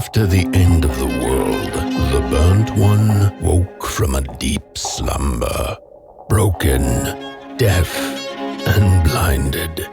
After the end of the world, the Burnt One woke from a deep slumber, broken, deaf, and blinded.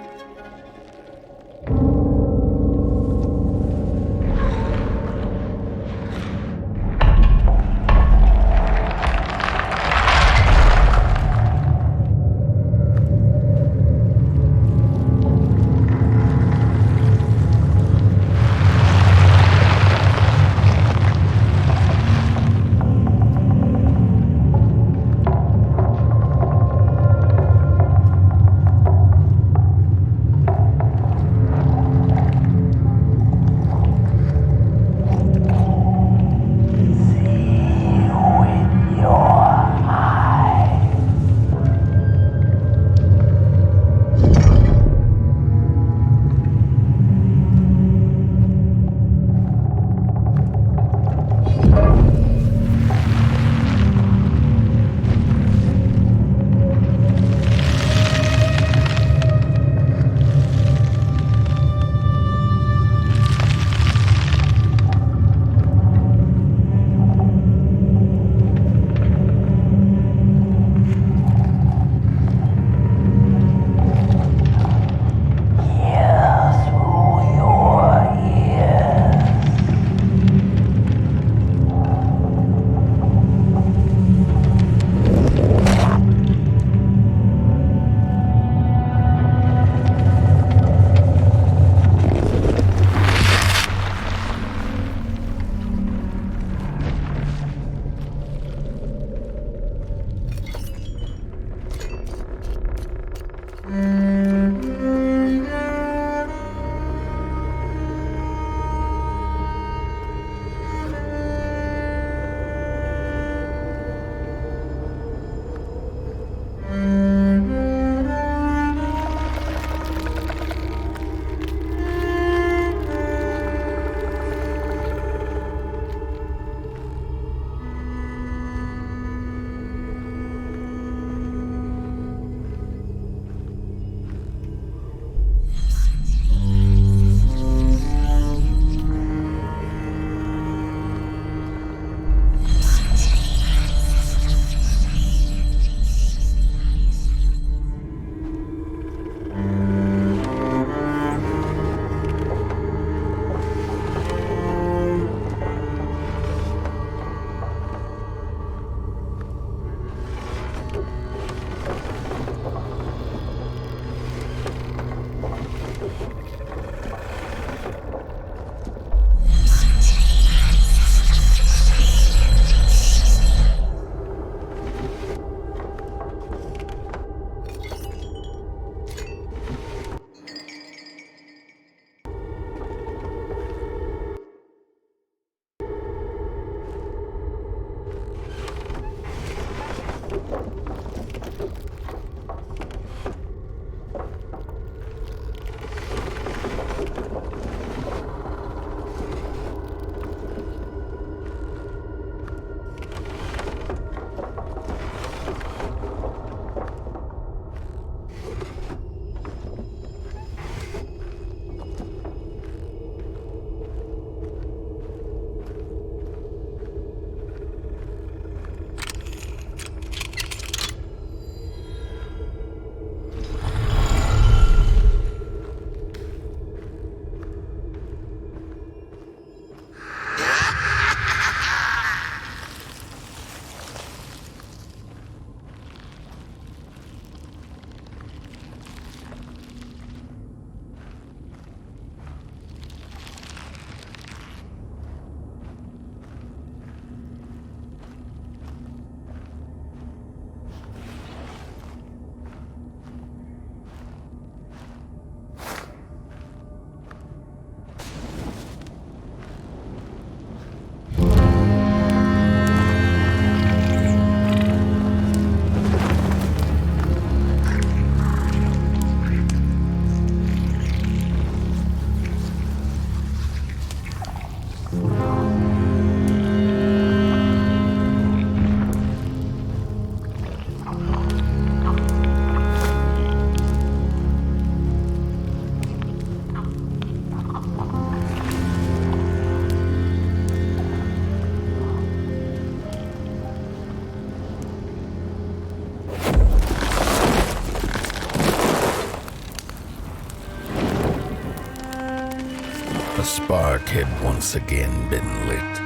spark had once again been lit.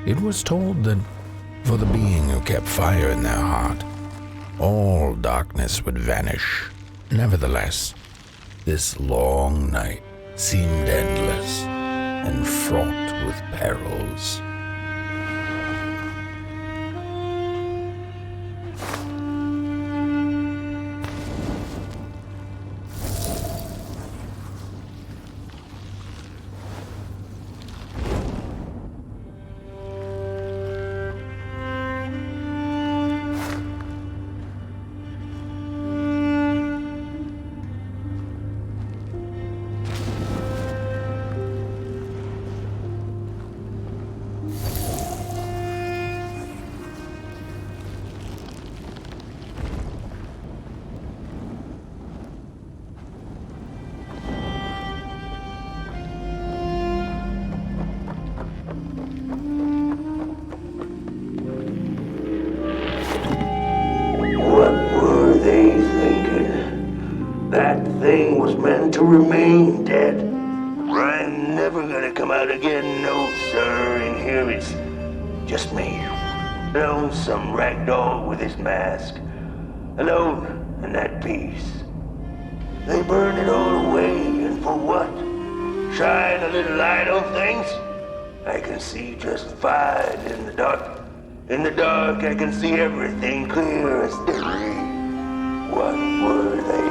It was told that for the being who kept fire in their heart, all darkness would vanish. Nevertheless, this long night seemed endless and fraught with perils. To remain dead. I'm never gonna come out again, no sir, and here it's just me. Lonesome ragdoll with his mask. Alone in that peace. They burn it all away, and for what? Shine a little light on things? I can see just fine in the dark. In the dark I can see everything clear as day. What were they?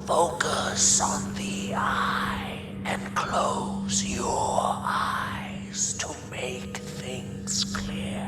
Focus on the eye and close your eyes to make things clear.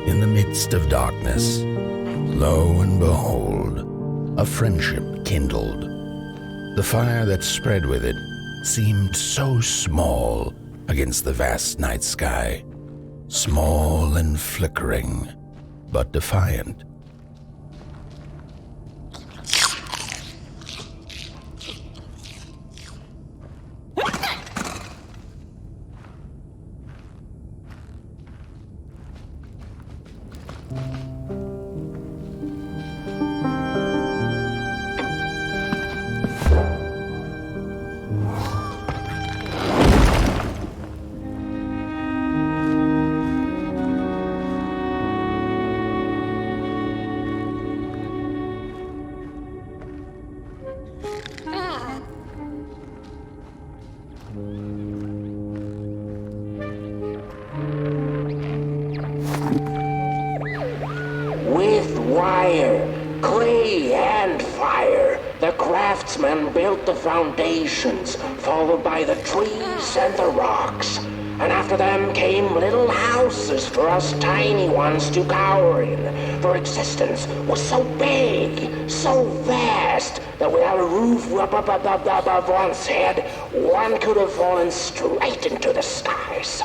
In the midst of darkness, lo and behold, a friendship kindled. The fire that spread with it seemed so small against the vast night sky, small and flickering, but defiant. The Craftsman built the foundations, followed by the trees and the rocks. And after them came little houses for us tiny ones to cower in. For existence was so big, so vast, that without a roof up above one's head, one could have fallen straight into the skies.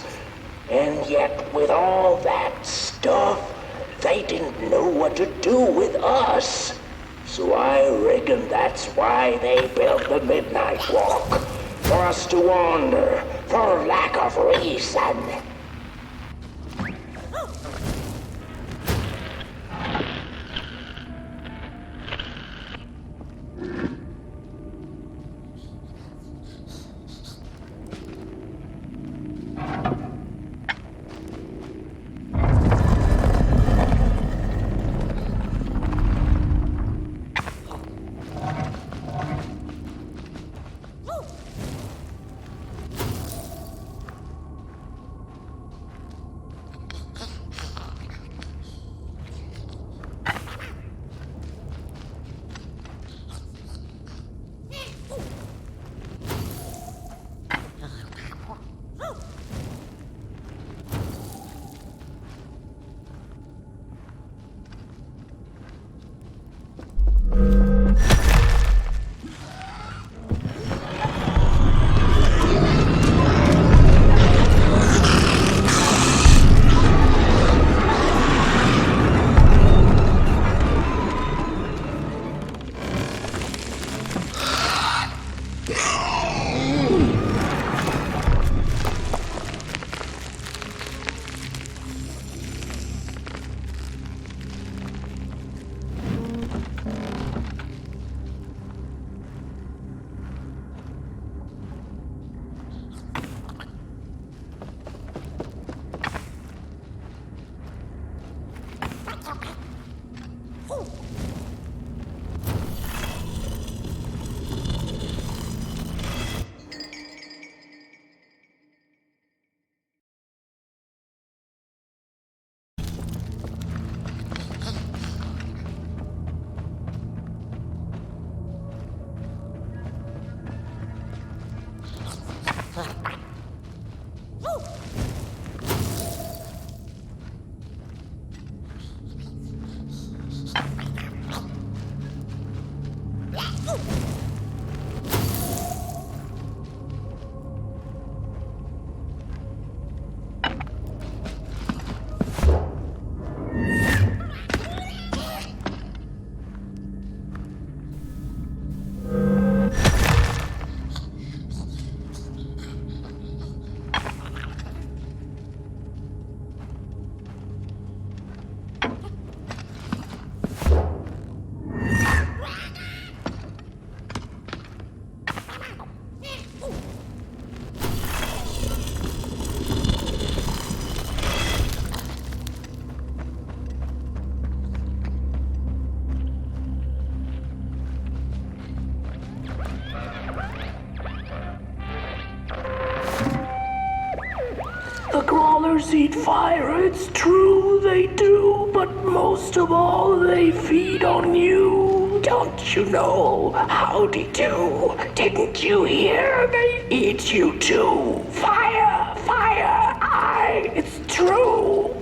And yet, with all that stuff, they didn't know what to do with us. So I reckon that's why they built the Midnight Walk. For us to wander, for lack of reason. Crawlers eat fire, it's true they do, but most of all they feed on you. Don't you know? Howdy do. Didn't you hear? They eat you too. Fire, fire, aye, it's true.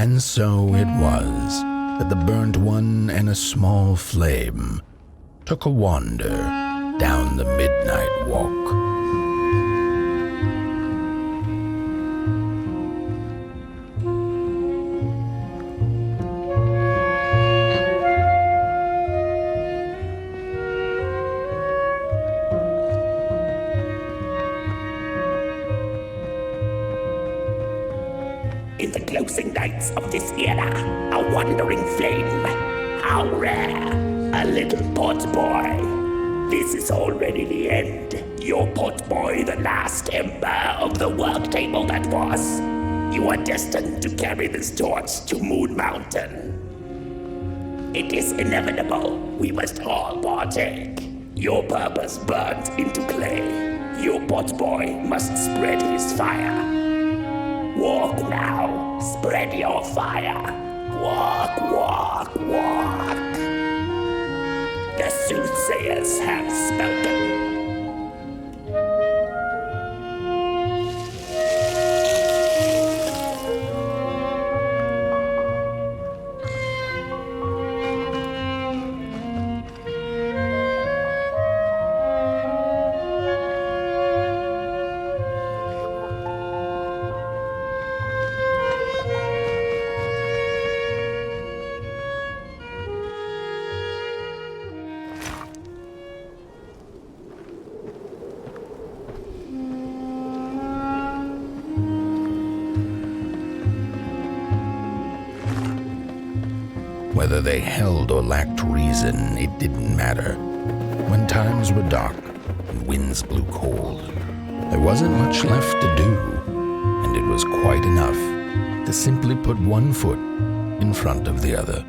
And so it was that the burnt one and a small flame took a wander down the midnight walk. In the closing nights of this era, a wandering flame. How rare, a little pot boy. This is already the end. Your pot boy, the last ember of the work table that was. You are destined to carry this torch to Moon Mountain. It is inevitable. We must all partake. Your purpose burnt into clay. Your pot boy must spread his fire. Walk now, spread your fire. Walk, walk, walk. The soothsayers have spoken. Whether they held or lacked reason, it didn't matter. When times were dark and winds blew cold, there wasn't much left to do, and it was quite enough to simply put one foot in front of the other.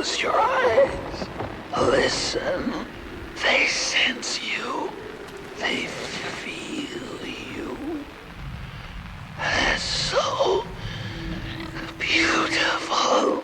Close your eyes. Listen. They sense you. They feel you. It's so beautiful.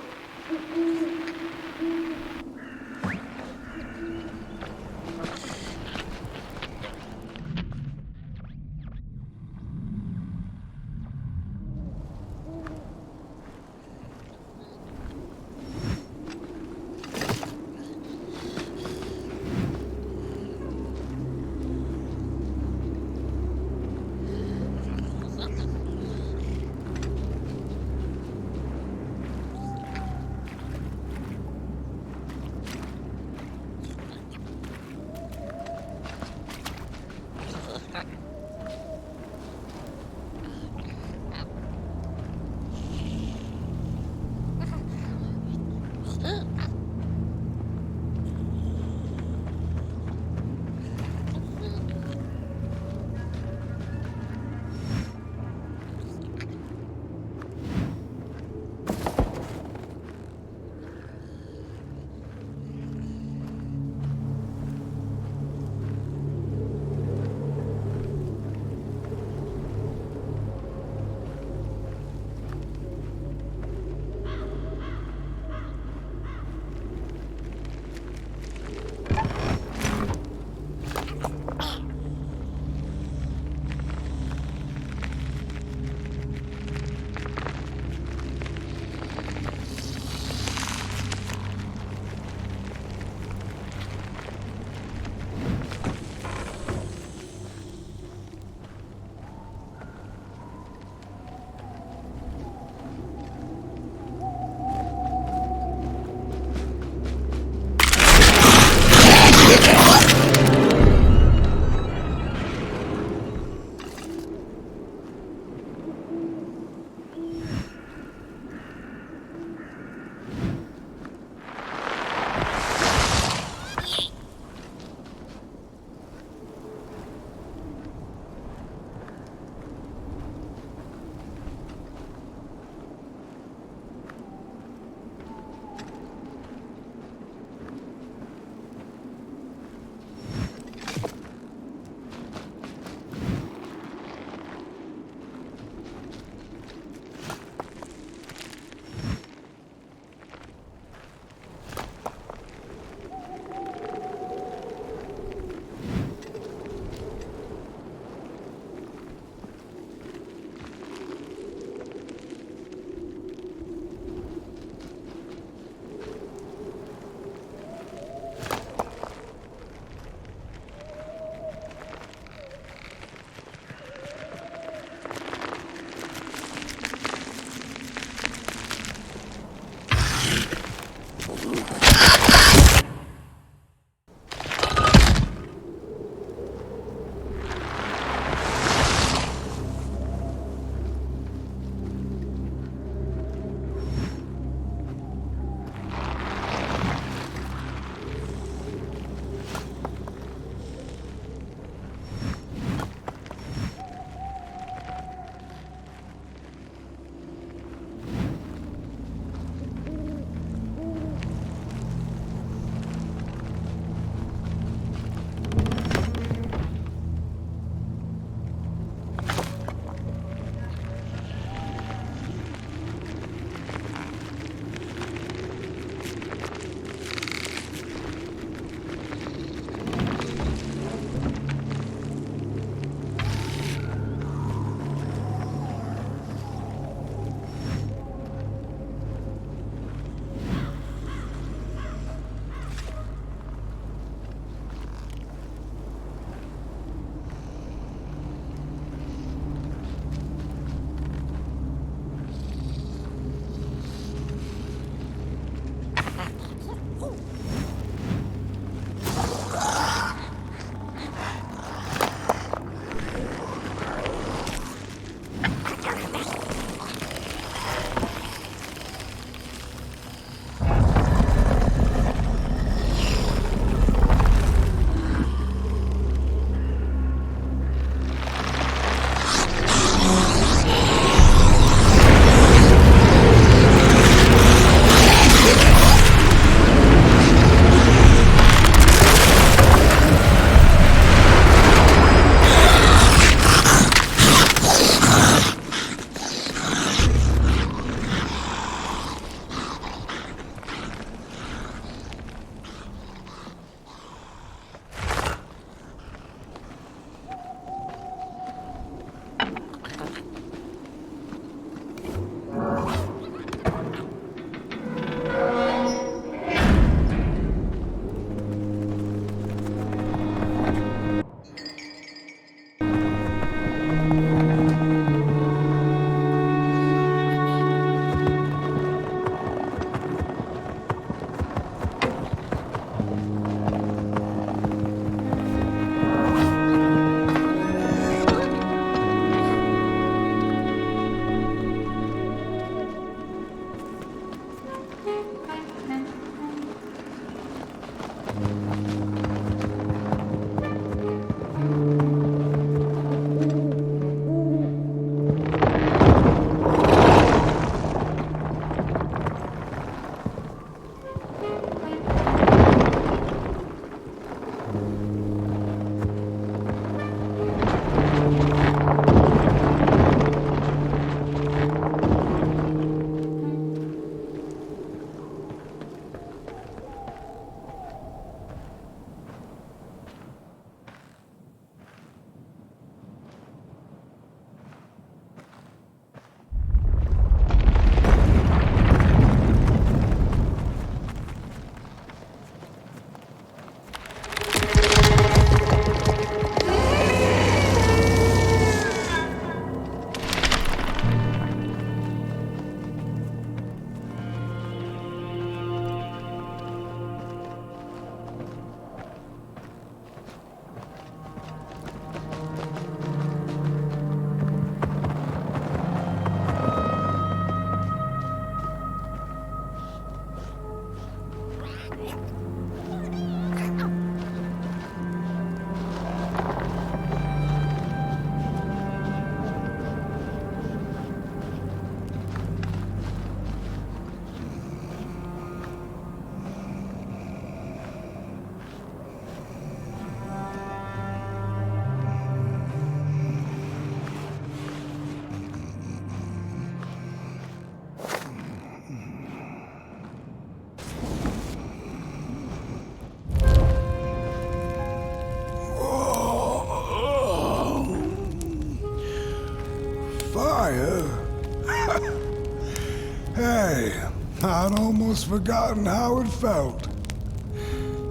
Hey, I'd almost forgotten how it felt.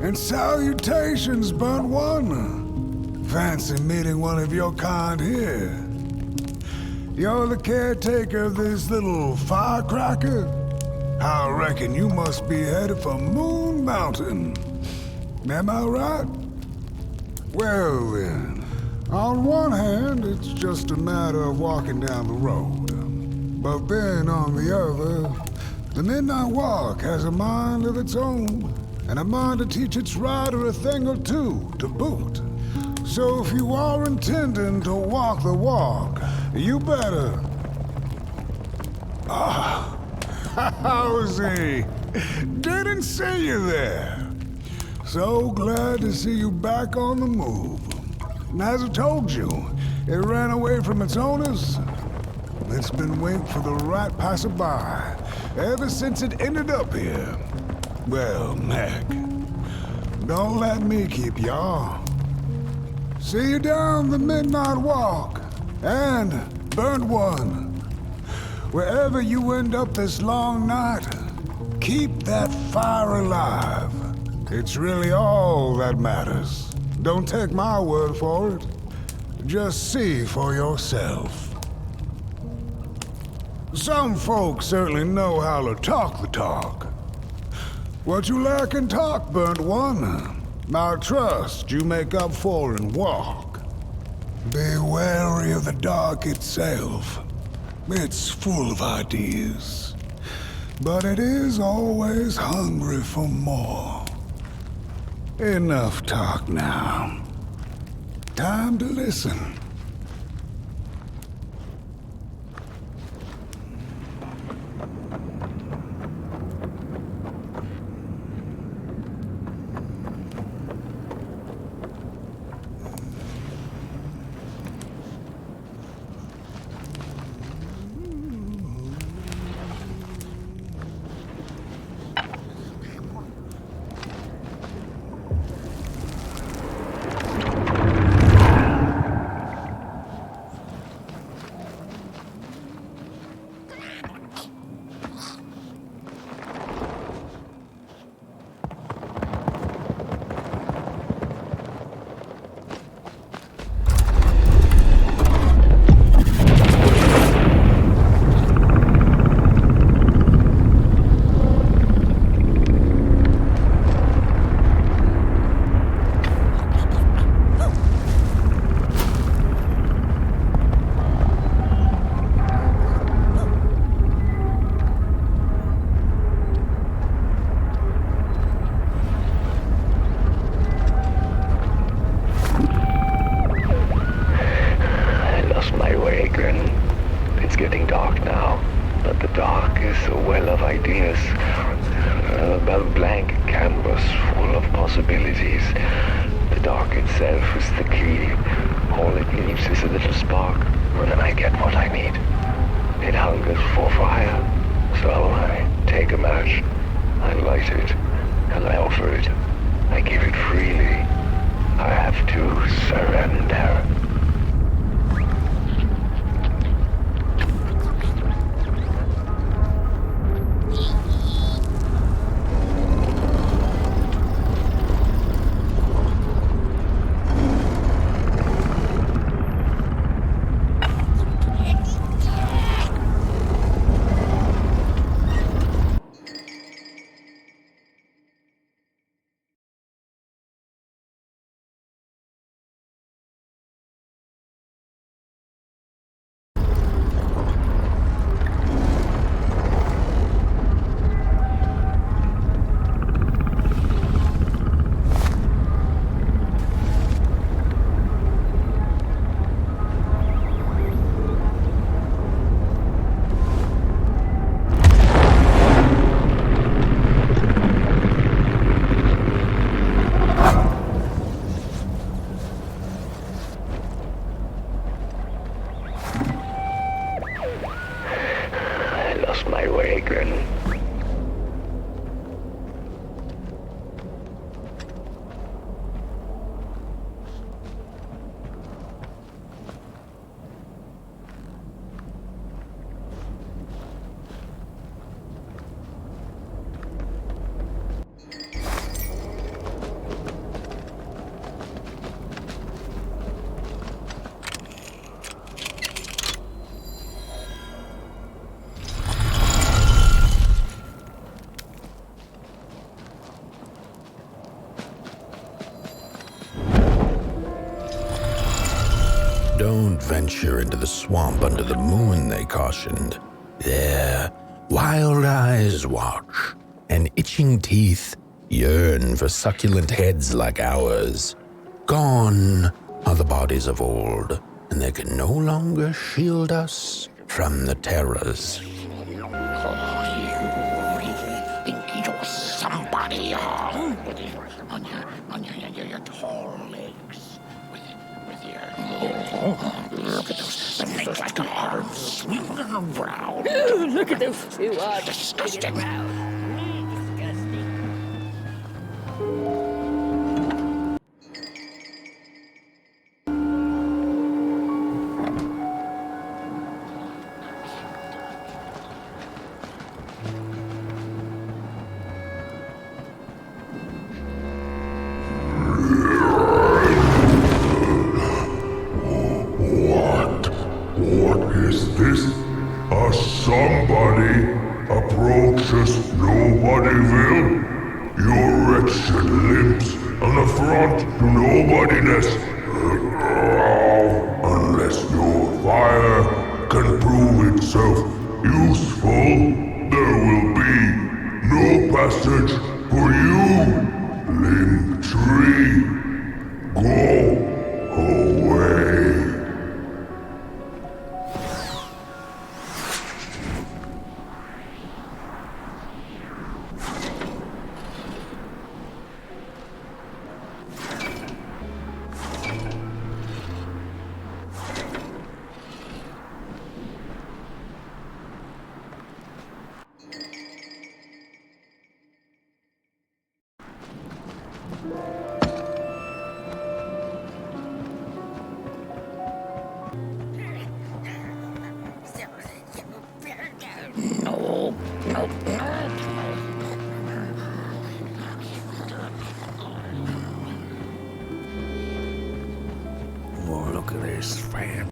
And salutations, Burnt One. Fancy meeting one of your kind here. You're the caretaker of this little firecracker? I reckon you must be headed for Moon Mountain. Am I right? Well then, on one hand, it's just a matter of walking down the road. But then on the other, the Midnight Walk has a mind of its own, and a mind to teach its rider a thing or two to boot. So if you are intending to walk the walk, you better... Ah, how's he? Didn't see you there. So glad to see you back on the move. And as I told you, it ran away from its owners. It's been waiting for the right passerby ever since it ended up here. Well, Mac, don't let me keep y'all. See you down the Midnight Walk, and Burnt One. Wherever you end up this long night, keep that fire alive. It's really all that matters. Don't take my word for it. Just see for yourself. Some folks certainly know how to talk the talk. What you lack in talk, Burnt One, I trust you make up for in walk. Be wary of the dark itself. It's full of ideas, but it is always hungry for more. Enough talk now. Time to listen. endless. A blank canvas full of possibilities. The dark itself is the key. All it needs is a little spark, and I get what I need. It hungers for fire, so I take a match, I light it, and I offer it. I give it freely. I have to surrender. Don't venture into the swamp under the moon, they cautioned. There, wild eyes watch, and itching teeth yearn for succulent heads like ours. Gone are the bodies of old, and they can no longer shield us from the terrors. Oh, you really think you're somebody, huh? On your tall legs. With your... Look at those snake-like arms swinging around. Look at those two arms Disgusting. swinging around. Disgusting. What is this? A somebody approaches nobody will? Your wretched limbs, an affront to nobodiness. Unless your fire can prove itself useful, there will be no passage for you, limb tree. Go away. Oh, look at this fan.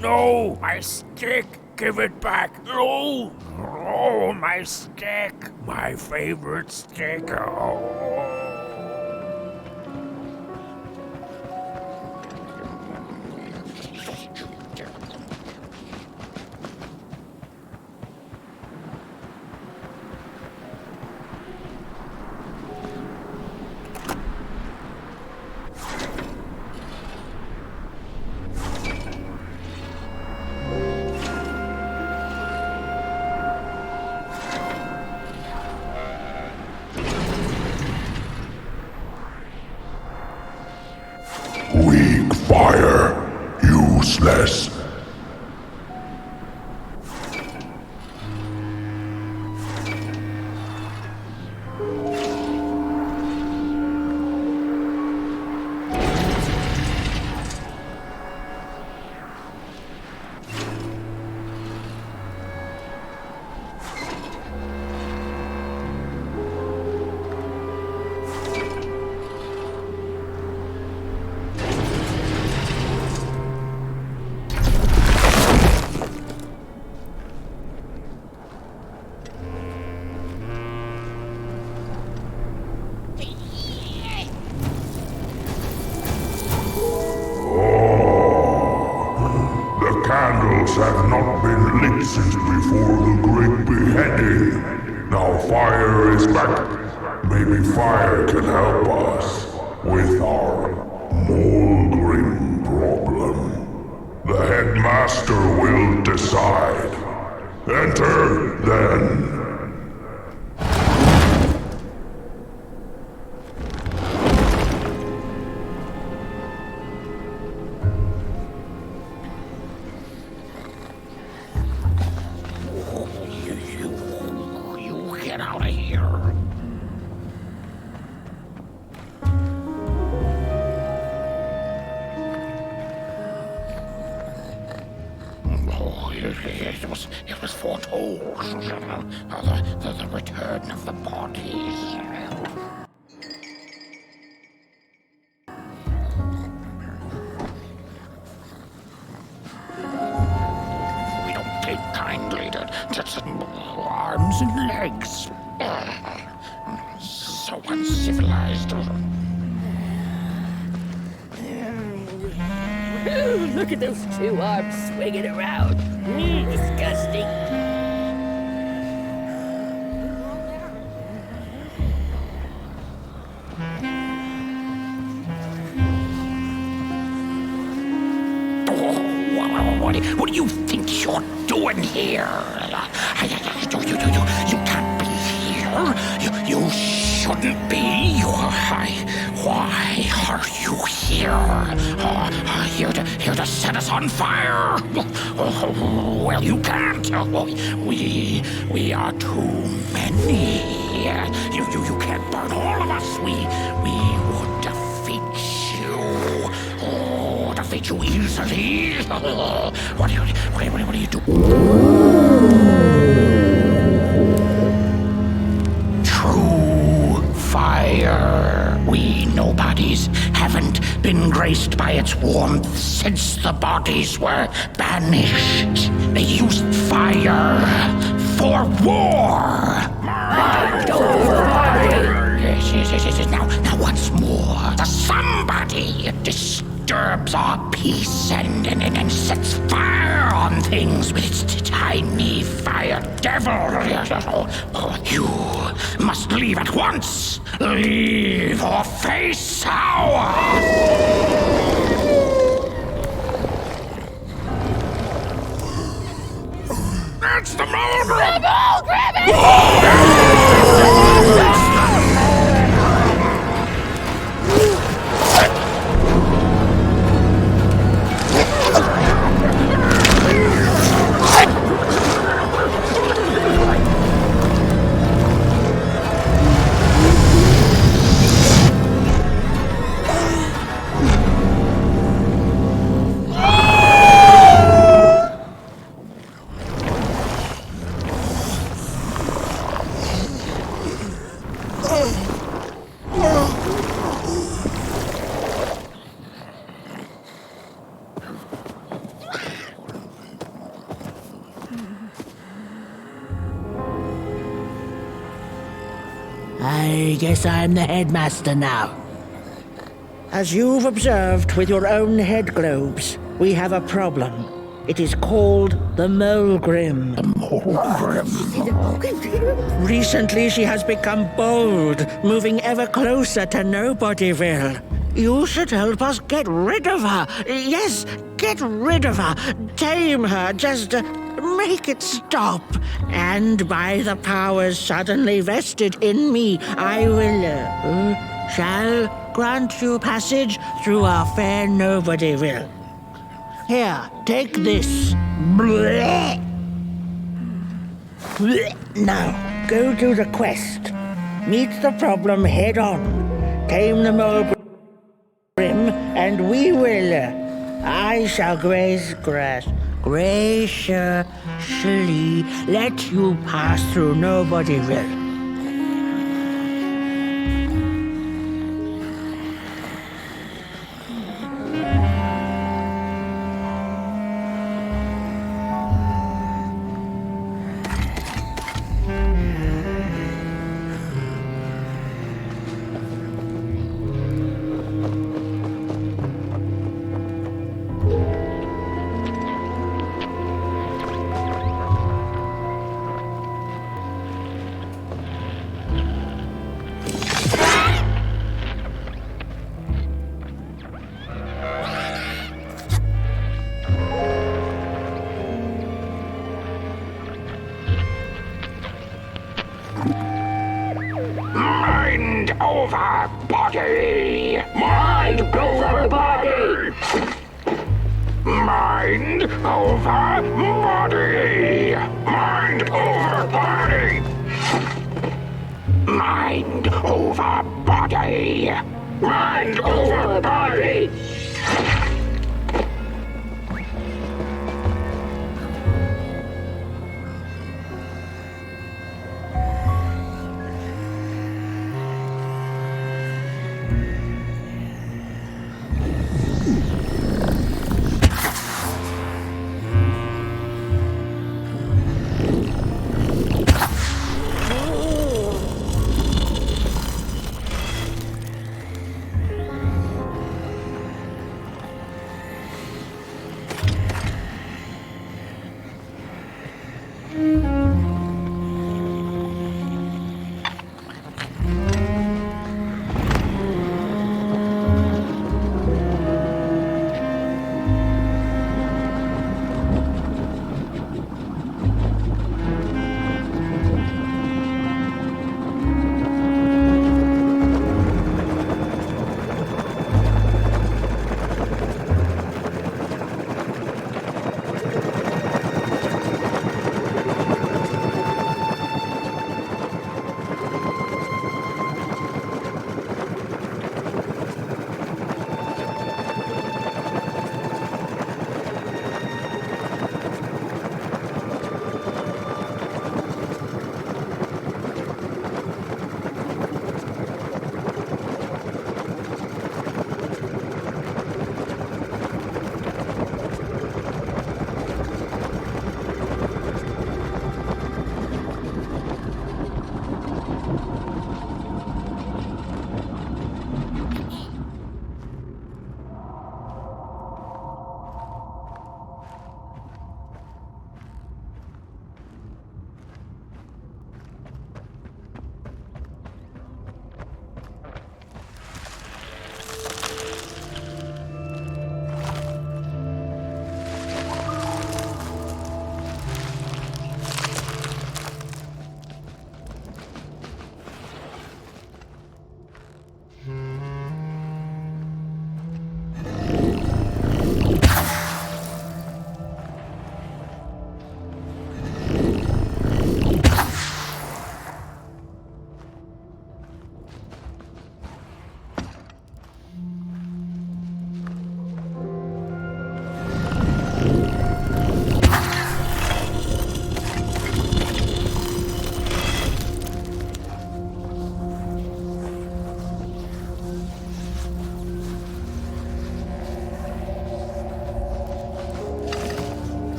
No! My stick! Give it back! No! Oh, my stick! My favorite stick! Oh. fire, useless. Candles have not been lit since before the great beheading. Now fire is back. Maybe fire can help us with our Molgrim problem. The headmaster will decide. Enter, then. Get out of here. Oh, it was foretold. The return of the bodies. We don't take kindly to arms and legs. So uncivilized. Look at those two arms swinging around. Disgusting. What do you think you're doing here? You can't be here. You shouldn't be. Why are you here? Here to set us on fire? Well, you can't. We are too many. You can't burn all of us. We would defeat you. Oh, defeat you easily. What do you do? True fire. We nobodies haven't been graced by its warmth since the bodies were banished. They used fire for war. Yes. Now once more, the somebody disturbs our peace and sets fire on things with its tiny fire devil. You must leave at once. Leave or face sour. It's the Molgrim! The Molgrim! I guess I'm the headmaster now. As you've observed with your own head globes, we have a problem. It is called the Molgrim. The Molgrim. Recently she has become bold, moving ever closer to Nobodyville. You should help us get rid of her. Yes, get rid of her. Tame her, just make it stop. And by the powers suddenly vested in me, I will, shall grant you passage through our fair Nobodyville. Here, take this. Blech. Blech. Now, go do the quest. Meet the problem head on. Tame the Molgrim, and we will. I shall graciously let you pass through Nobodyville. Mind over body! Mind over body! Mind over body! Mind over body! Mind over body! Mind over body!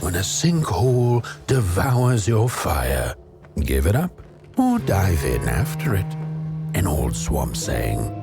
when a sinkhole devours your fire. Give it up or dive in after it. An old swamp saying.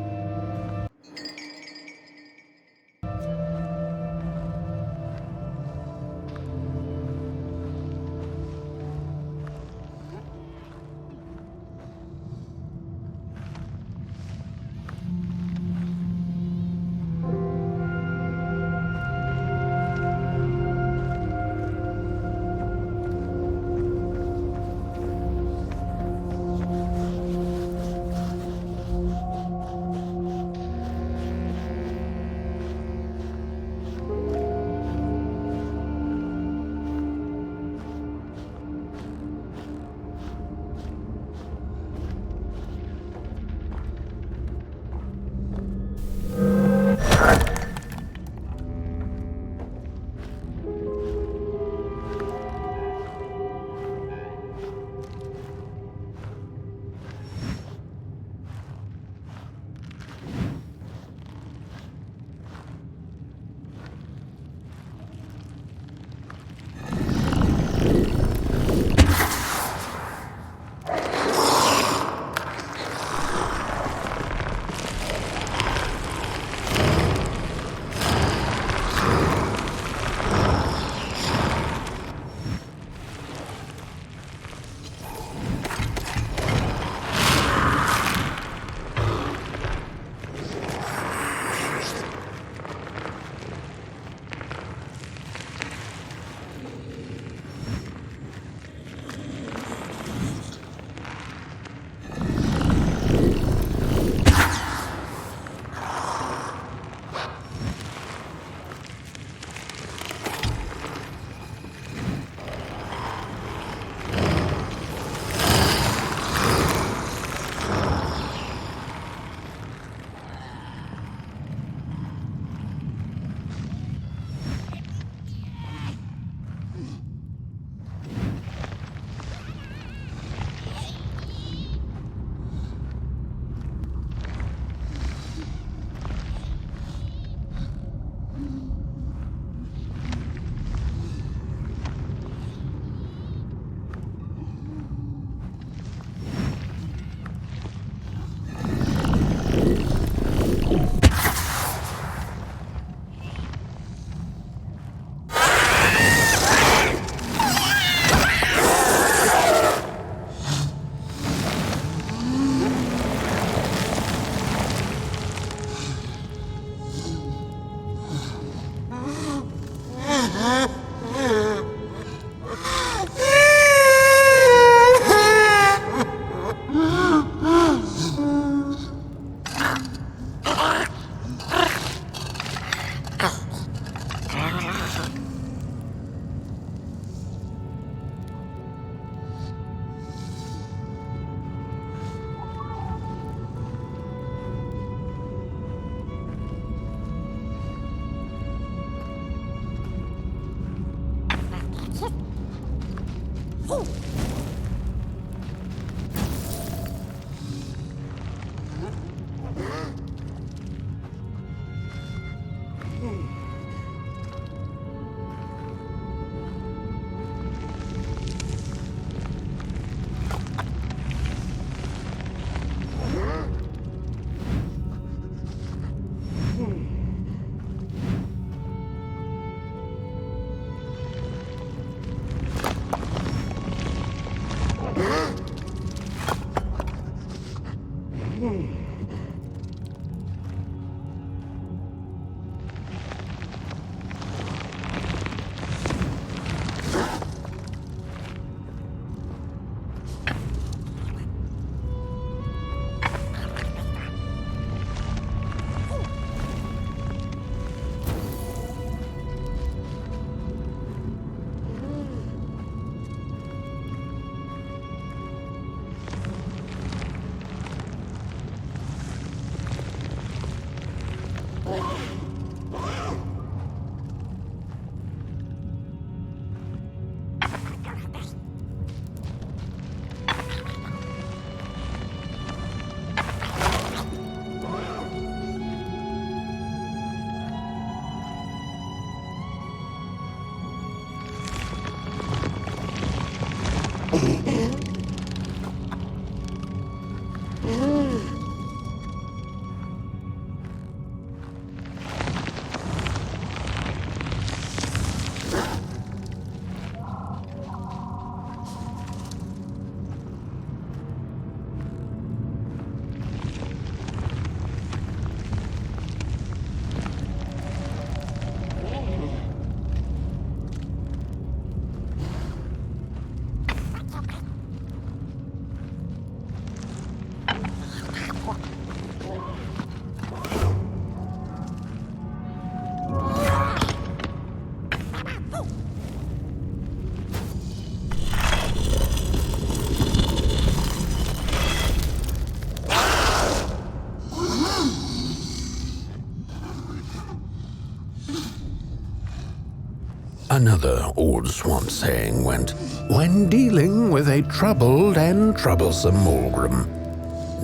Another old swamp saying went, when dealing with a troubled and troublesome Molgrim,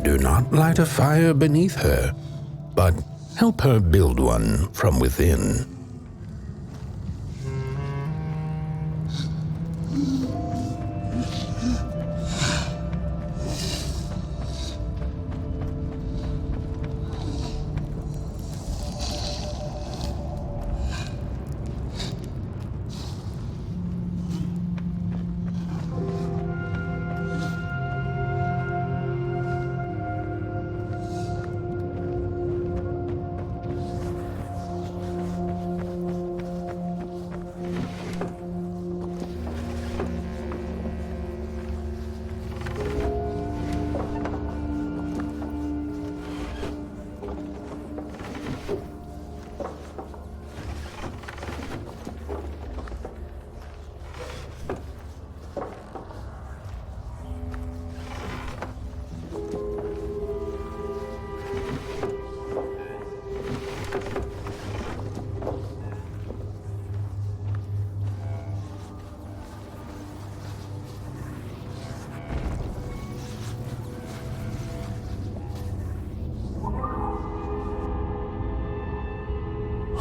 do not light a fire beneath her, but help her build one from within.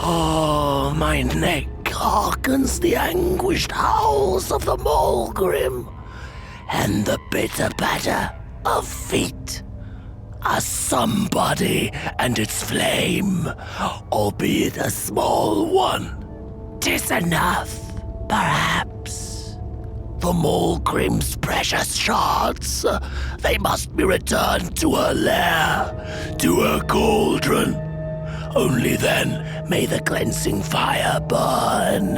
Oh, my neck hearkens the anguished howls of the Molgrim, and the bitter patter of feet. A somebody and its flame, albeit a small one. 'Tis enough, perhaps. The Molgrim's precious shards, they must be returned to her lair, to her cauldron. Only then may the cleansing fire burn.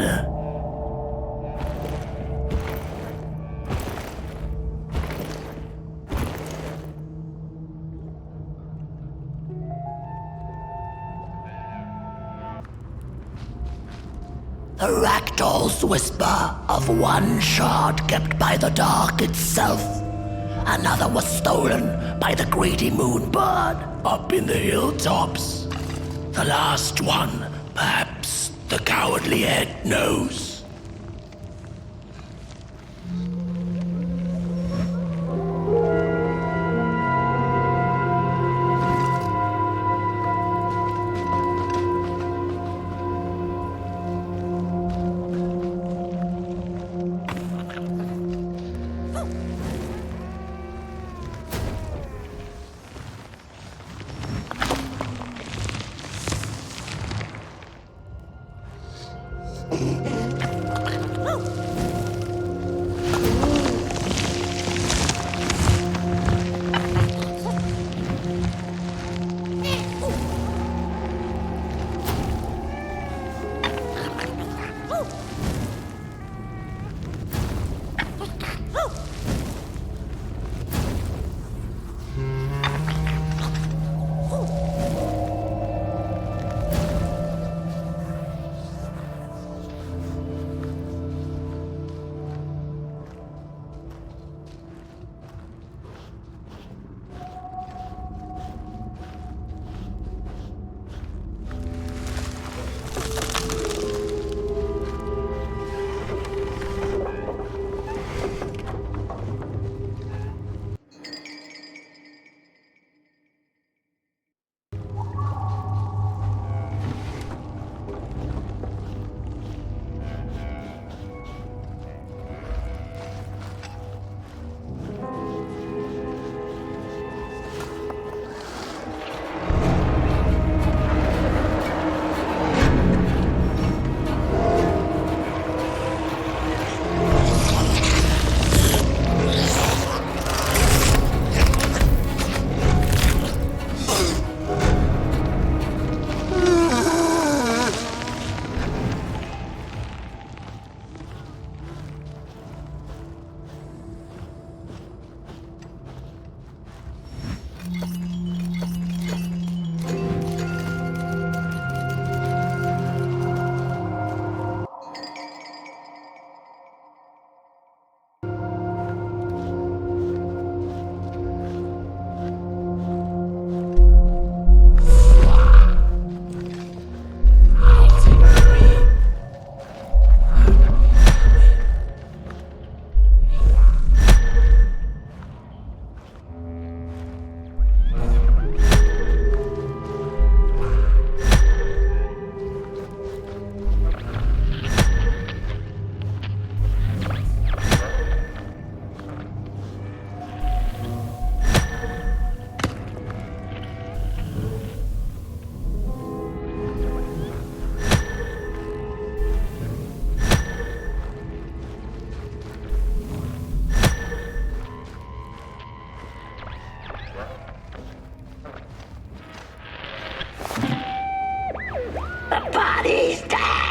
The ragdoll's whisper of one shard kept by the dark itself. Another was stolen by the greedy moonbird up in the hilltops. The last one, perhaps the cowardly head knows.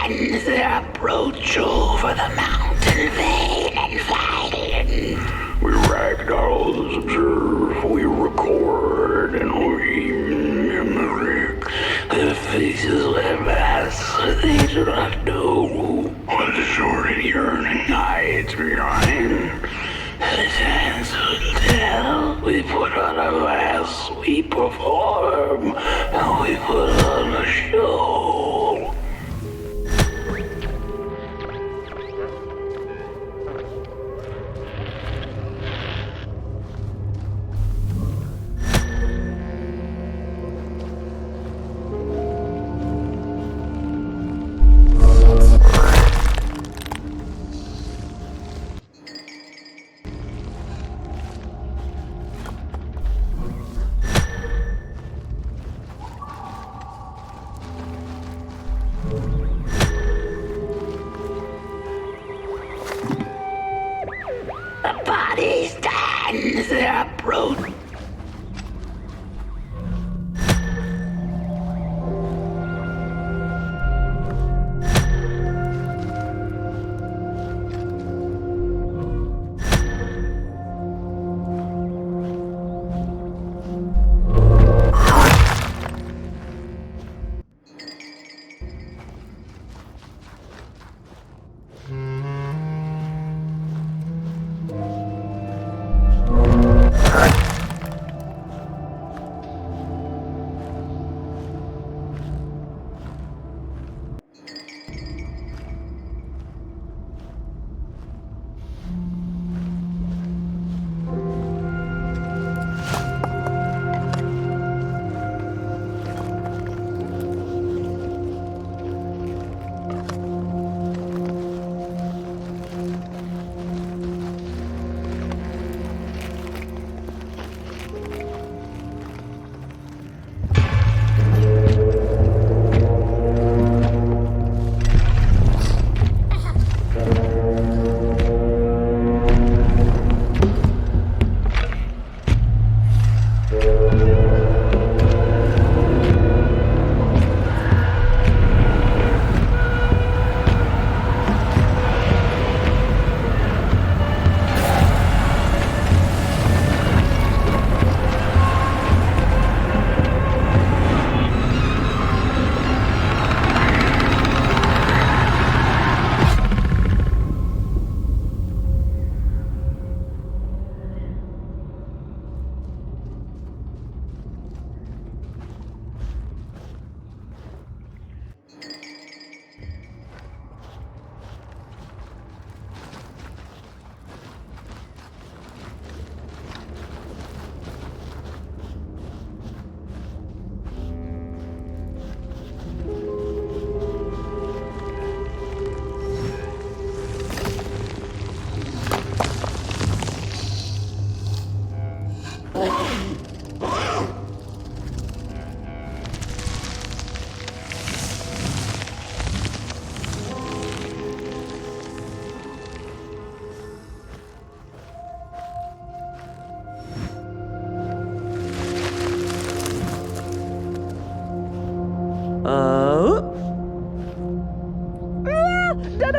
stands their approach over the mountain vein and fighting. We ragdolls observe, we record, and we mimic. Their faces wear masks, they do not know what the short and yearning hides behind. The sands will tell. We put on a mask, we perform, and we put on a show. The body stands their approach.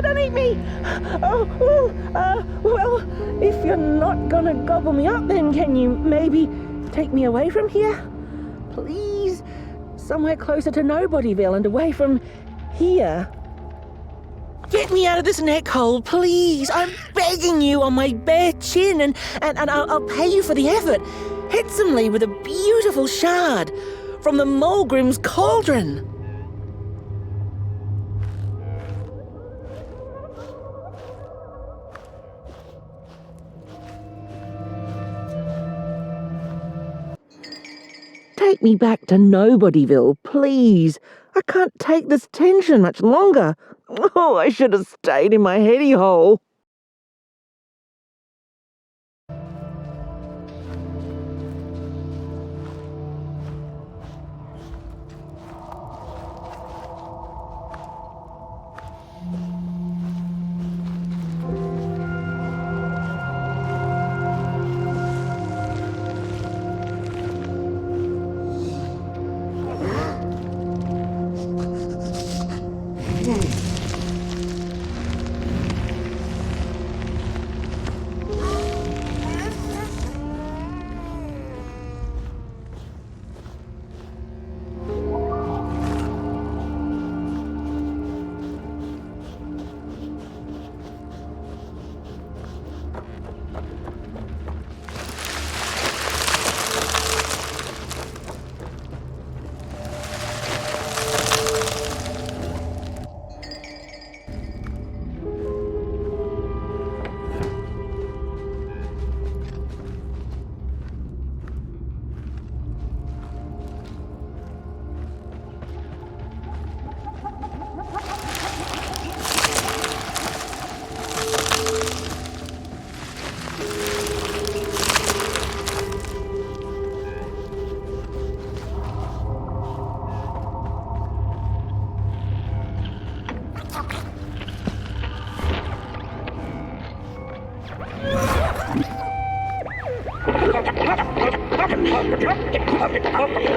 Don't eat me! Well, if you're not gonna gobble me up, then can you maybe take me away from here? Please? Somewhere closer to Nobodyville and away from here. Get me out of this neck hole, please! I'm begging you on my bare chin, and I'll pay you for the effort. Handsomely with a beautiful shard from the Molgrim's cauldron. Take me back to Nobodyville, please. I can't take this tension much longer. Oh, I should have stayed in my heady hole.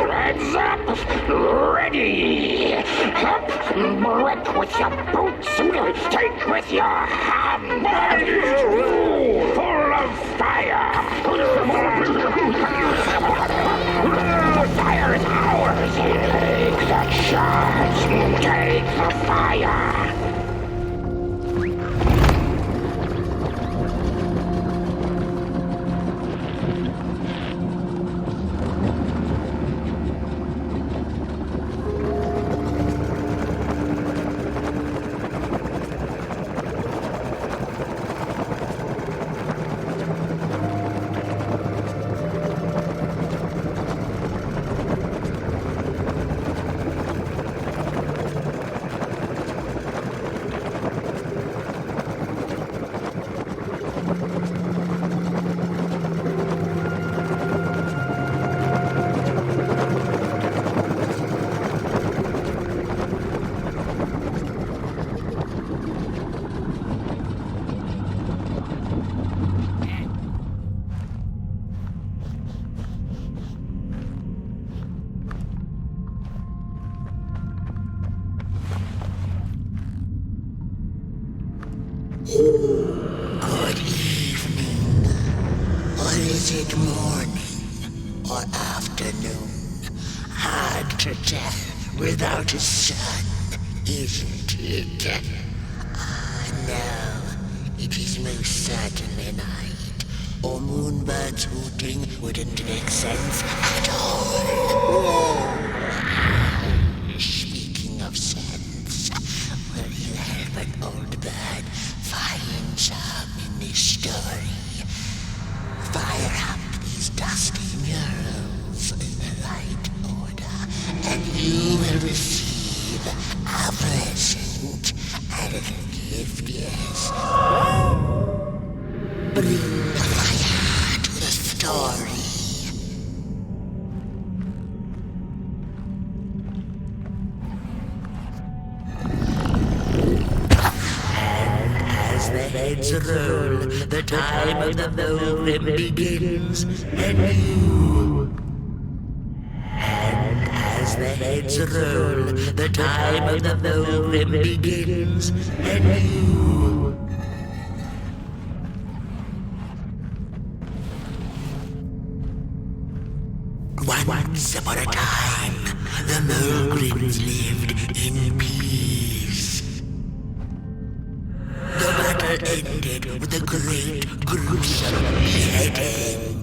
Heads up! Ready! Up! Break with your boots! Take with your hands! Full of fire! The fire is ours! Take the charge! Take the fire! Good evening. Or is it morning or afternoon? Hard to tell without a sun, isn't it? No, it is most certainly night. Or moonbirds hooting wouldn't make sense at all. Speaking of sense, will you help an old bird find some in this story? Fire up these dusty murals in the right order, and you will receive a present, a little gift, yes. Bring the fire to the story. The heads roll, the time of the Molgrim begins anew. And as the heads roll, the time of the Molgrim begins anew. Once upon a time, the Molgrims lived in peace. The battle ended with a great, gruesome beheading.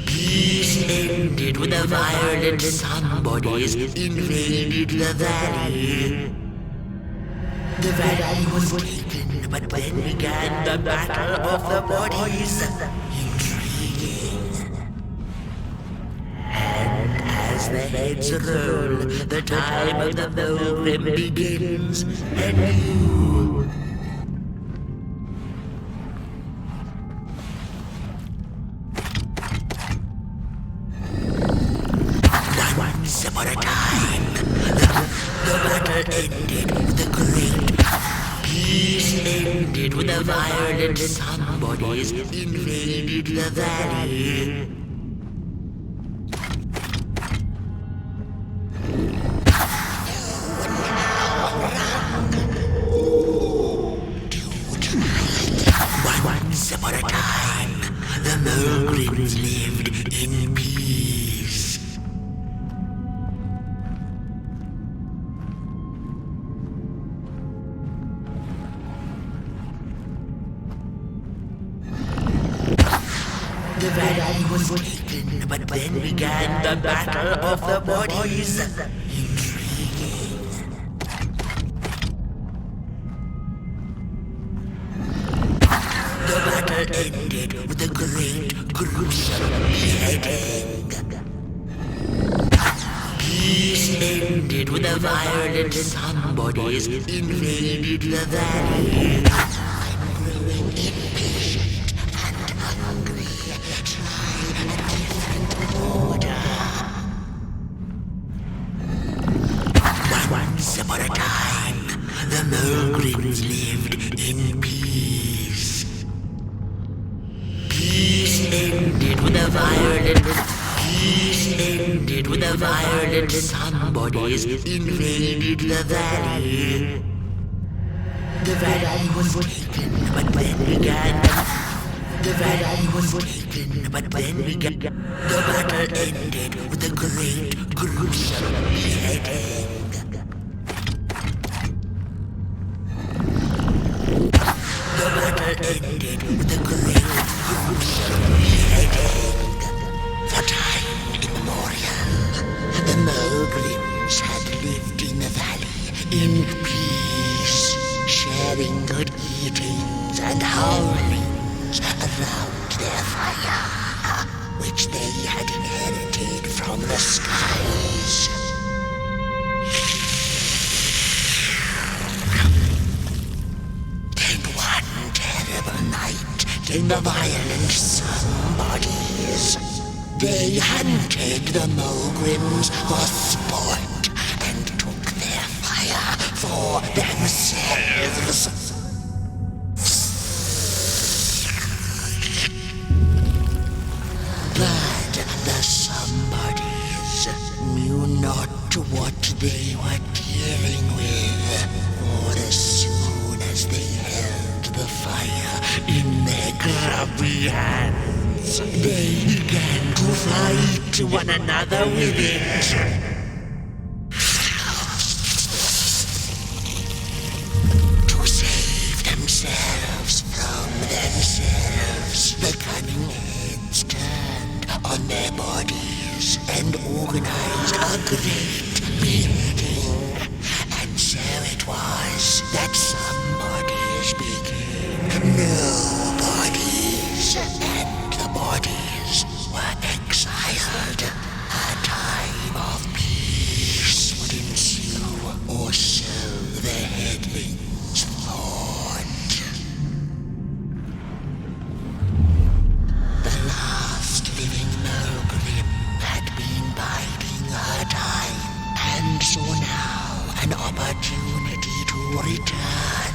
Peace ended when the violent sun-bodies invaded the valley. The valley was taken, but then began the battle of the bodies. Intriguing. And as the heads roll, the time of the Molgrim begins anew. Once upon a time, the battle ended with a great peace ended when the violent sun-bodies invaded the valley. Once upon a time, the Molgrims lived in peace. The valley was taken, but then began the battle of the bodies. Intriguing. The battle ended with a great, gruesome beheading. Peace ended when the violent sun-bodies invaded the valley. I'm growing impatient and hungry. Try a different order. Once upon a time, the Molgrims lived in peace. Peace ended when the violent violent peace ended when the violent somebodies invaded the valley. The valley was taken, but then began. The valley was taken, but then began. The battle ended with a great, gruesome beheading. The battle ended with a great, gruesome beheading. For time immemorial, the Molgrims had lived in the valley in peace, sharing good eatings and howlings around their fire, which they had inherited from the skies. Then one terrible night came the violent somebodies. They hunted the Molgrims for sport and took their fire for themselves. But the somebodies knew not what they were dealing with, for as soon as they held the fire in their grubby hands, they began to fight one another with it. To save themselves from themselves, the cunning heads turned on their bodies and organized a great beheading. And so it was that somebodies became nobodies, and the bodies were exiled. A time of peace would ensue, or so the headlings thought. The last living Molgrim had been biding her time, and saw now an opportunity to return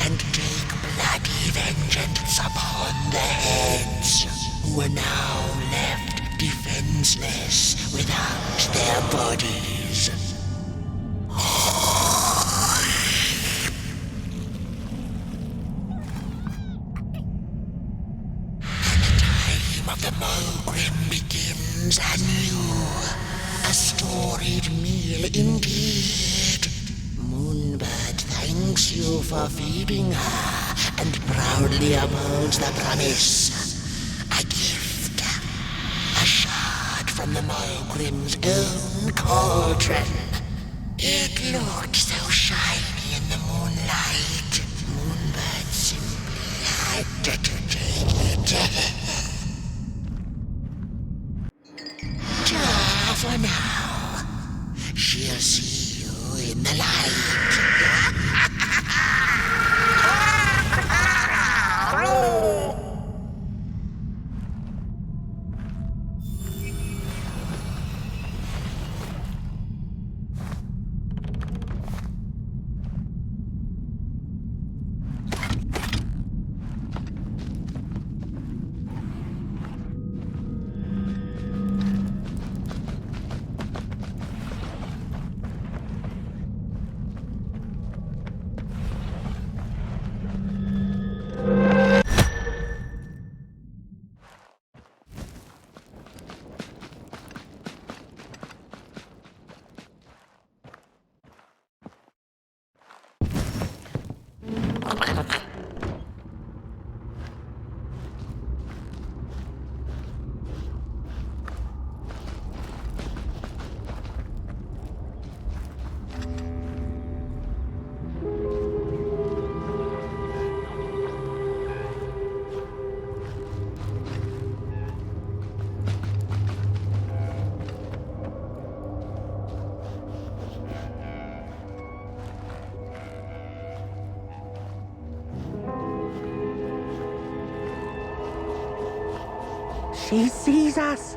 and take bloody vengeance upon the heads, who were now left defenseless without their bodies. Of the Molgrim begins anew, a storied meal indeed. Moonbird thanks you for feeding her, and proudly upholds the promise. A gift, a shard from the Molgrim's own cauldron. It looked so shiny in the moonlight. Moonbird simply had to take it. For now, she'll see you in the light. She sees us.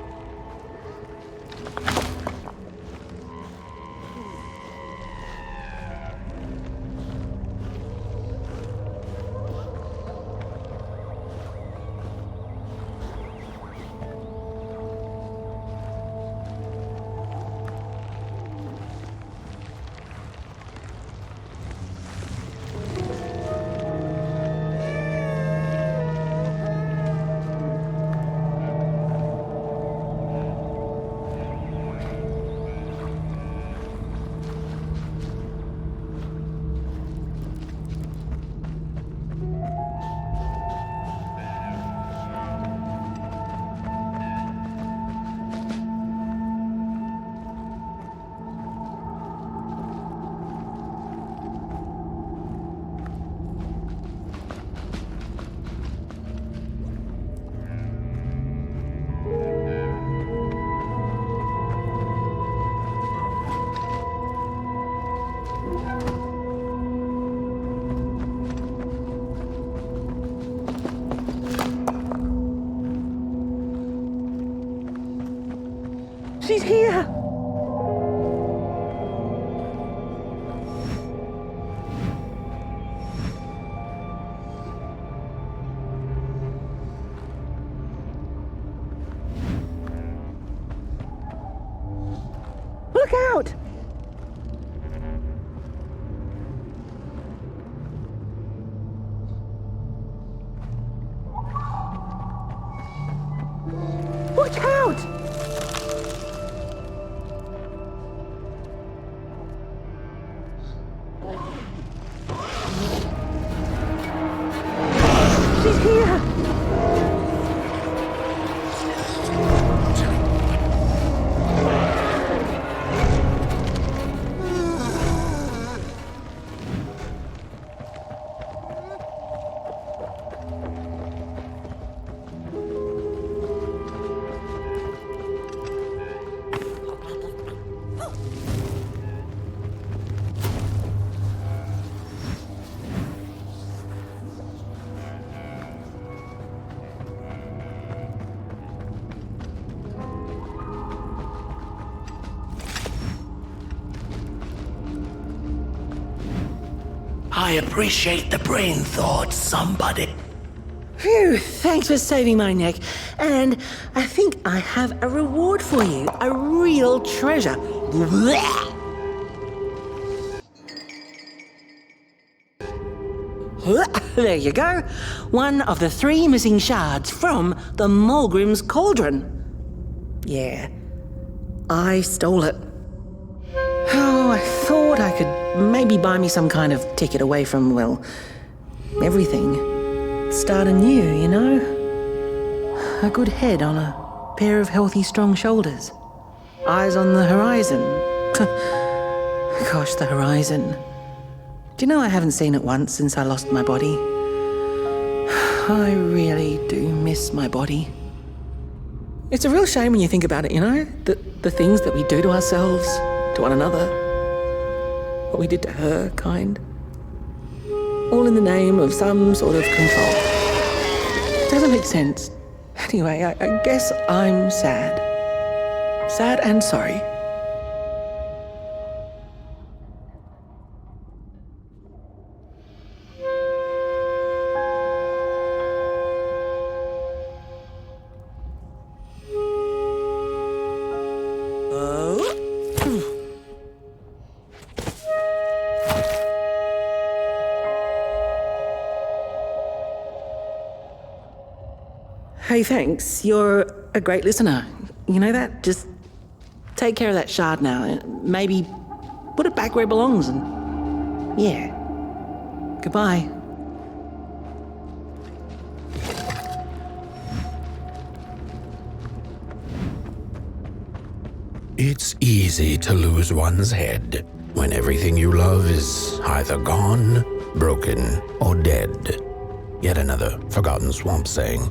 Watch out! She's here! I appreciate the brain thought, somebody. Phew, thanks for saving my neck. And I think I have a reward for you. A real treasure. There you go. One of the 3 missing shards from the Molgrim's cauldron. Yeah, I stole it. Oh, I thought I could maybe buy me some kind of ticket away from, well, everything. Start anew, you know? A good head on a pair of healthy, strong shoulders. Eyes on the horizon. Gosh, the horizon. Do you know I haven't seen it once since I lost my body? I really do miss my body. It's a real shame when you think about it, you know? The things that we do to ourselves, to one another. What we did to her, kind. All in the name of some sort of control. It doesn't make sense. Anyway, I guess I'm sad. Sad and sorry. Hey, thanks. You're a great listener. You know that? Just take care of that shard now. Maybe put it back where it belongs and... yeah. Goodbye. It's easy to lose one's head when everything you love is either gone, broken, or dead. Yet another forgotten swamp saying.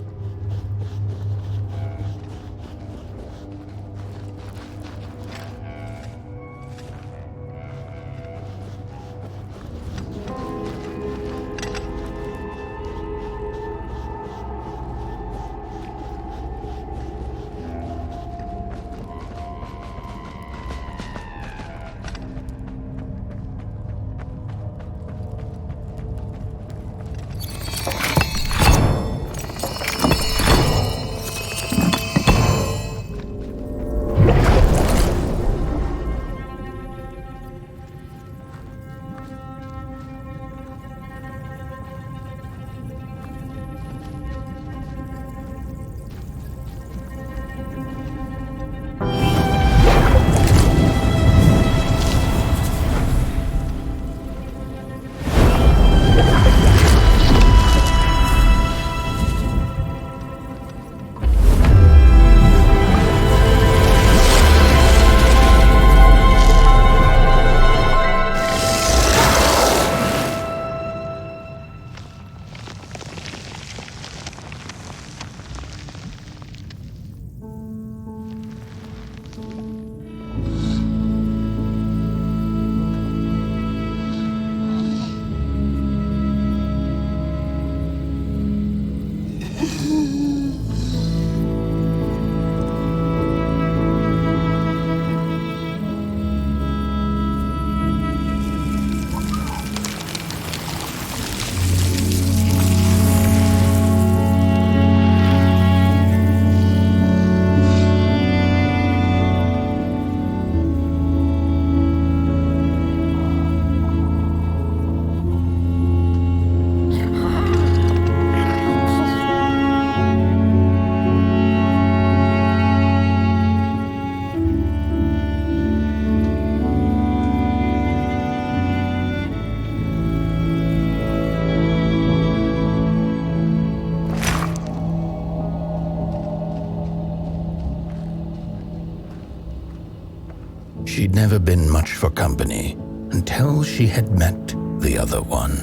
she'd never been much for company until she had met the other one.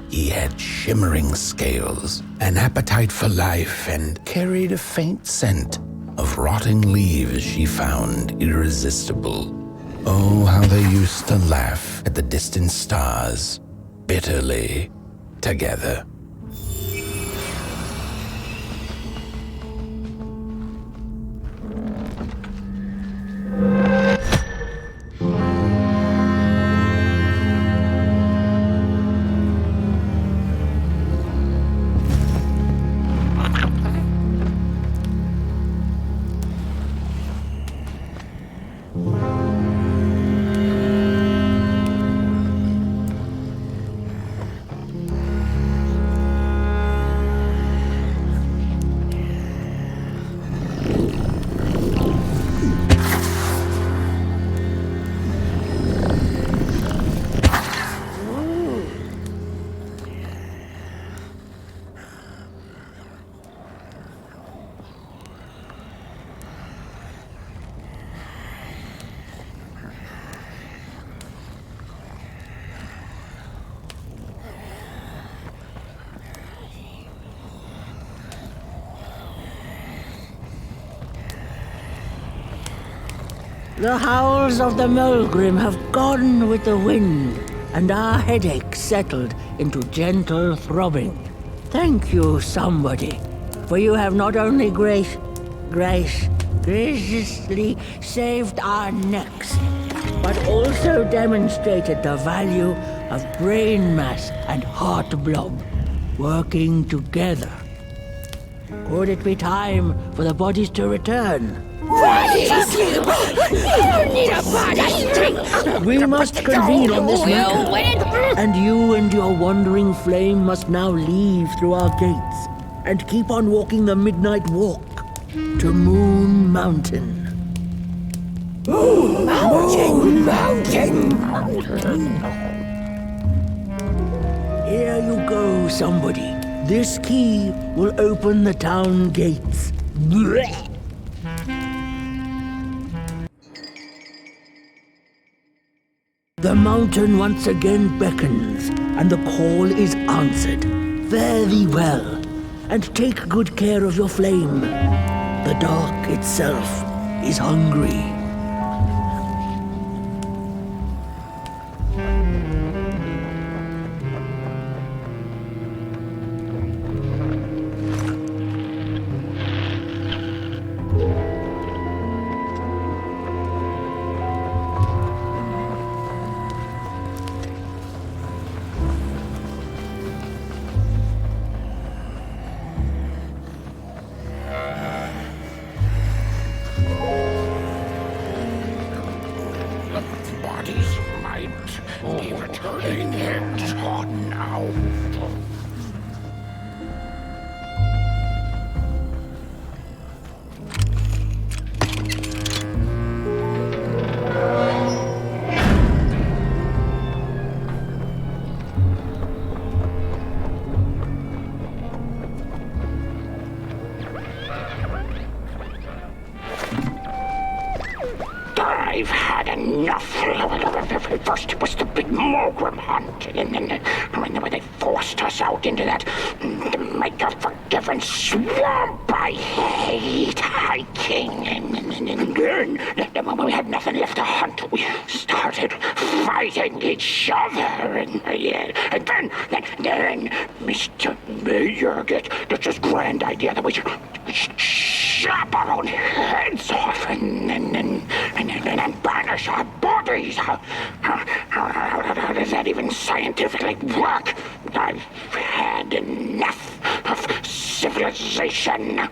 He had shimmering scales, an appetite for life, and carried a faint scent of rotting leaves she found irresistible. Oh, how they used to laugh at the distant stars, bitterly, together. The howls of the Molgrim have gone with the wind, and our headache settled into gentle throbbing. Thank you, somebody, for you have not only graciously saved our necks, but also demonstrated the value of brain mass and heart blob working together. Could it be time for the bodies to return? We must convene on this matter, and you and your wandering flame must now leave through our gates and keep on walking the Midnight Walk to Moon Mountain. Moon Mountain! Here you go, somebody. This key will open the town gates. Blech. The mountain once again beckons, and the call is answered. Fare thee well, and take good care of your flame. The dark itself is hungry. I've had enough. First it was the big Molgrim hunt, and then when they forced us out into that make-a-forgiven swamp, I hate hiking. And then when we had nothing left to hunt, we started fighting each other. And then Mr. Mayor gets this grand idea that we should chop our own heads off and banish our bodies. How does that even scientifically work? I've had enough of civilization.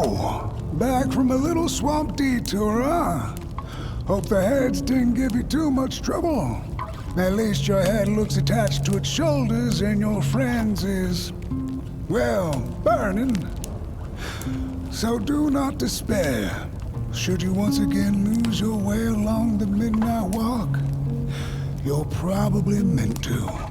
So, back from a little swamp detour, huh? Hope the heads didn't give you too much trouble. At least your head looks attached to its shoulders and your friend's is, well, burning. So do not despair. Should you once again lose your way along the Midnight Walk, you're probably meant to.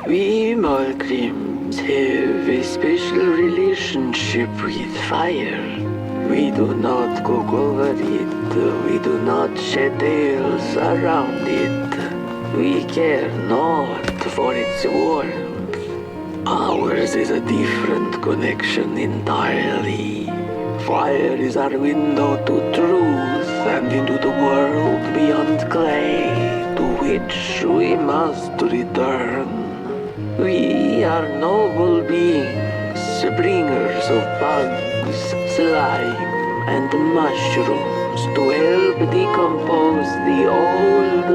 We Molgrims have a special relationship with fire. We do not cook over it. We do not shed tales around it. We care not for its warmth. Ours is a different connection entirely. Fire is our window to truth and into the world beyond clay, to which we must return. We are noble beings, bringers of bugs, slime, and mushrooms to help decompose the old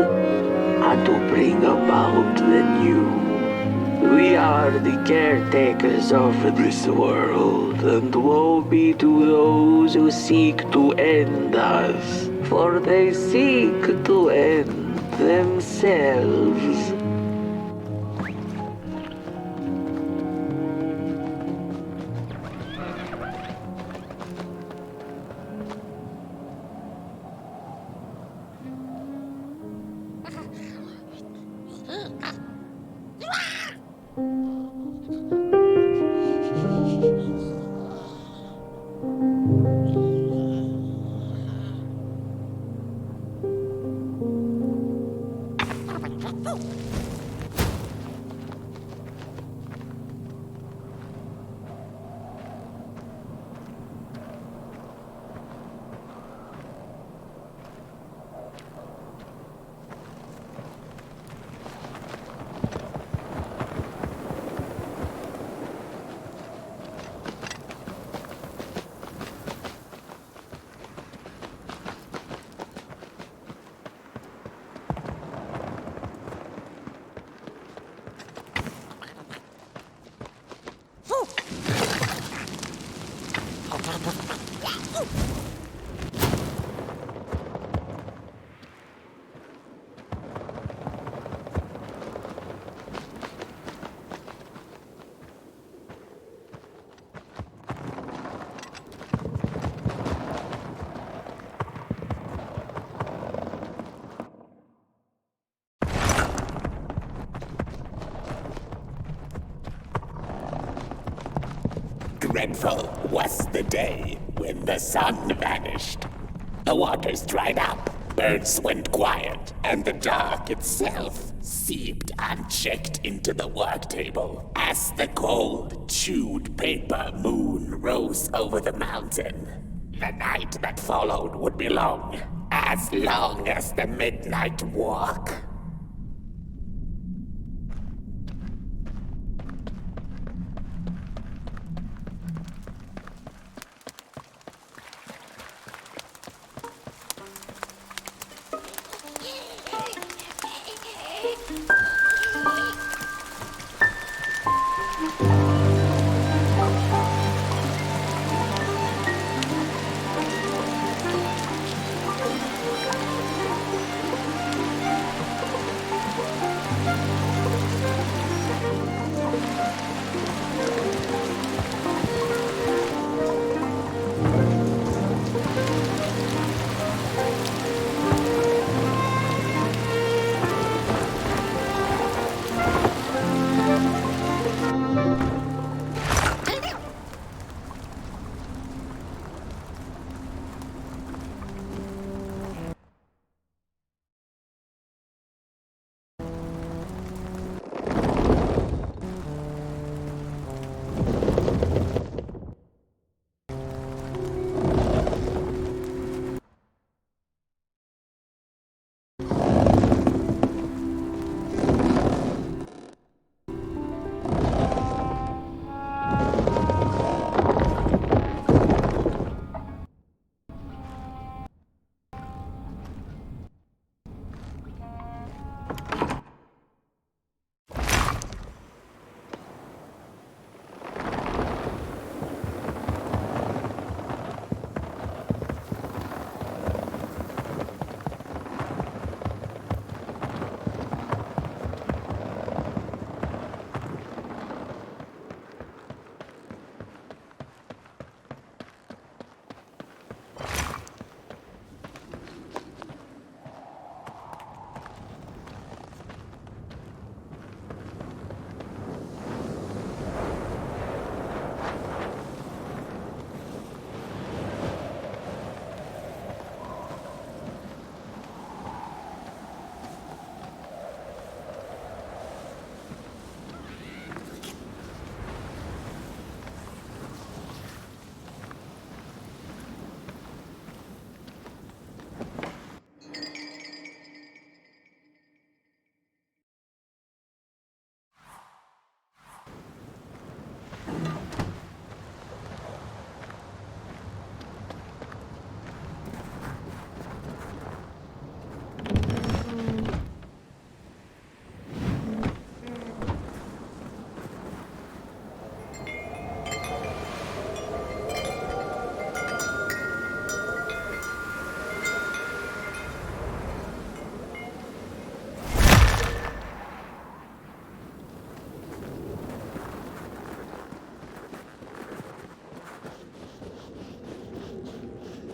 and to bring about the new. We are the caretakers of this world, and woe be to those who seek to end us, for they seek to end themselves. Dreadful was the day when the sun vanished. The waters dried up, Birds went quiet, and the dark itself seeped unchecked into the work table as the cold, chewed paper moon rose over the mountain. The night that followed would be long as the midnight walk.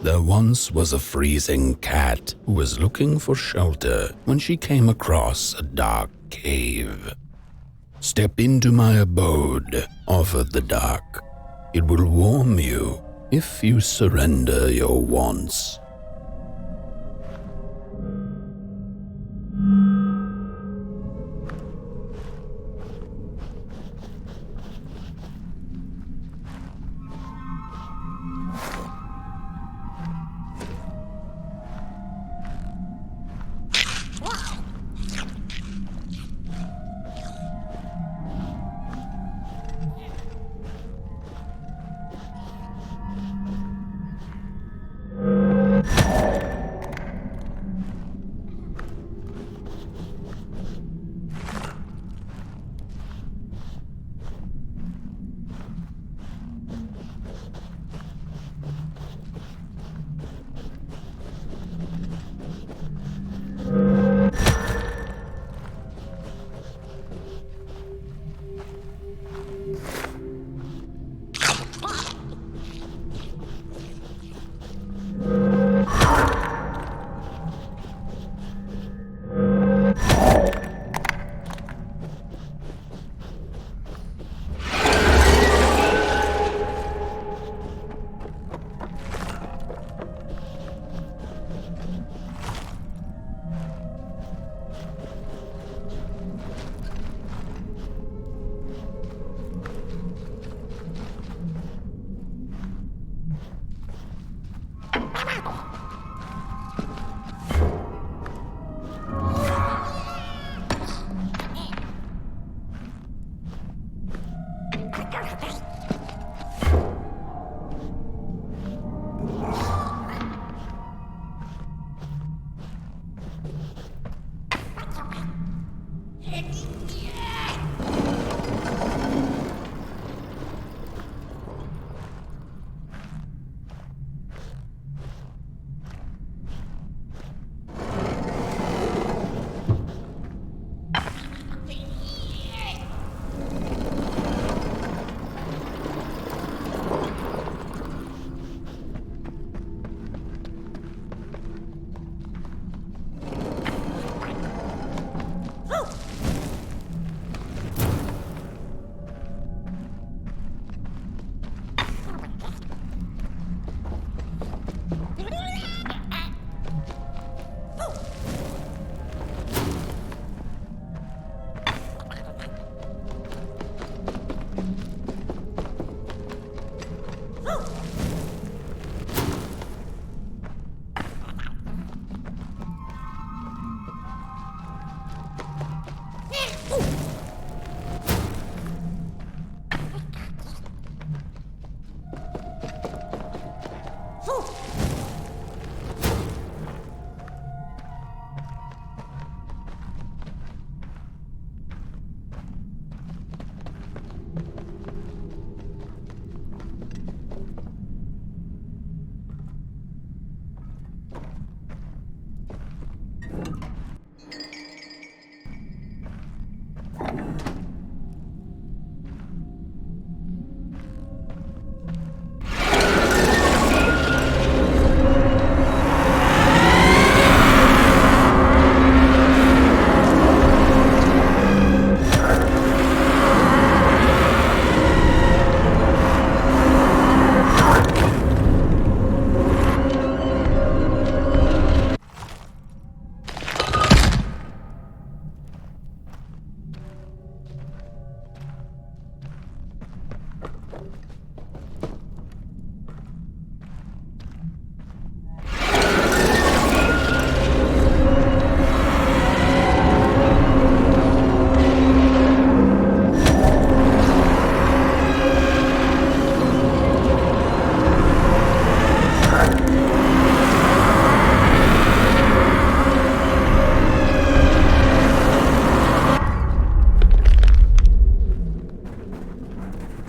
There once was a freezing cat who was looking for shelter when she came across a dark cave. "Step into my abode," offered the dark. "It will warm you if you surrender your wants."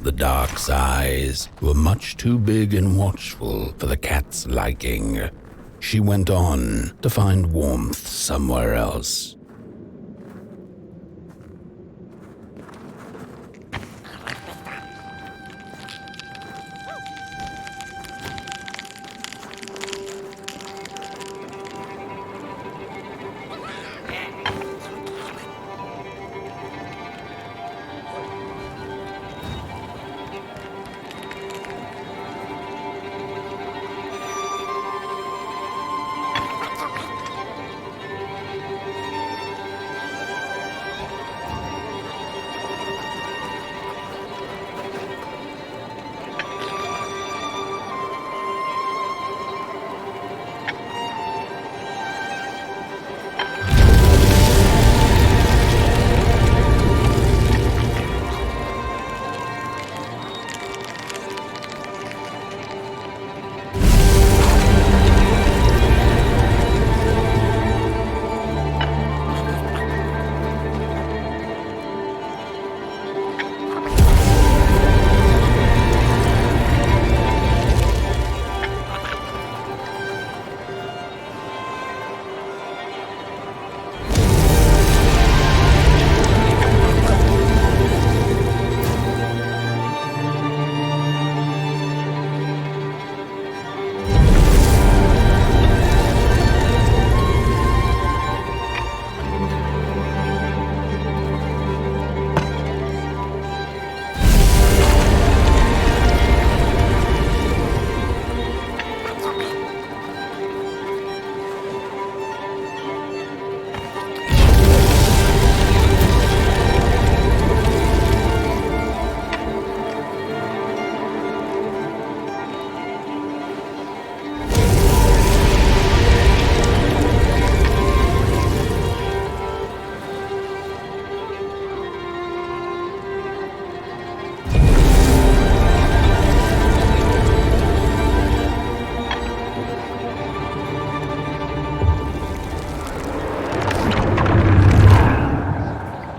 The dark's eyes were much too big and watchful for the cat's liking. She went on to find warmth somewhere else.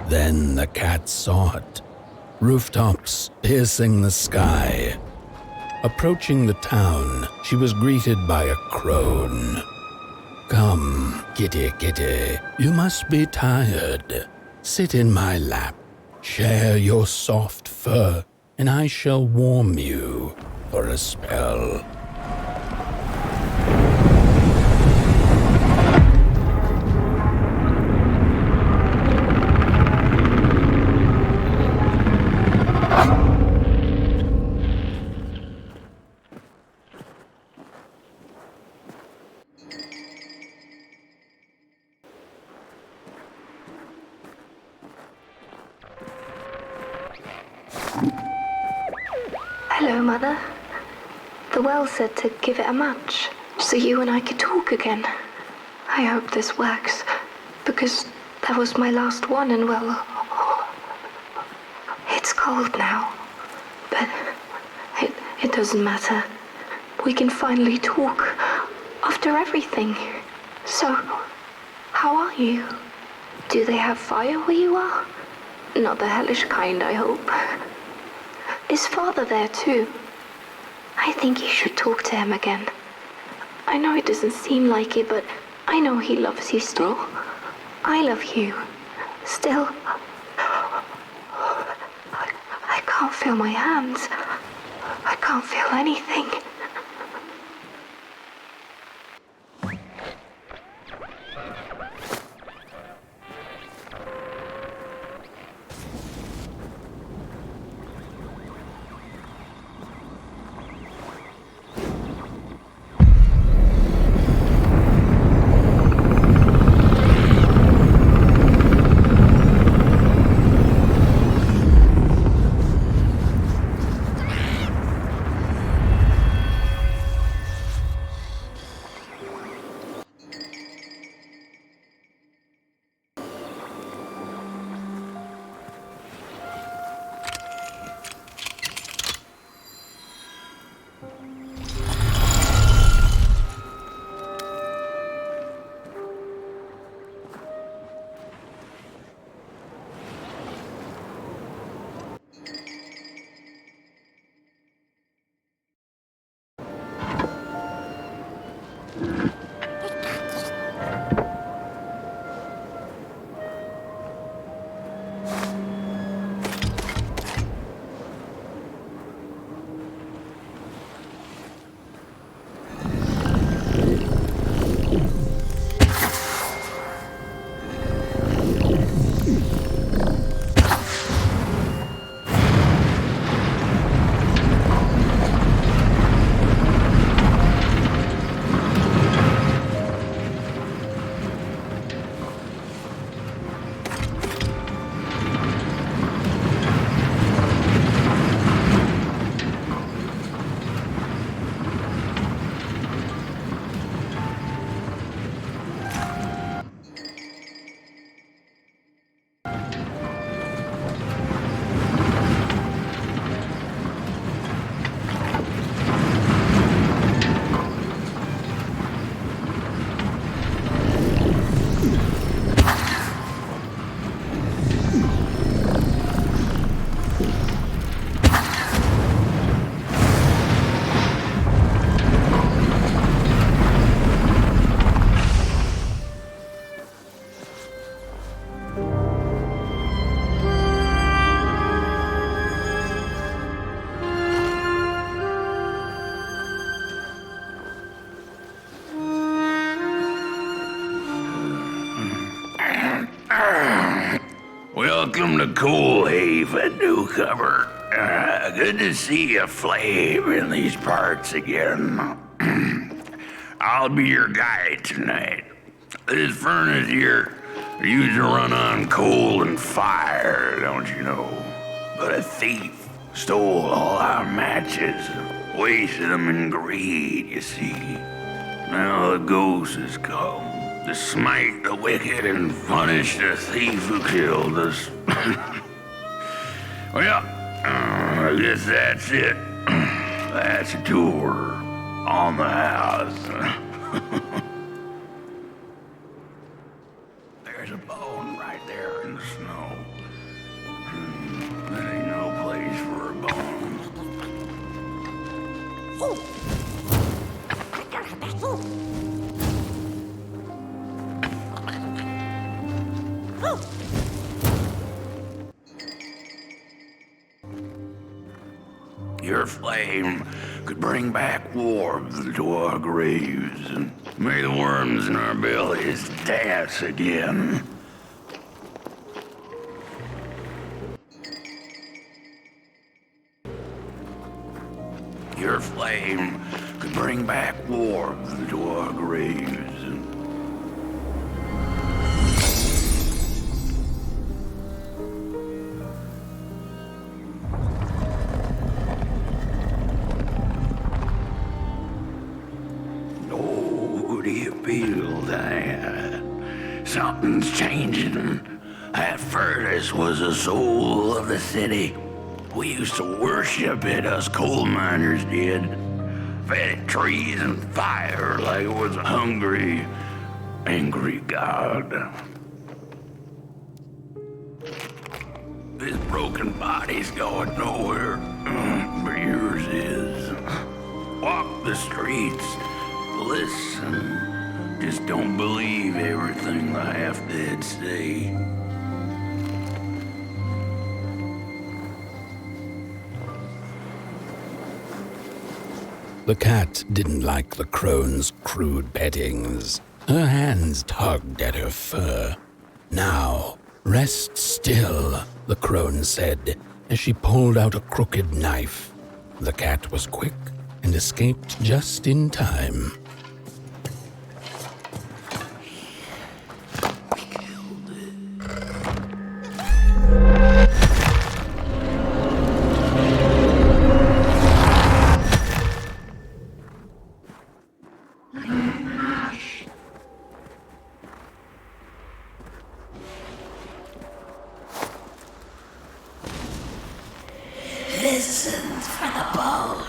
Then the cat saw it. Rooftops piercing the sky. Approaching the town, she was greeted by a crone. "Come, kitty, kitty, you must be tired. Sit in my lap, share your soft fur, and I shall warm you for a spell." Hello, Mother. The well said to give it a match, so you and I could talk again. I hope this works, because that was my last one, and well, it's cold now. But it doesn't matter. we can finally talk after everything. So, how are you? Do they have fire where you are? Not the hellish kind, I hope. Is Father there too? I think you should talk to him again. I know it doesn't seem like it, but I know he loves you still. I love you. Still. I can't feel my hands. I can't feel anything. Welcome to Coalhaven, newcomer. Good to see a flame in these parts again. I'll be your guide tonight. This furnace here used to run on coal and fire, don't you know? But a thief stole all our matches, wasted them in greed, you see. Now the ghost has come to smite the wicked and punish the thief who killed us. Well, I guess that's it. That's a tour on the house. There's a bone right there in the snow. There ain't no place for a bone. Your flame could bring back warmth to our graves, and may the worms in our bellies dance again. Your flame could bring back warmth to our graves. Something's changing. That furnace was the soul of the city. We used to worship it, us coal miners did. fed trees and fire like it was a hungry, angry god. This broken body's going nowhere, but yours is. Walk the streets, listen, just don't believe everything the half-dead say. The cat didn't like the crone's crude pettings. Her hands tugged at her fur. Now, rest still, the crone said, as she pulled out a crooked knife. The cat was quick and escaped just in time. Listen for the bone.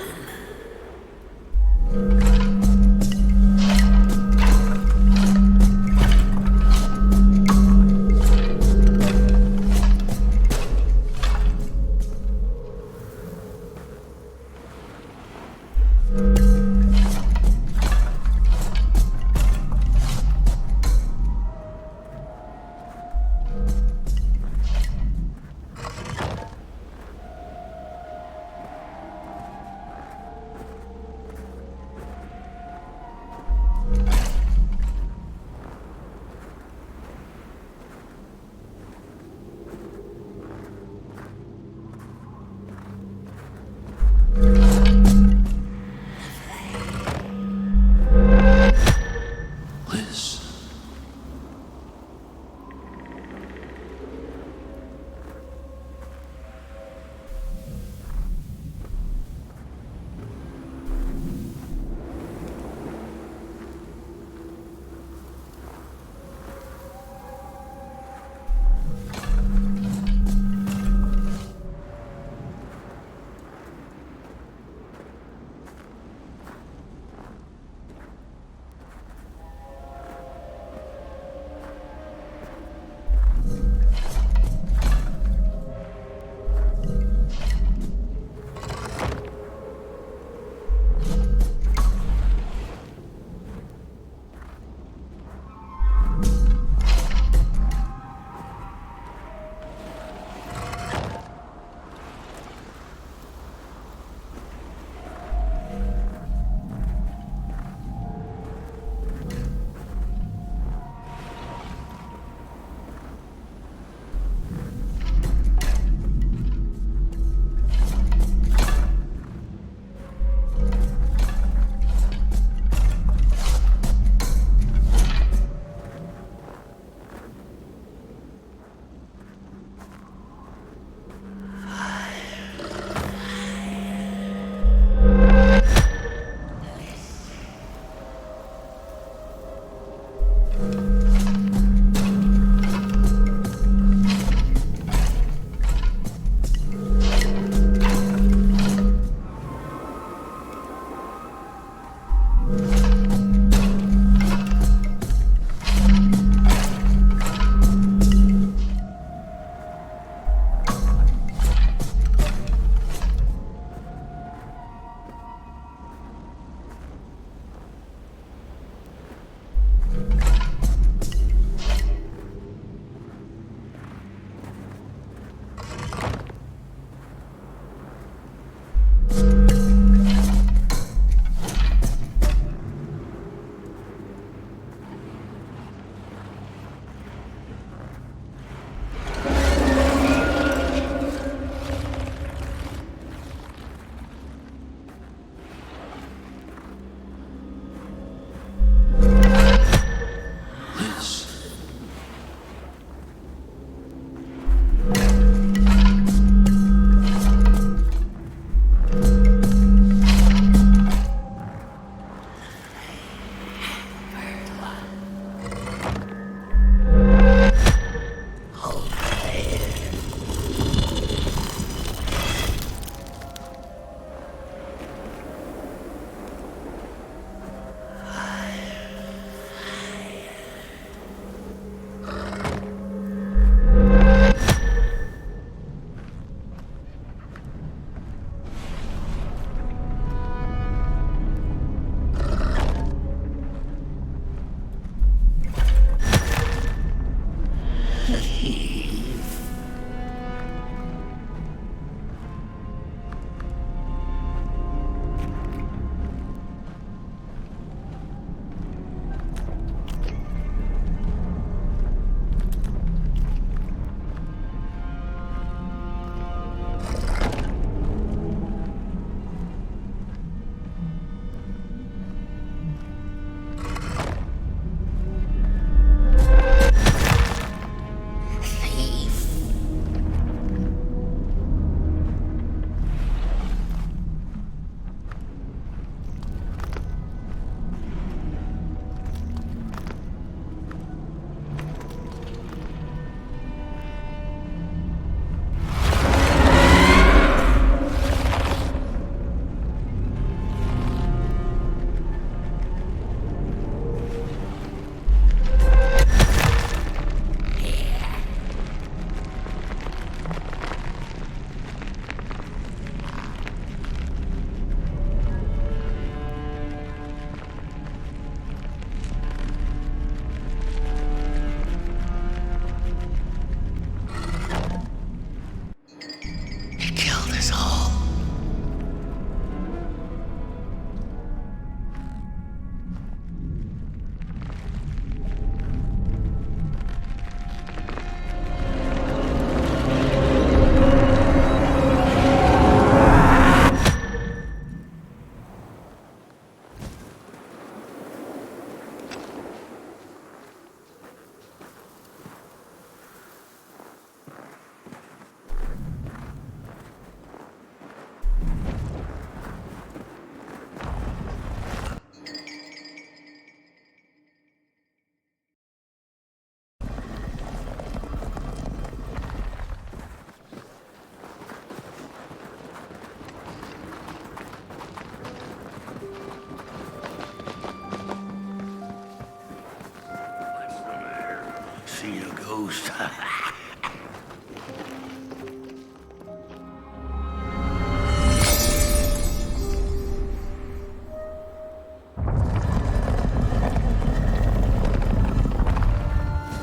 ghost.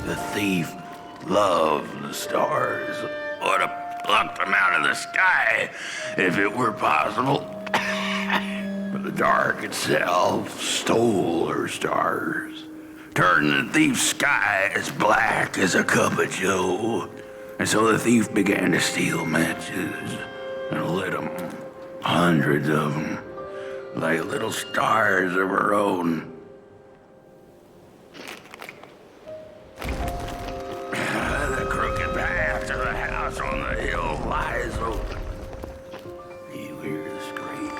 The thief loved the stars. Would have plucked them out of the sky if it were possible. But the dark itself stole her stars, turned the thief's sky as black as a cup of joe. And so the thief began to steal matches and lit them, hundreds of them, like little stars of her own. The crooked path to the house on the hill lies open. You hear the scream.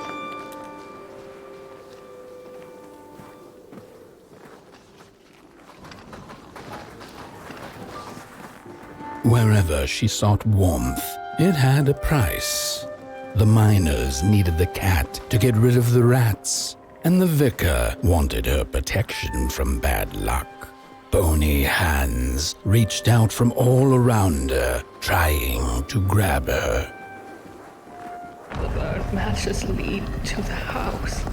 Wherever she sought warmth, it had a price. The miners needed the cat to get rid of the rats, and the vicar wanted her protection from bad luck. Bony hands reached out from all around her, trying to grab her. The burnt matches lead to the house.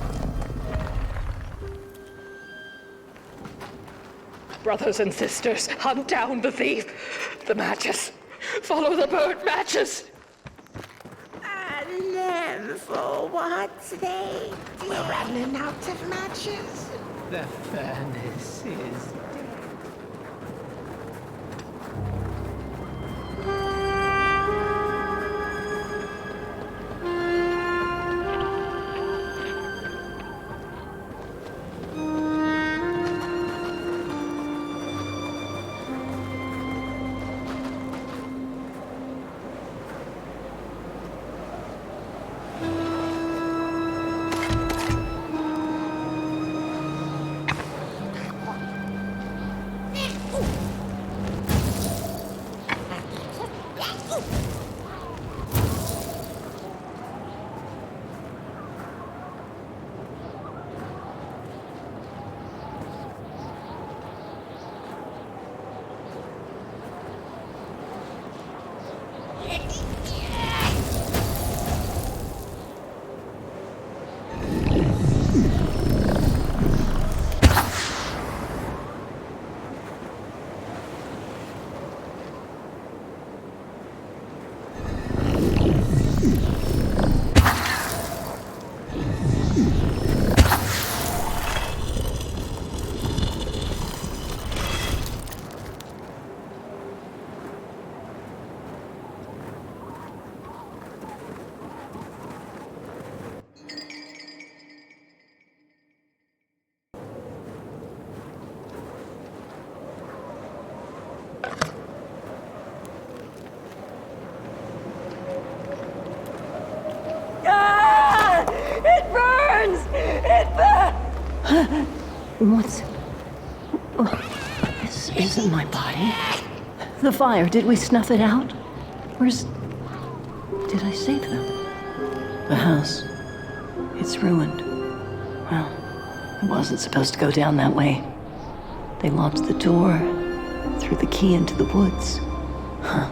Brothers and sisters, hunt down the thief. The matches. Follow the burnt matches. And then for what's sake? We're running out of matches. The furnace is What's... Oh, this isn't my body. The fire, did we snuff it out? Where's... Did I save them? The house. It's ruined. Well, it wasn't supposed to go down that way. They locked the door, threw the key into the woods. Huh.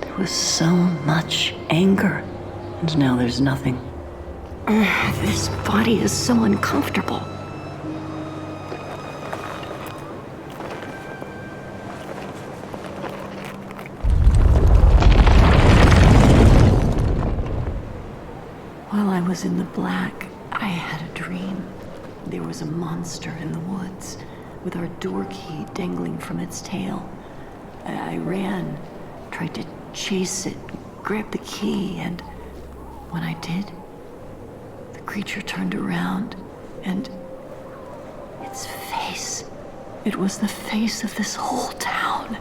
There was so much anger, and now there's nothing. This body is so uncomfortable. While I was in the black, I had a dream. There was a monster in the woods, with our door key dangling from its tail. I ran, tried to chase it, grab the key, and when I did, the creature turned around, and its face, it was the face of this whole town.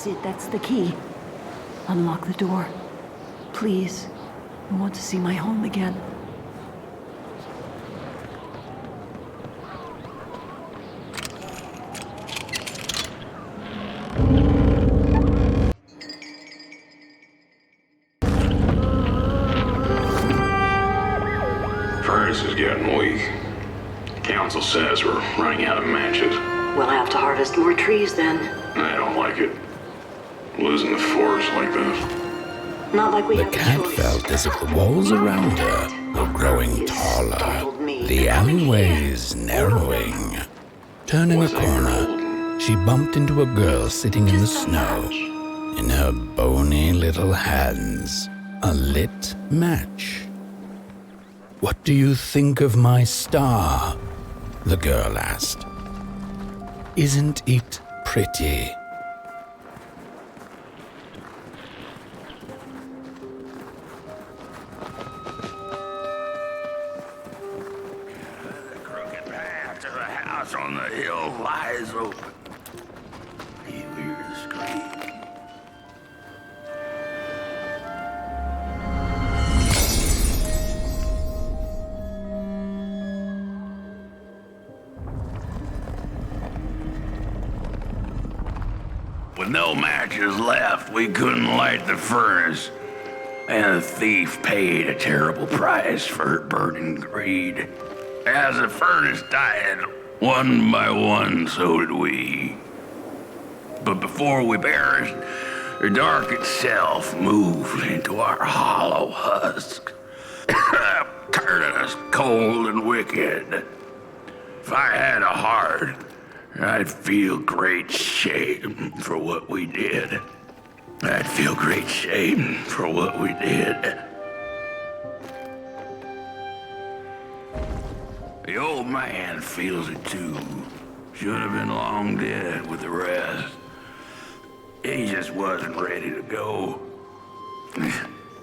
That's it, that's the key. Unlock the door. Please. I want to see my home again. Furnace is getting weak. Council says we're running out of matches. We'll have to harvest more trees then. I don't like it. Losing the forest like this. Not like we The have a cat choice. felt as if the walls around her were growing taller, the alleyways narrowing. Turning a corner, she bumped into a girl sitting in the snow. In her bony little hands, a lit match. "What do you think of my star?" the girl asked. "Isn't it pretty?" The crooked path to the house on the hill lies open. You hear the scream. With no matches left, we couldn't light the furnace. And the thief paid a terrible price for her burning greed. As the furnace died, one by one, so did we. But before we perished, the dark itself moved into our hollow husk, turning us cold and wicked. If I had a heart, I'd feel great shame for what we did. I'd feel great shame for what we did. The old man feels it too. Should have been long dead with the rest. He just wasn't ready to go.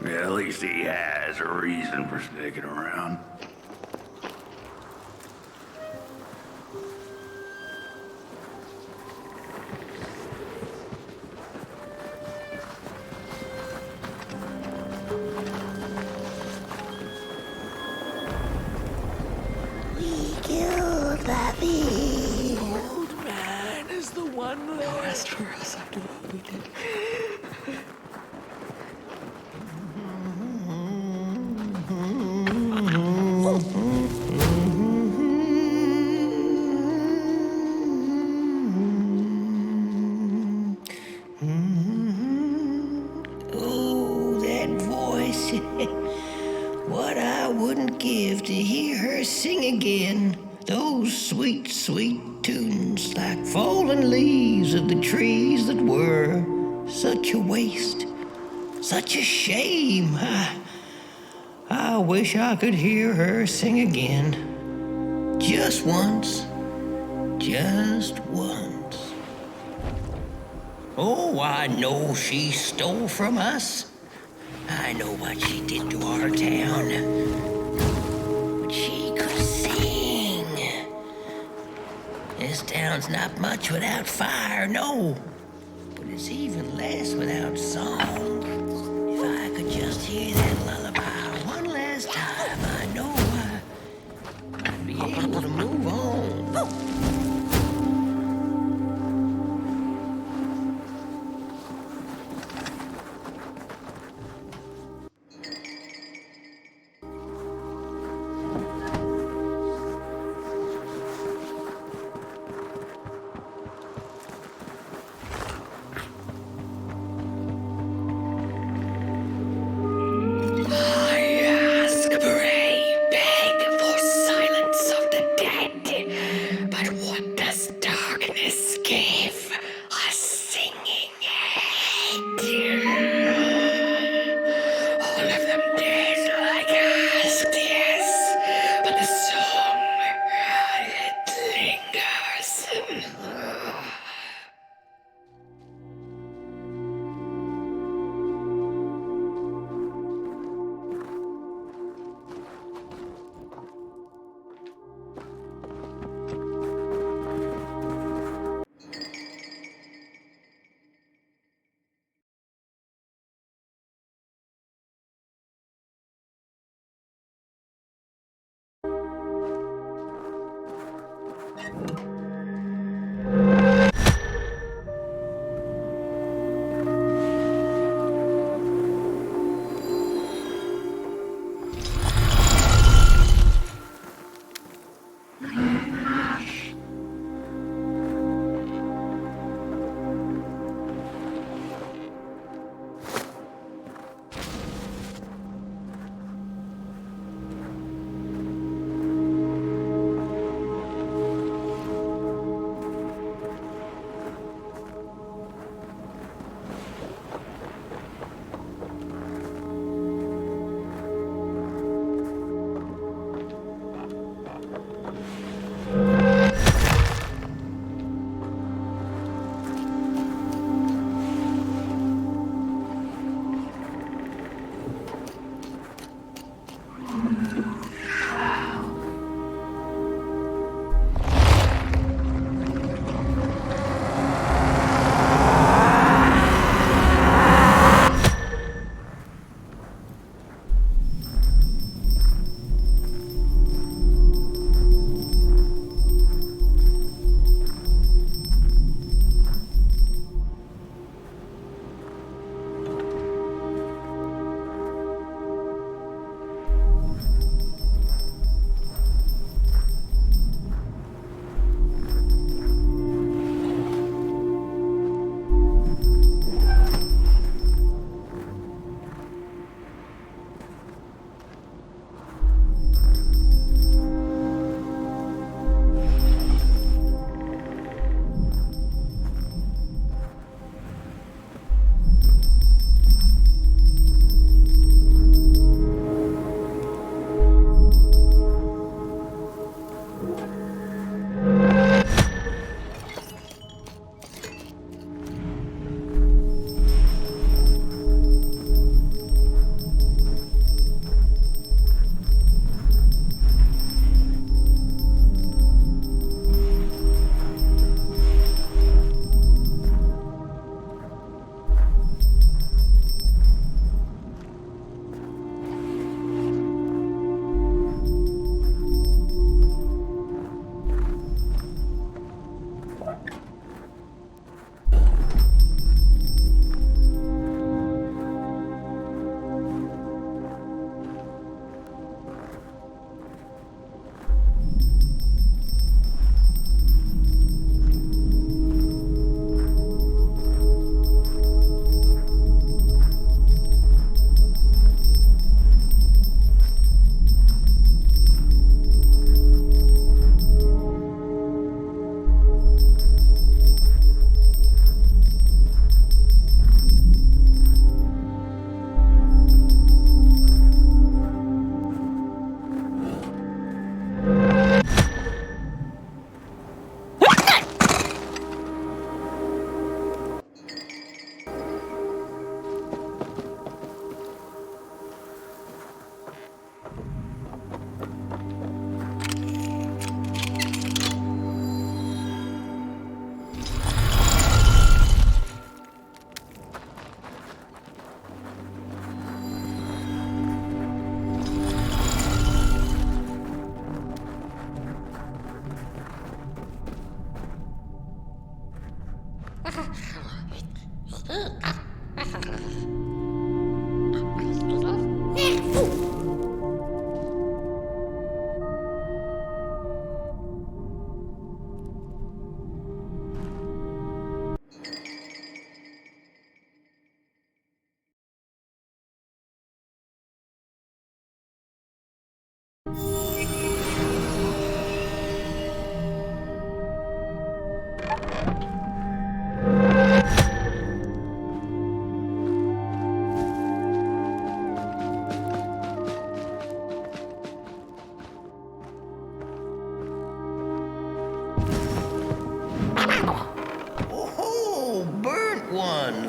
At least he has a reason for sticking around. Killed the thief. Old man is the one that rest for us after what we did. Oh, that voice. What I wouldn't give to hear her sing again. Those sweet, sweet tunes like fallen leaves of the trees that were. Such a waste. Such a shame. I wish I could hear her sing again. Just once. Just once. Oh, I know she stole from us. I know what she did to our town. But she could sing. This town's not much without fire, no. But it's even less without song. If I could just hear that lullaby one last time, I know I'd be able to move on.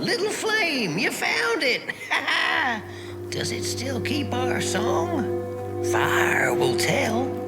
Little flame, you found it! Does it still keep our song? Fire will tell.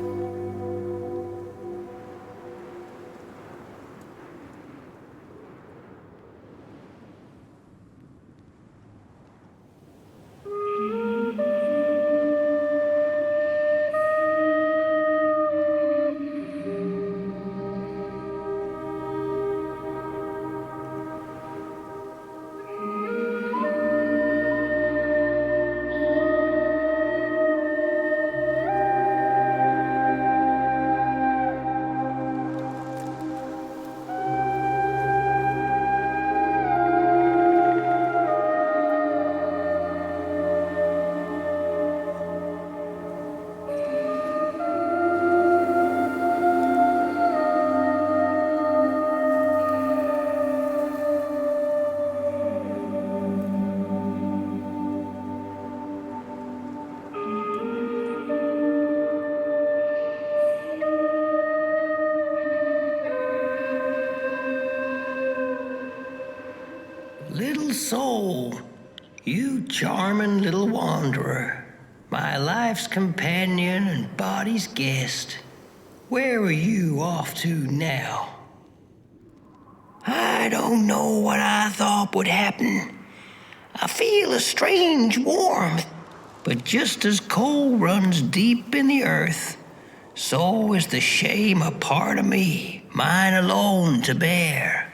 little soul, you charming little wanderer, my life's companion and body's guest. Where are you off to now? I don't know what I thought would happen. I feel a strange warmth, but just as coal runs deep in the earth, so is the shame a part of me, mine alone to bear.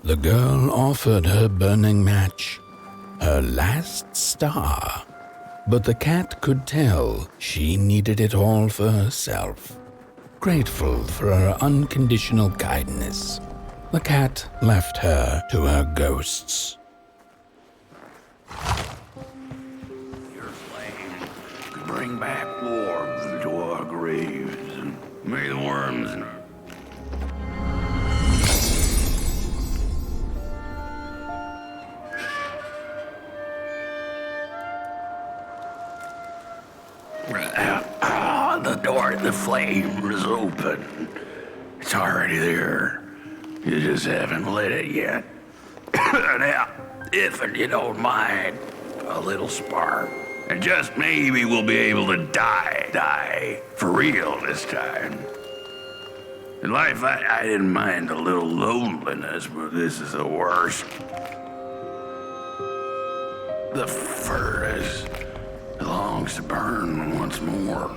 The girl offered her burning match, her last star, but the cat could tell she needed it all for herself. Grateful for her unconditional kindness, the cat left her to her ghosts. Your flame could bring back warmth to our graves, and may the worms and the door to the flame is open. It's already there. You just haven't lit it yet. Now, if you don't mind, a little spark. And just maybe we'll be able to die for real this time. In life, I didn't mind a little loneliness, but this is the worst. The furnace longs to burn once more.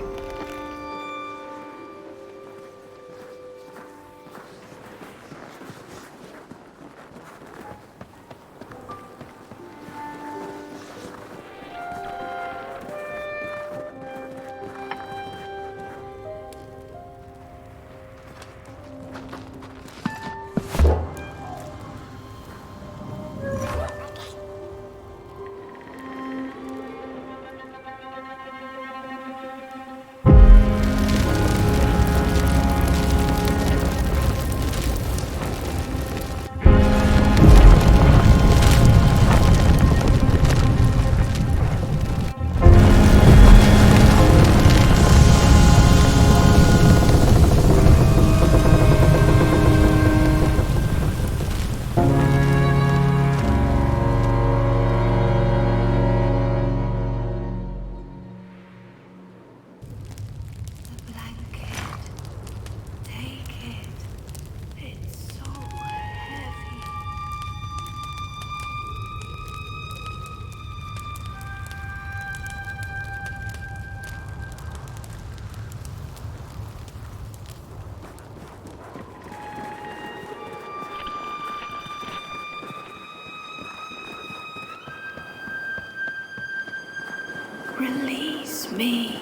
Release me.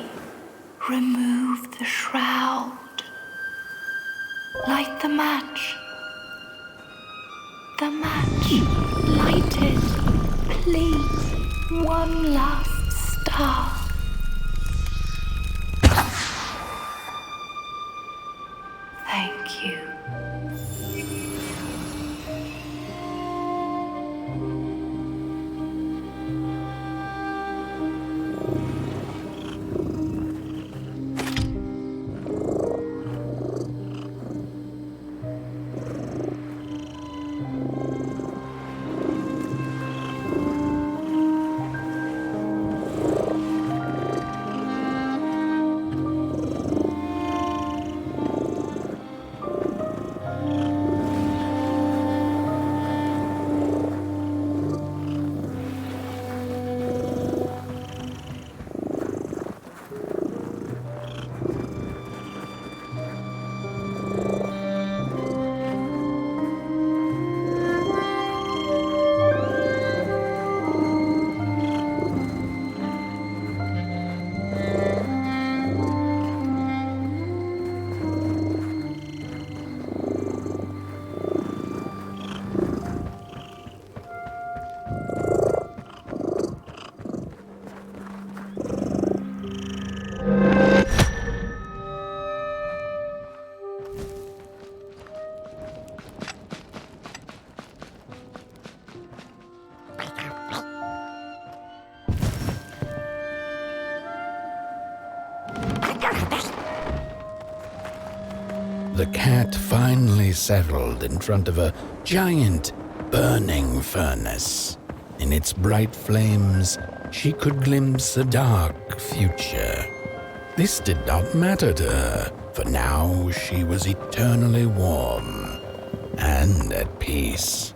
Remove the shroud. Light the match. The match. Light it. Please. One last star. Thank you. the cat finally settled in front of a giant burning furnace. In its bright flames, she could glimpse a dark future. This did not matter to her, for now she was eternally warm and at peace.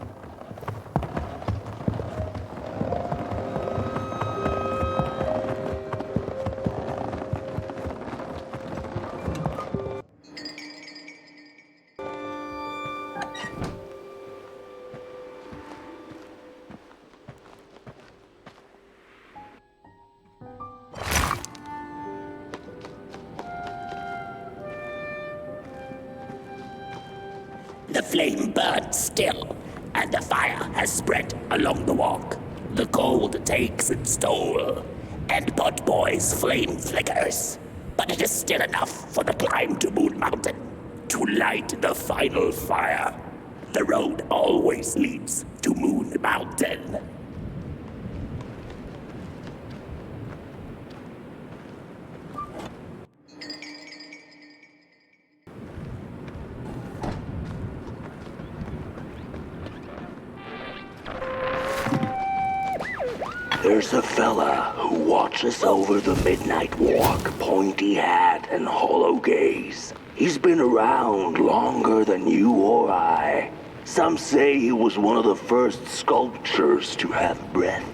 The flame burns still, and the fire has spread along the walk. The cold takes its toll, and Potboy's flame flickers. But it is still enough for the climb to Moon Mountain, to light the final fire. The road always leads to Moon Mountain. There's a fella who watches over the Midnight Walk, pointy hat and hollow gaze. He's been around longer than you or I. Some say he was one of the first sculptures to have breath.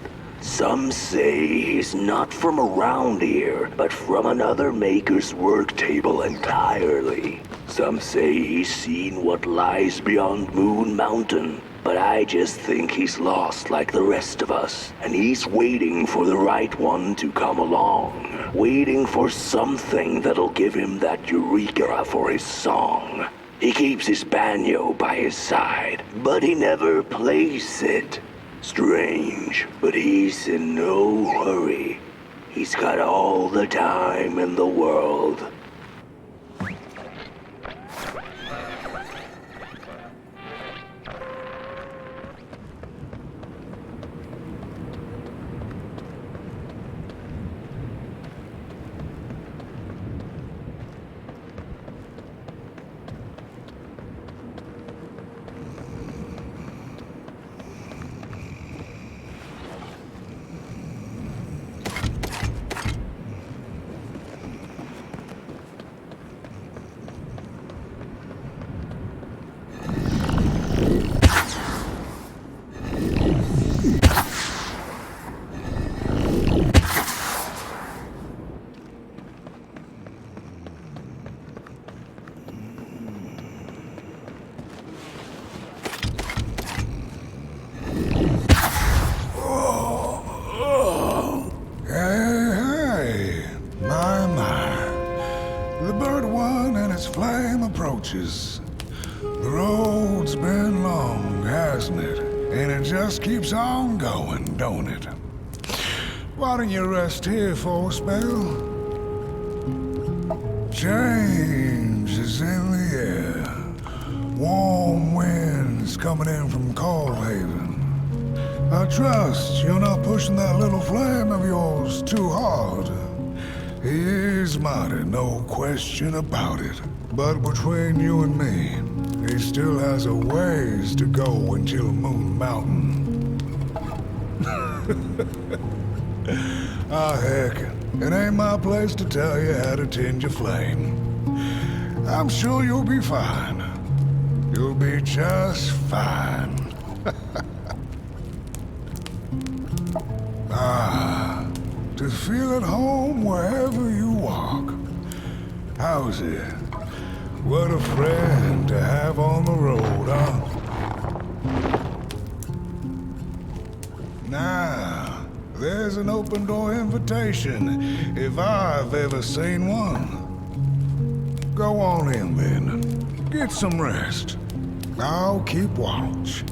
Some say he's not from around here, but from another maker's work table entirely. Some say he's seen what lies beyond Moon Mountain. But I just think he's lost like the rest of us, and he's waiting for the right one to come along. Waiting for something that'll give him that eureka for his song. He keeps his banjo by his side, but he never plays it. Strange, but he's in no hurry. He's got all the time in the world. The road's been long, hasn't it? And it just keeps on going, don't it? Why don't you rest here for a spell? Change is in the air. Warm winds coming in from Coalhaven. I trust you're not pushing that little flame of yours too hard. He is mighty, no question about it. But between you and me, he still has a ways to go until Moon Mountain. Heck, it ain't my place to tell you how to tend your flame. I'm sure you'll be fine. You'll be just fine. To feel at home wherever you walk. How's it? What a friend to have on the road, huh? Now, there's an open door invitation, if I've ever seen one. Go on in then. Get some rest. I'll keep watch.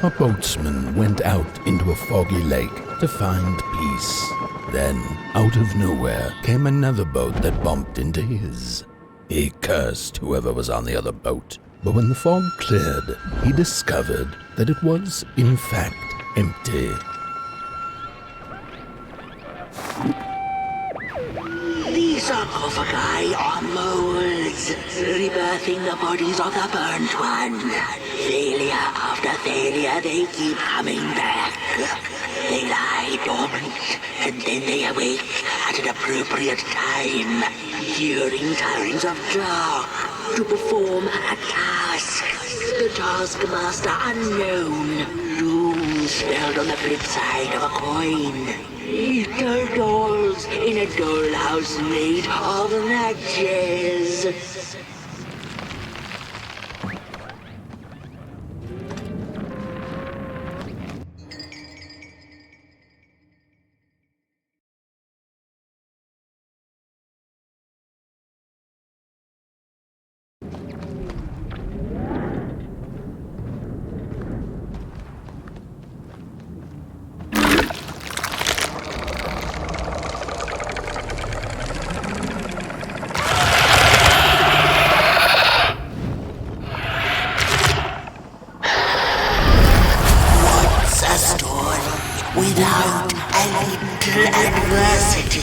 A boatsman went out into a foggy lake to find peace. Then, out of nowhere, came another boat that bumped into his. He cursed whoever was on the other boat, but when the fog cleared, he discovered that it was, in fact, empty. These sarcophagi are molds, rebirthing the bodies of the burnt one. Failure after failure, they keep coming back. They lie dormant, and then they awake at an appropriate time, during times of dark, to perform a task. The taskmaster unknown, doom spelled on the flip side of a coin. Little dolls in a dollhouse made of matches. battle adversity.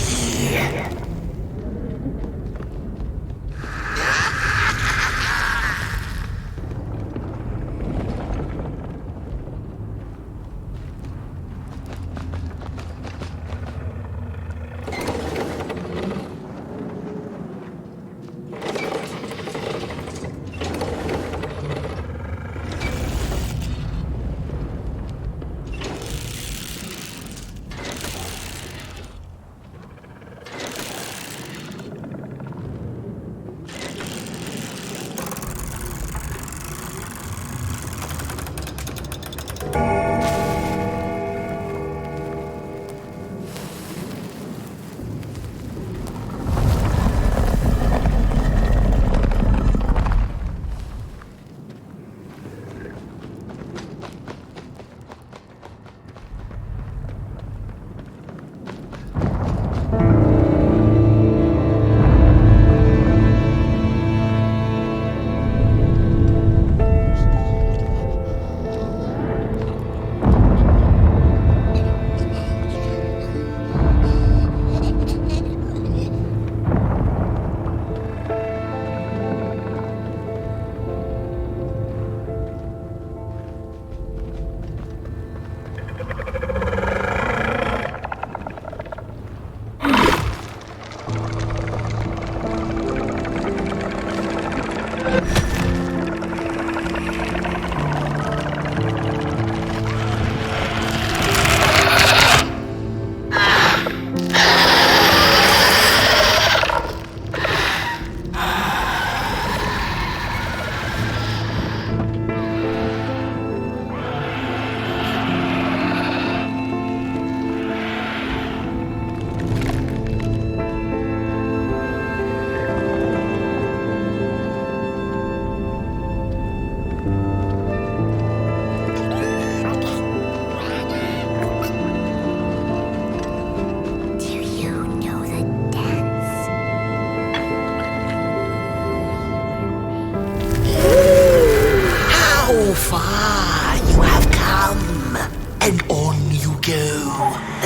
Far you have come, and on you go,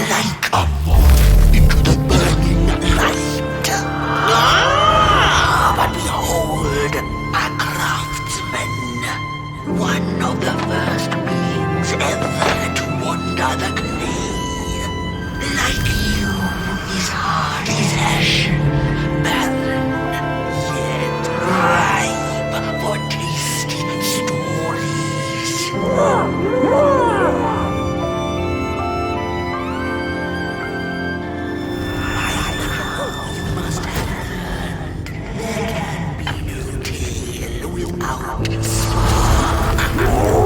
like a moth into the burning light. But behold, a craftsman, one of the first beings ever to wander the clay. Like you, his heart is ashen, barren, yet ripe for tasty stories.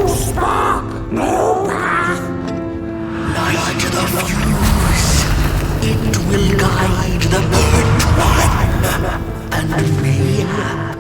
Spark, no path. Light the fuse. It will guide the burnt one, and mayhap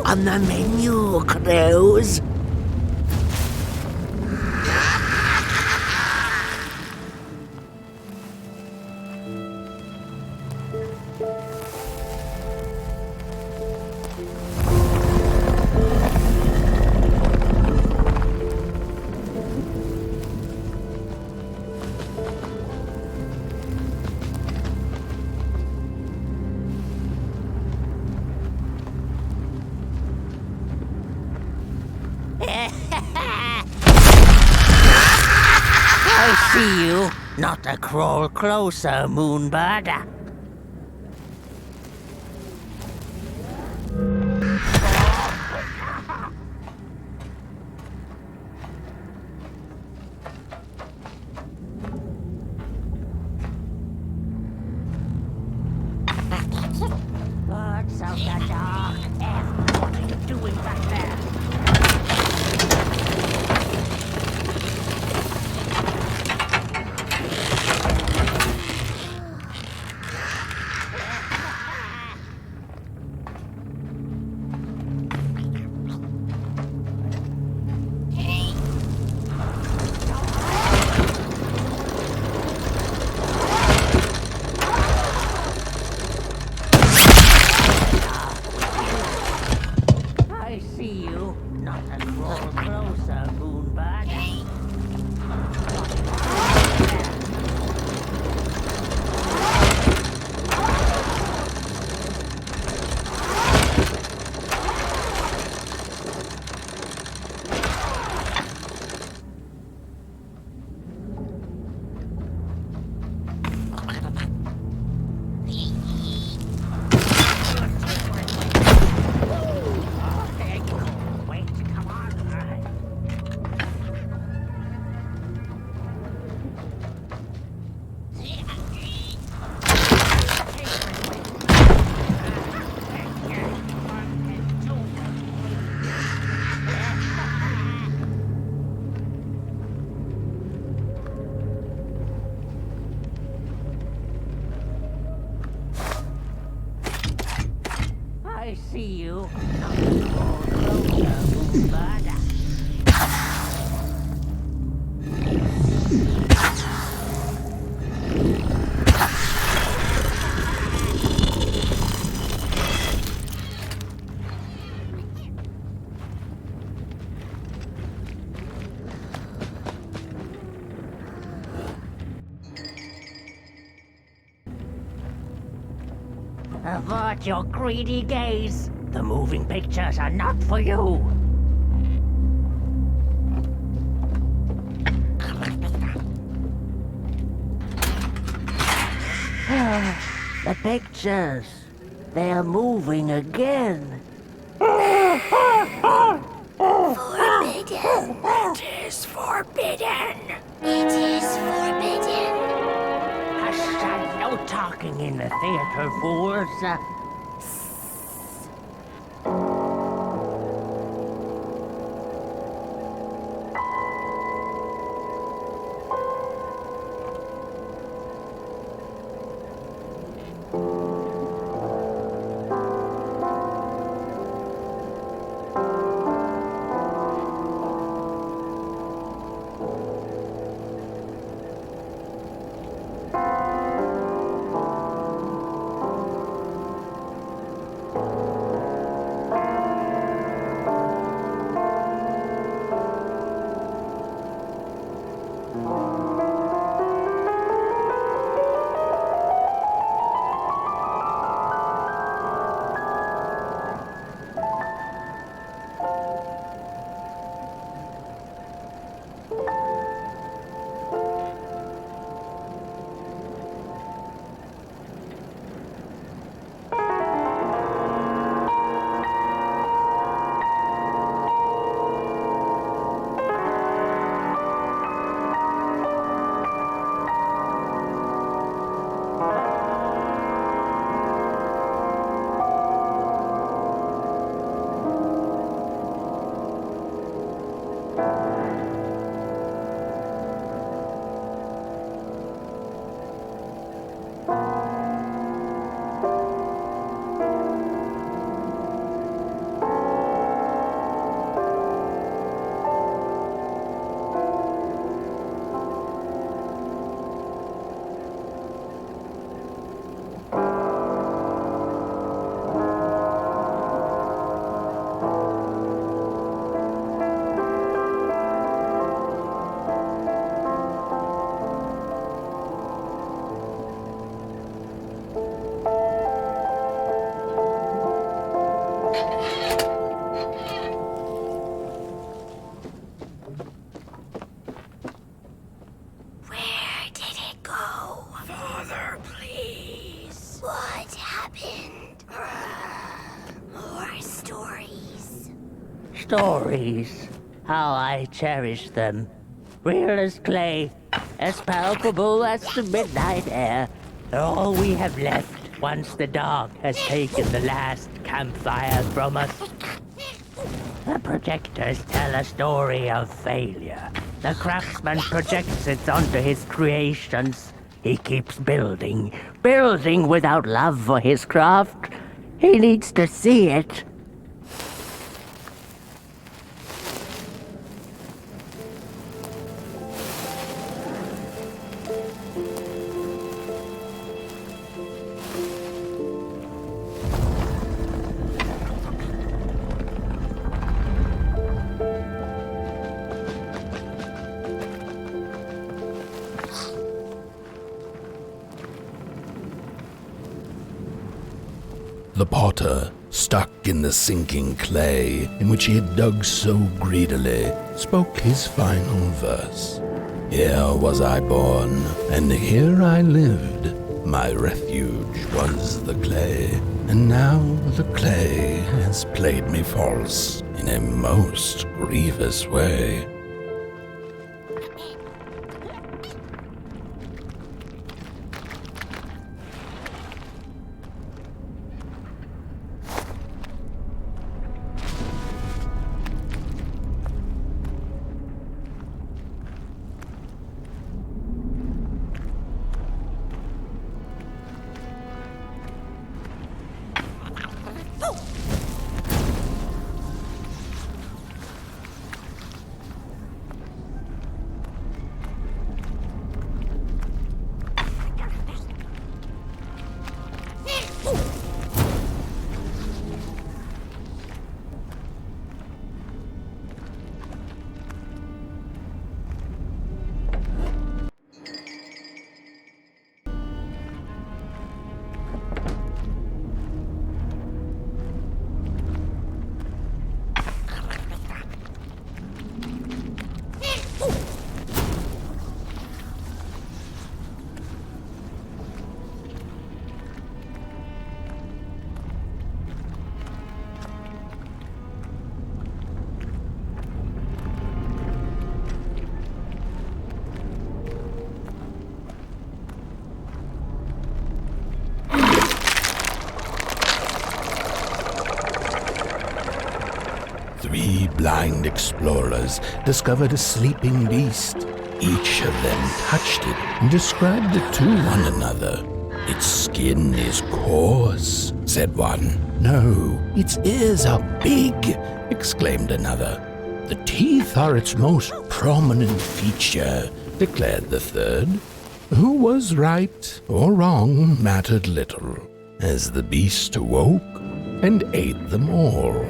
On the menu, Crows. I see you. Not a crawl closer, Moonbird. Birds of the dark. What are you doing back there? I see you. Not a crawl closer, Moonbird. I see you. Not a crawl closer, Moonbird. Avert your greedy gaze. The moving pictures are not for you. The pictures. They're moving again. Forbidden. It is forbidden. It is forbidden. Hush, no talking in the theater, fools. stories. How I cherish them. Real as clay, as palpable as the midnight air. They're all we have left once the dark has taken the last campfire from us. The projectors tell a story of failure. The craftsman projects it onto his creations. He keeps building without love for his craft. He needs to see it. The potter, stuck in the sinking clay in which he had dug so greedily, spoke his final verse. Here was I born, and here I lived. My refuge was the clay, and now the clay has played me false in a most grievous way. Three blind explorers discovered a sleeping beast. Each of them touched it and described it to one another. Its skin is coarse, said one. No, its ears are big, exclaimed another. The teeth are its most prominent feature, declared the third. Who was right or wrong mattered little, as the beast awoke and ate them all.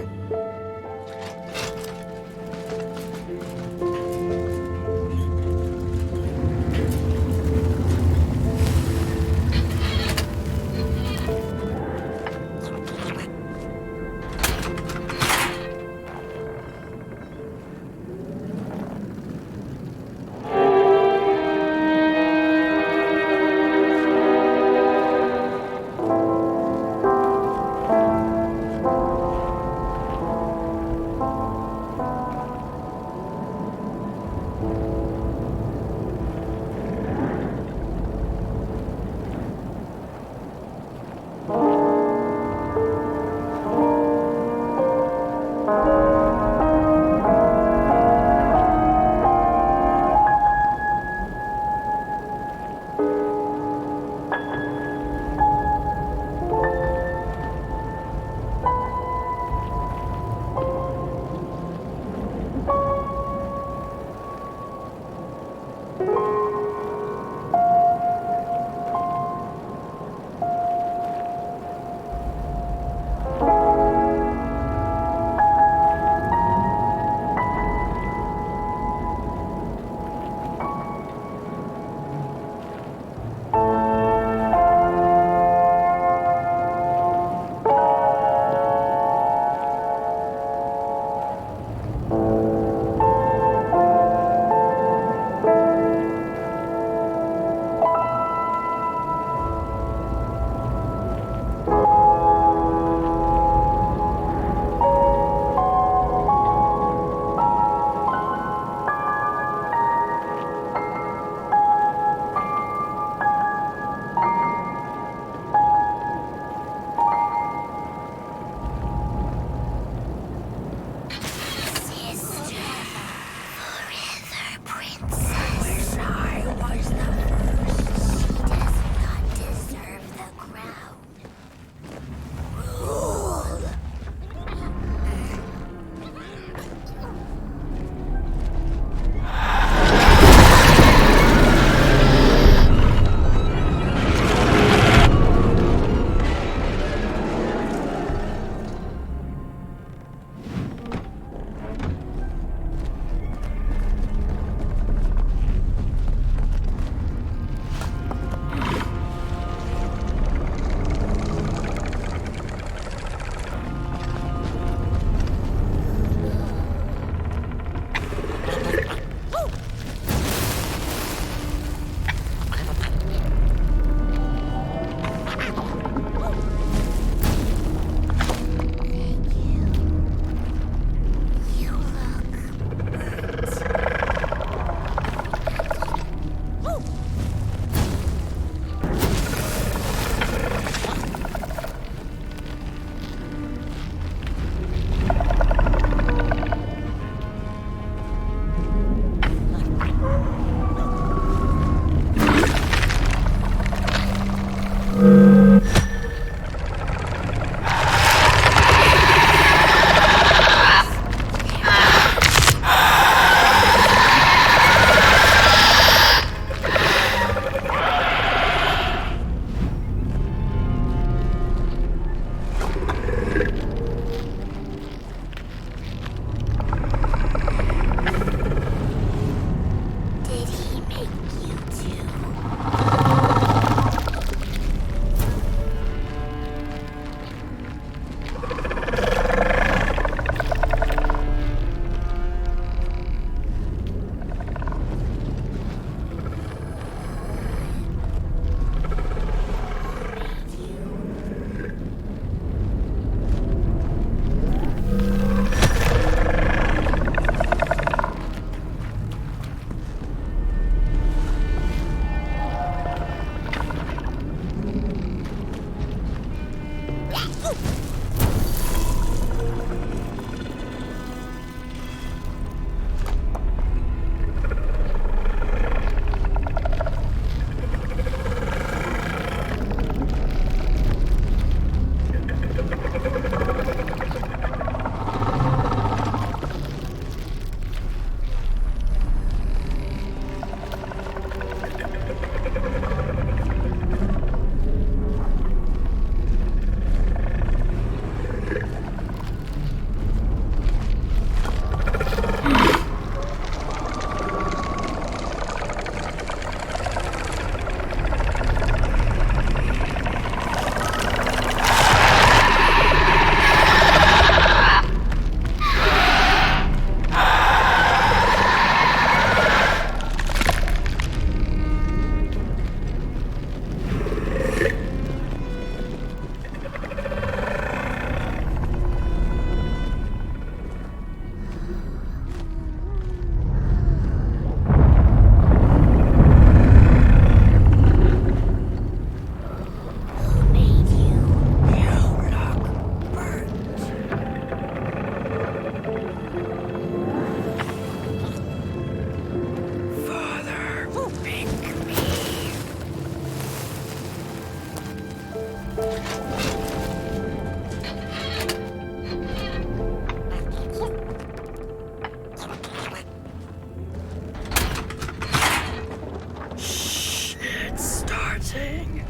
start saying.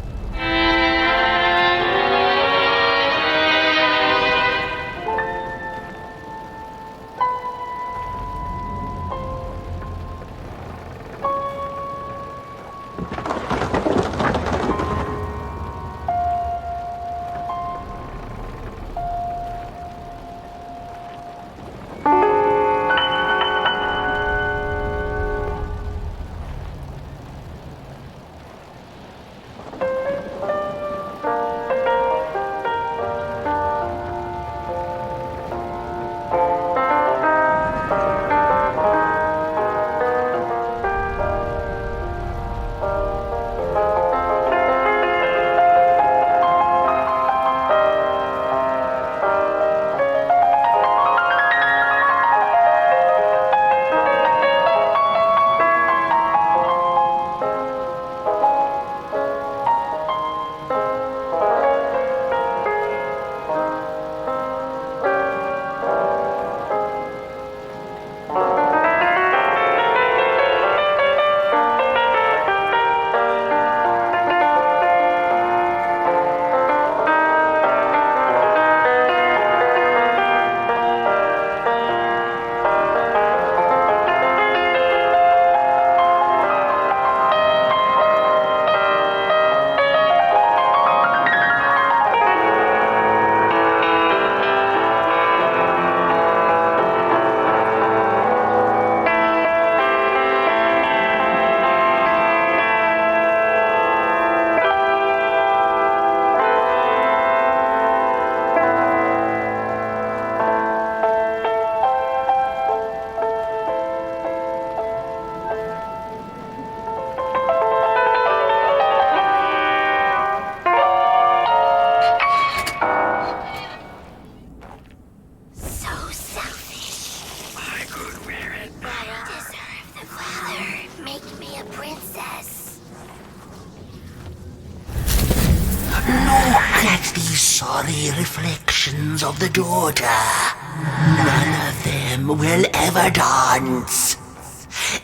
Sorry reflections of the daughter. None of them will ever dance.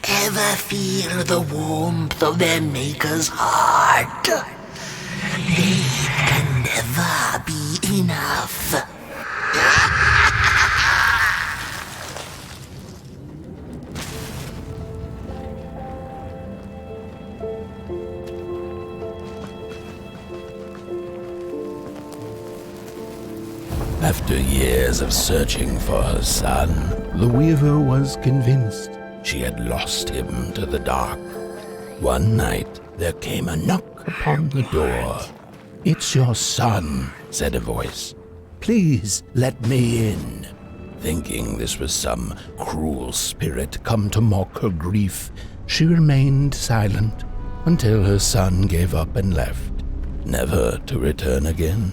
Ever feel the warmth of their maker's heart. They can never be enough. After years of searching for her son, the weaver was convinced she had lost him to the dark. One night, there came a knock upon the door. "It's your son," said a voice. "Please let me in." Thinking this was some cruel spirit come to mock her grief, she remained silent until her son gave up and left, never to return again.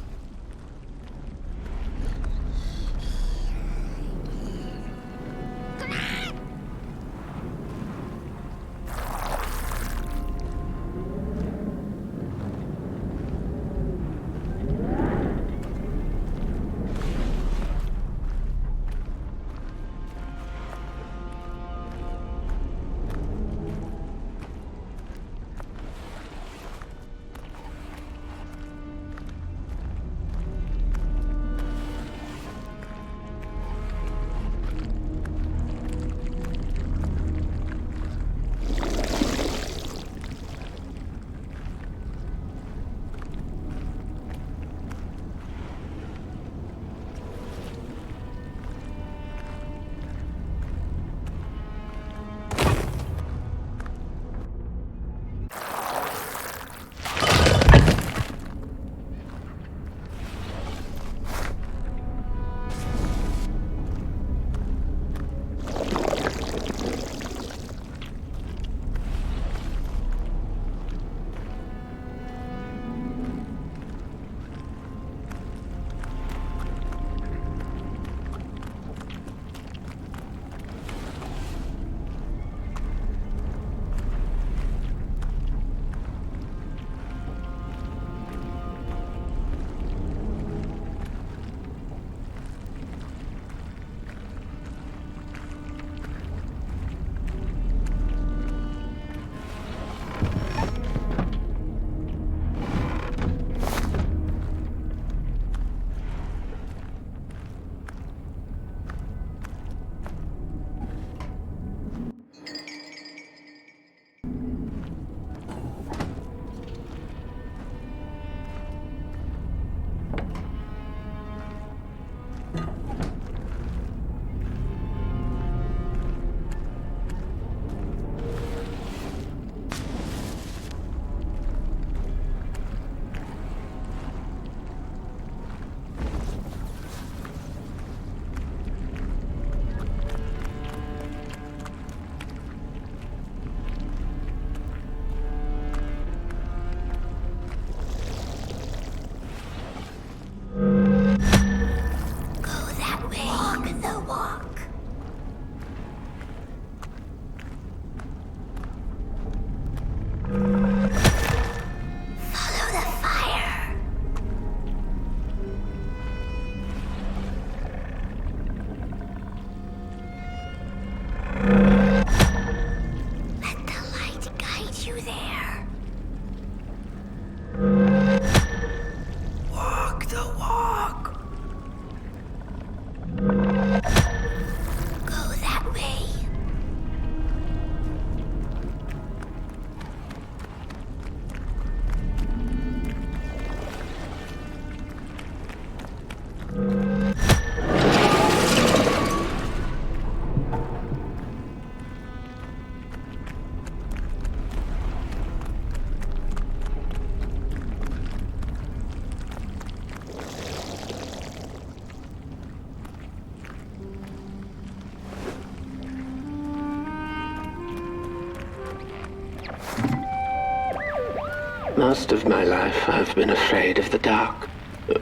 Most of my life, I've been afraid of the dark.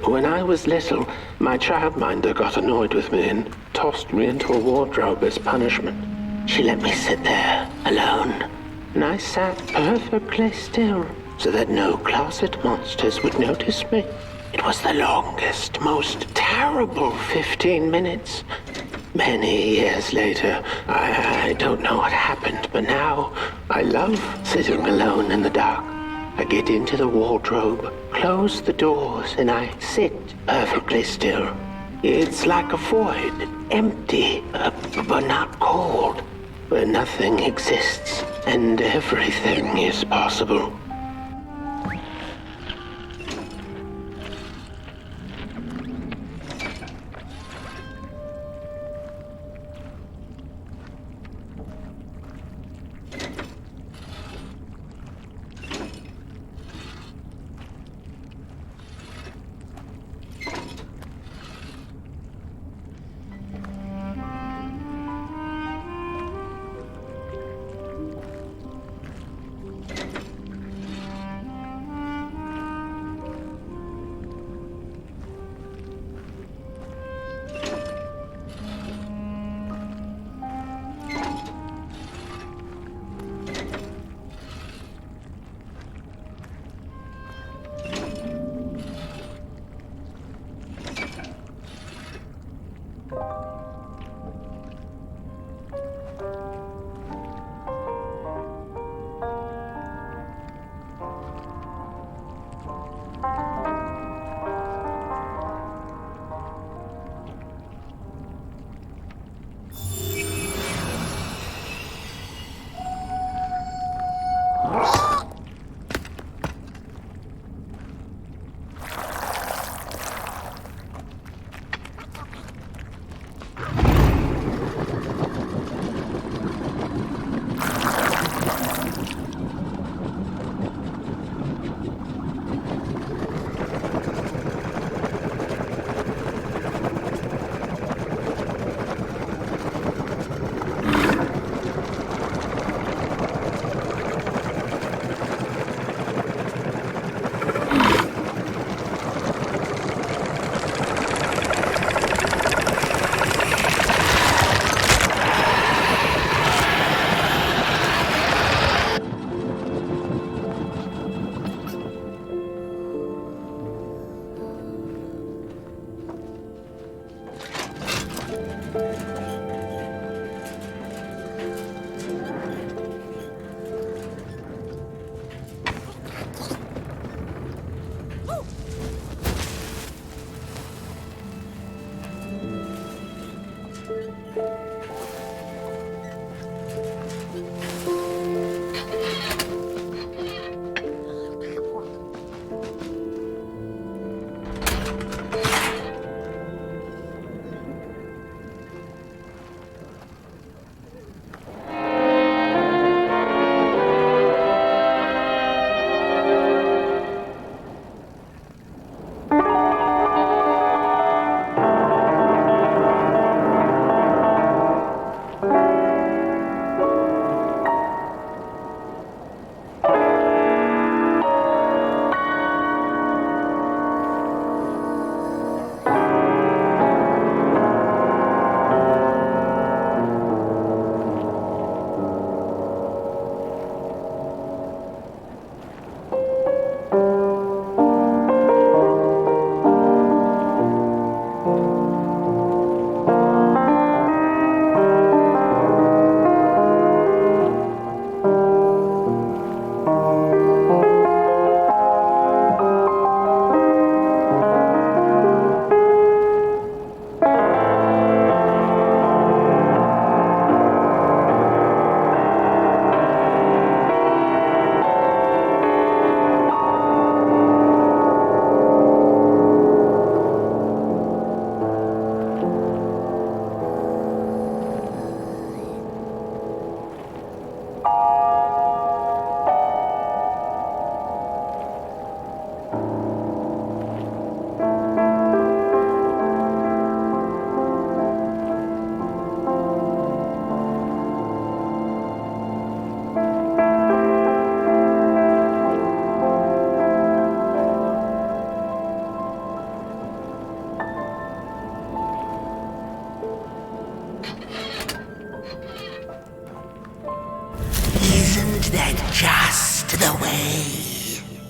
When I was little, my childminder got annoyed with me and tossed me into a wardrobe as punishment. She let me sit there, alone, and I sat perfectly still so that no closet monsters would notice me. It was the longest, most terrible 15 minutes. Many years later, I don't know what happened, but now I love sitting alone in the dark. I get into the wardrobe, close the doors, and I sit perfectly still. It's like a void, empty, but not cold, where nothing exists and everything is possible.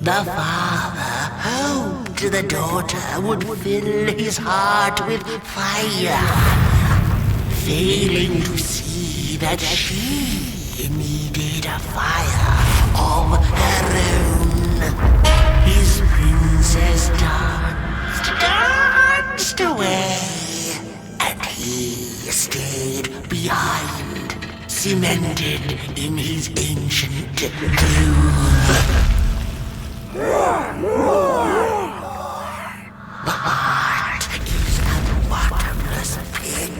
The father hoped the daughter would fill his heart with fire, failing to see that she needed a fire of her own. His princess danced away, and he stayed behind, cemented in his ancient groove. The heart is a bottomless pit,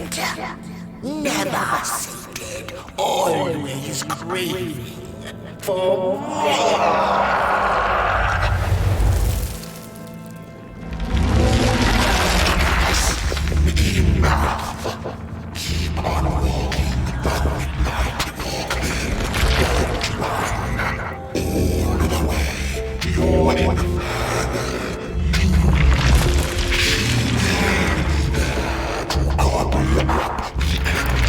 never sated, always craving for more. Enough. Keep on walking the midnight walking. Don't run all the way to your inferno. She will be there to gobble up the empty.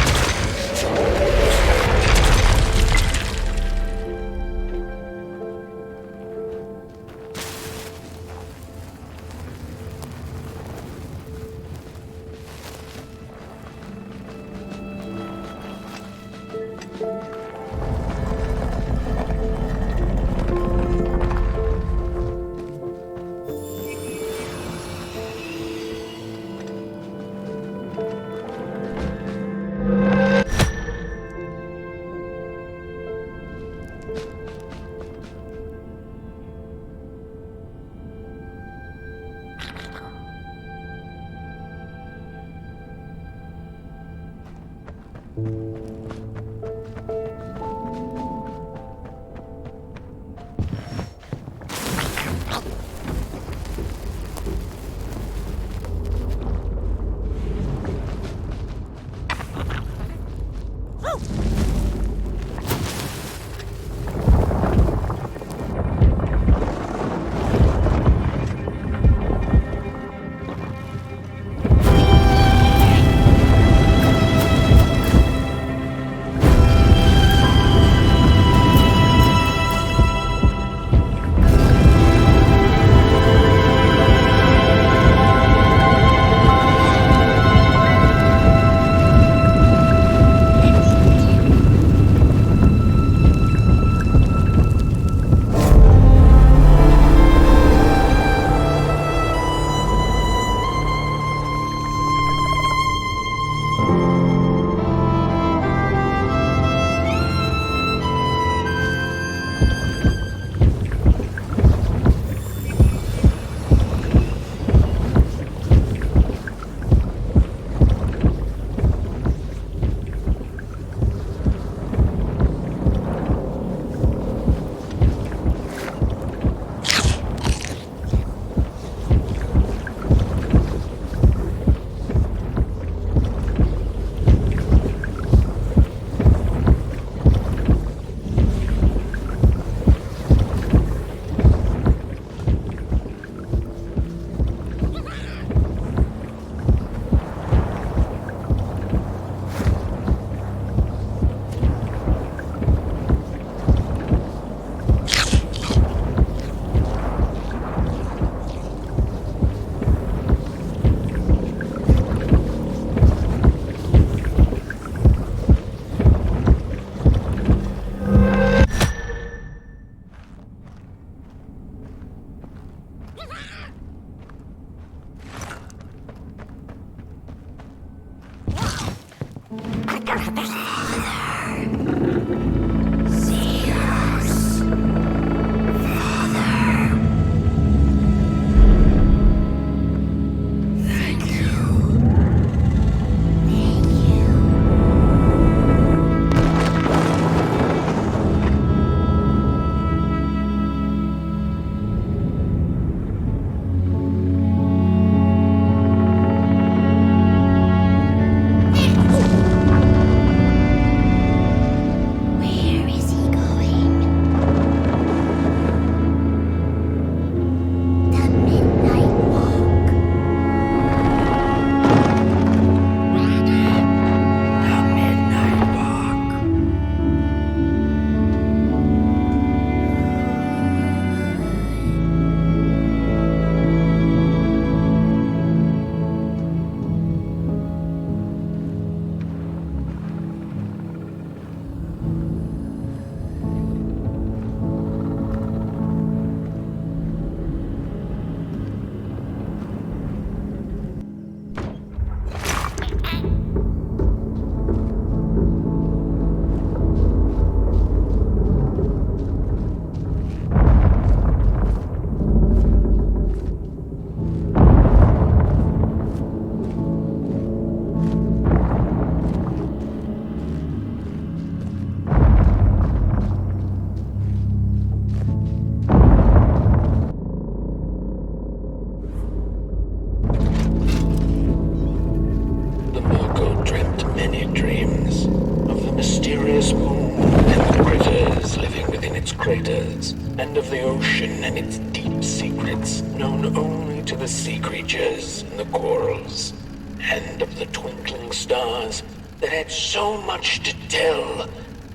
and of the ocean and its deep secrets known only to the sea creatures and the corals, and of the twinkling stars that had so much to tell,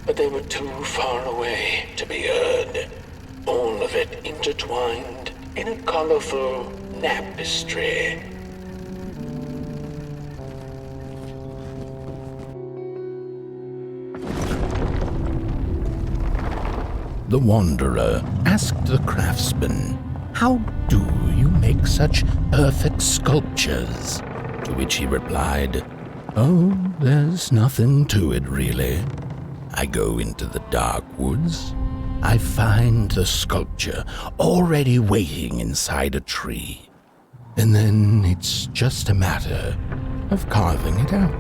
but they were too far away to be heard. All of it intertwined in a colorful tapestry. The Wanderer asked the Craftsman, "How do you make such perfect sculptures?" To which he replied, "Oh, there's nothing to it really. I go into the dark woods. I find the sculpture already waiting inside a tree. And then it's just a matter of carving it out."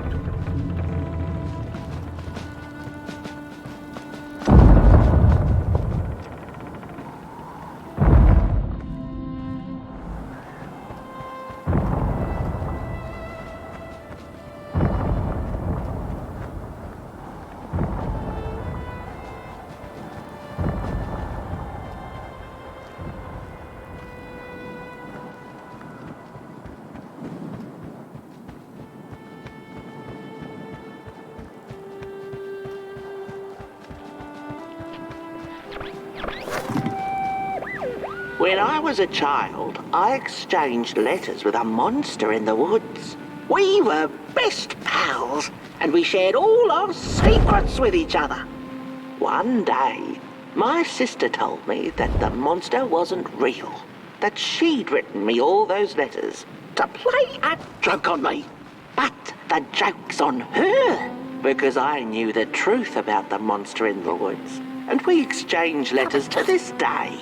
When I was a child, I exchanged letters with a monster in the woods. We were best pals, and we shared all our secrets with each other. One day, my sister told me that the monster wasn't real, that she'd written me all those letters to play a joke on me. But the joke's on her, because I knew the truth about the monster in the woods, and we exchange letters to this day.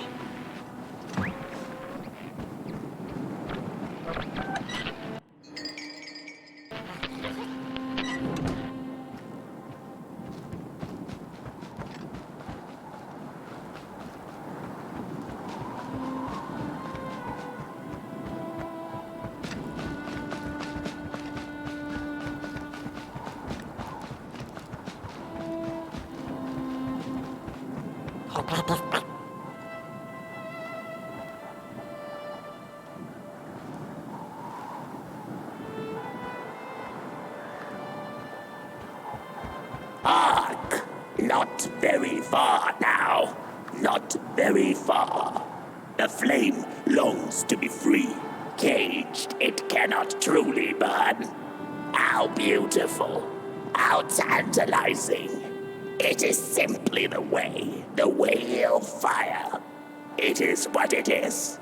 Hark! Not very far now. Not very far. The flame longs to be free. Caged, it cannot truly burn. How beautiful. How tantalizing. It is simply the way of fire. It is what it is.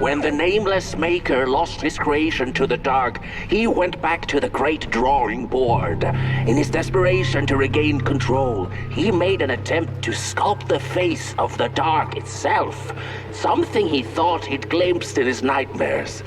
When the nameless maker lost his creation to the dark, he went back to the great drawing board. In his desperation to regain control, he made an attempt to sculpt the face of the dark itself, something he thought he'd glimpsed in his nightmares.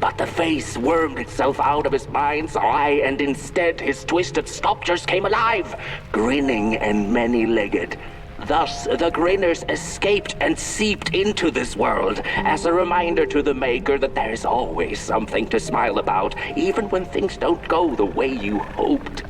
But the face wormed itself out of his mind's eye, and instead his twisted sculptures came alive, grinning and many-legged. Thus, the grinners escaped and seeped into this world as a reminder to the maker that there is always something to smile about, even when things don't go the way you hoped.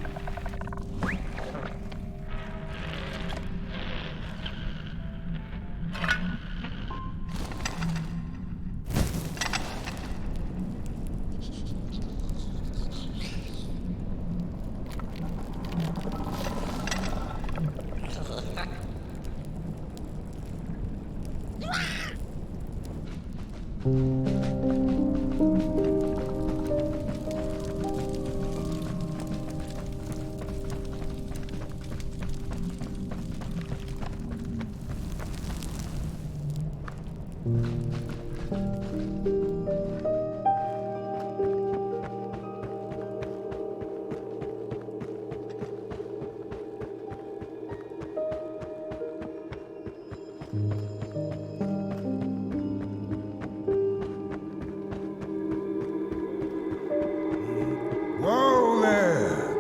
Whoa there!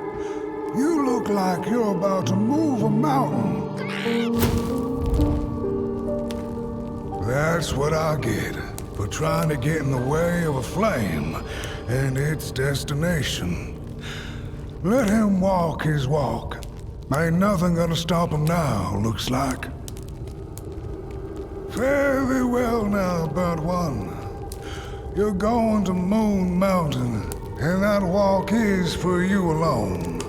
You look like you're about to move a mountain. That's what I get for trying to get in the way of a flame and its destination. Let him walk his walk. Ain't nothing gonna stop him now, looks like. Fare thee well now, Burnt One. You're going to Moon Mountain, and that walk is for you alone.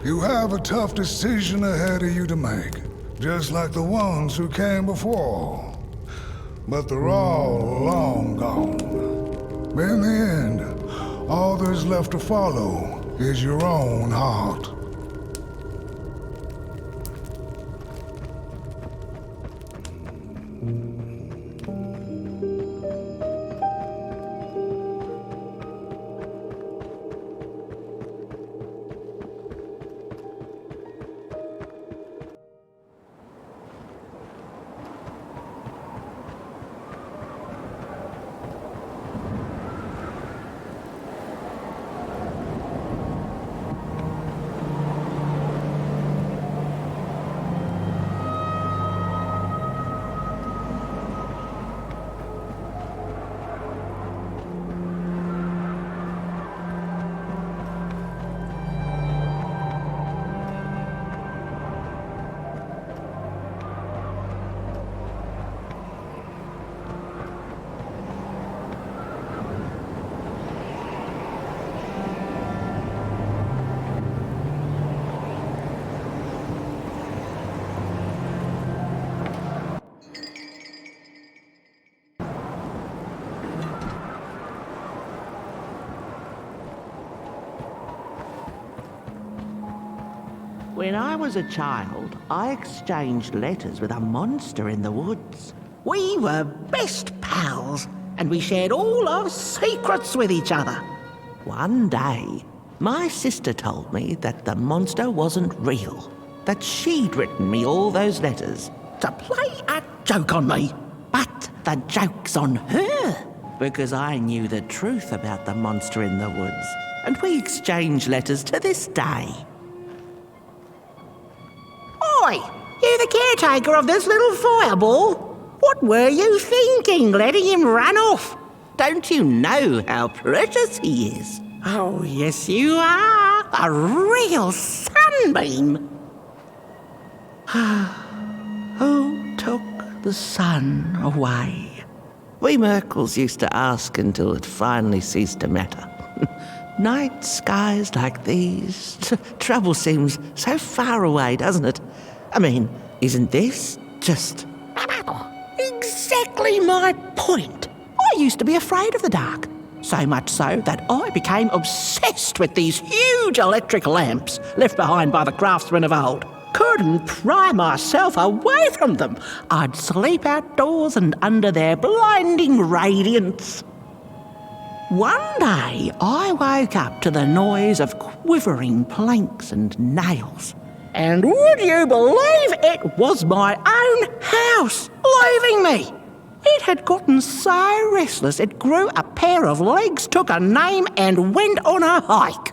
You have a tough decision ahead of you to make, just like the ones who came before. But they're all long gone. In the end, all there's left to follow is your own heart. When I was a child, I exchanged letters with a monster in the woods. We were best pals, and we shared all our secrets with each other. One day, my sister told me that the monster wasn't real. that she'd written me all those letters to play a joke on me. But the joke's on her, because I knew the truth about the monster in the woods, and we exchange letters to this day. Oi, you the caretaker of this little fireball? What were you thinking, letting him run off? Don't you know how precious he is? Oh, yes you are. A real sunbeam. Who took the sun away? We Merkles used to ask until it finally ceased to matter. Night skies like these. Trouble seems so far away, doesn't it? I mean, isn't this just exactly my point? I used to be afraid of the dark. So much so that I became obsessed with these huge electric lamps left behind by the craftsmen of old. Couldn't pry myself away from them. I'd sleep outdoors and under their blinding radiance. One day, I woke up to the noise of quivering planks and nails. And would you believe it was my own house leaving me? It had gotten so restless it grew a pair of legs, took a name and went on a hike.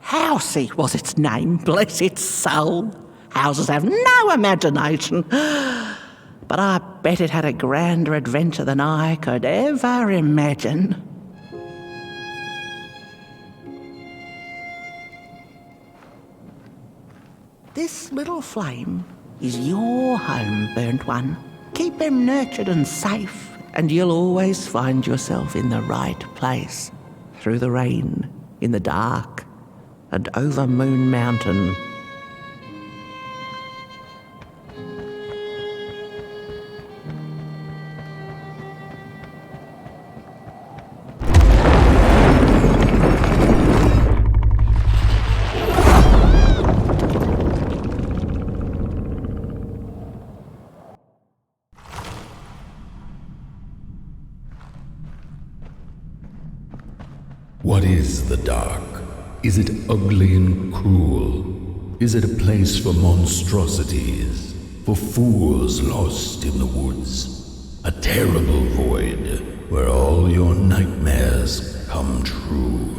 Housey was its name, bless its soul. Houses have no imagination. But I bet it had a grander adventure than I could ever imagine. This little flame is your home, burnt one. Keep him nurtured and safe, and you'll always find yourself in the right place. Through the rain, in the dark, and over Moon Mountain. What is the dark? Is it ugly and cruel? Is it a place for monstrosities, for fools lost in the woods? A terrible void where all your nightmares come true.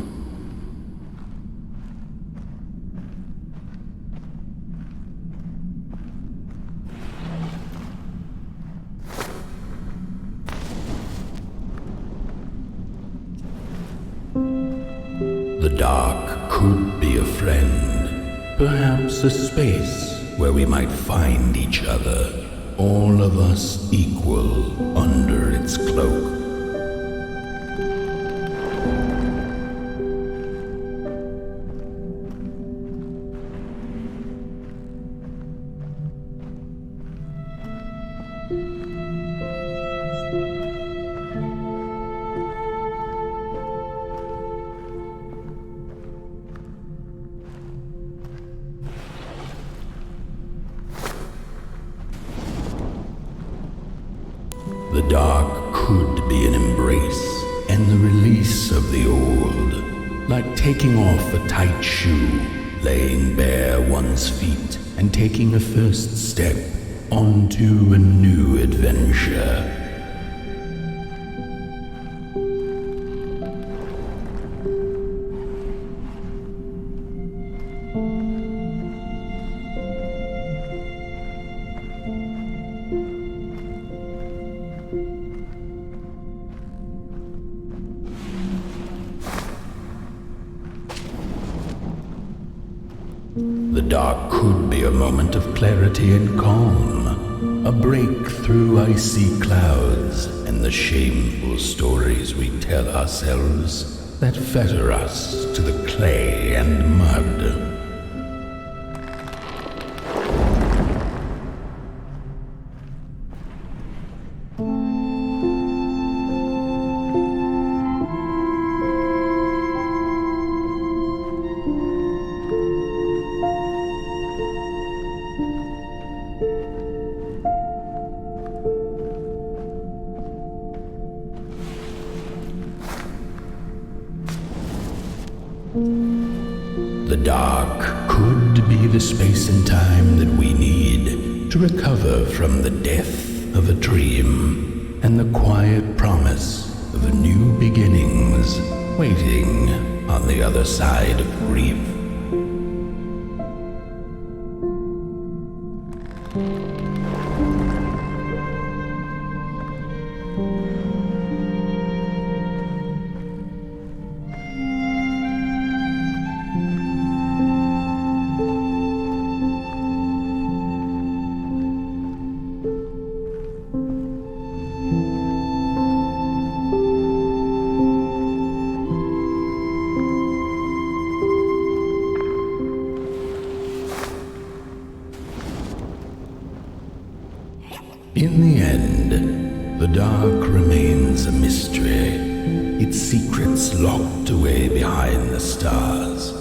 The dark could be a friend, perhaps a space where we might find each other, all of us equal under its cloak. The dark could be an embrace and the release of the old, like taking off a tight shoe, laying bare one's feet, and taking a first step onto a new adventure. The dark could be a moment of clarity and calm, a break through icy clouds and the shameful stories we tell ourselves that fetter us to the clay and mud. The dark could be be the space and time that we need to recover from the death of a dream and the quiet promise of new beginnings waiting on the other side of grief. In the end, the dark remains a mystery, its secrets locked away behind the stars.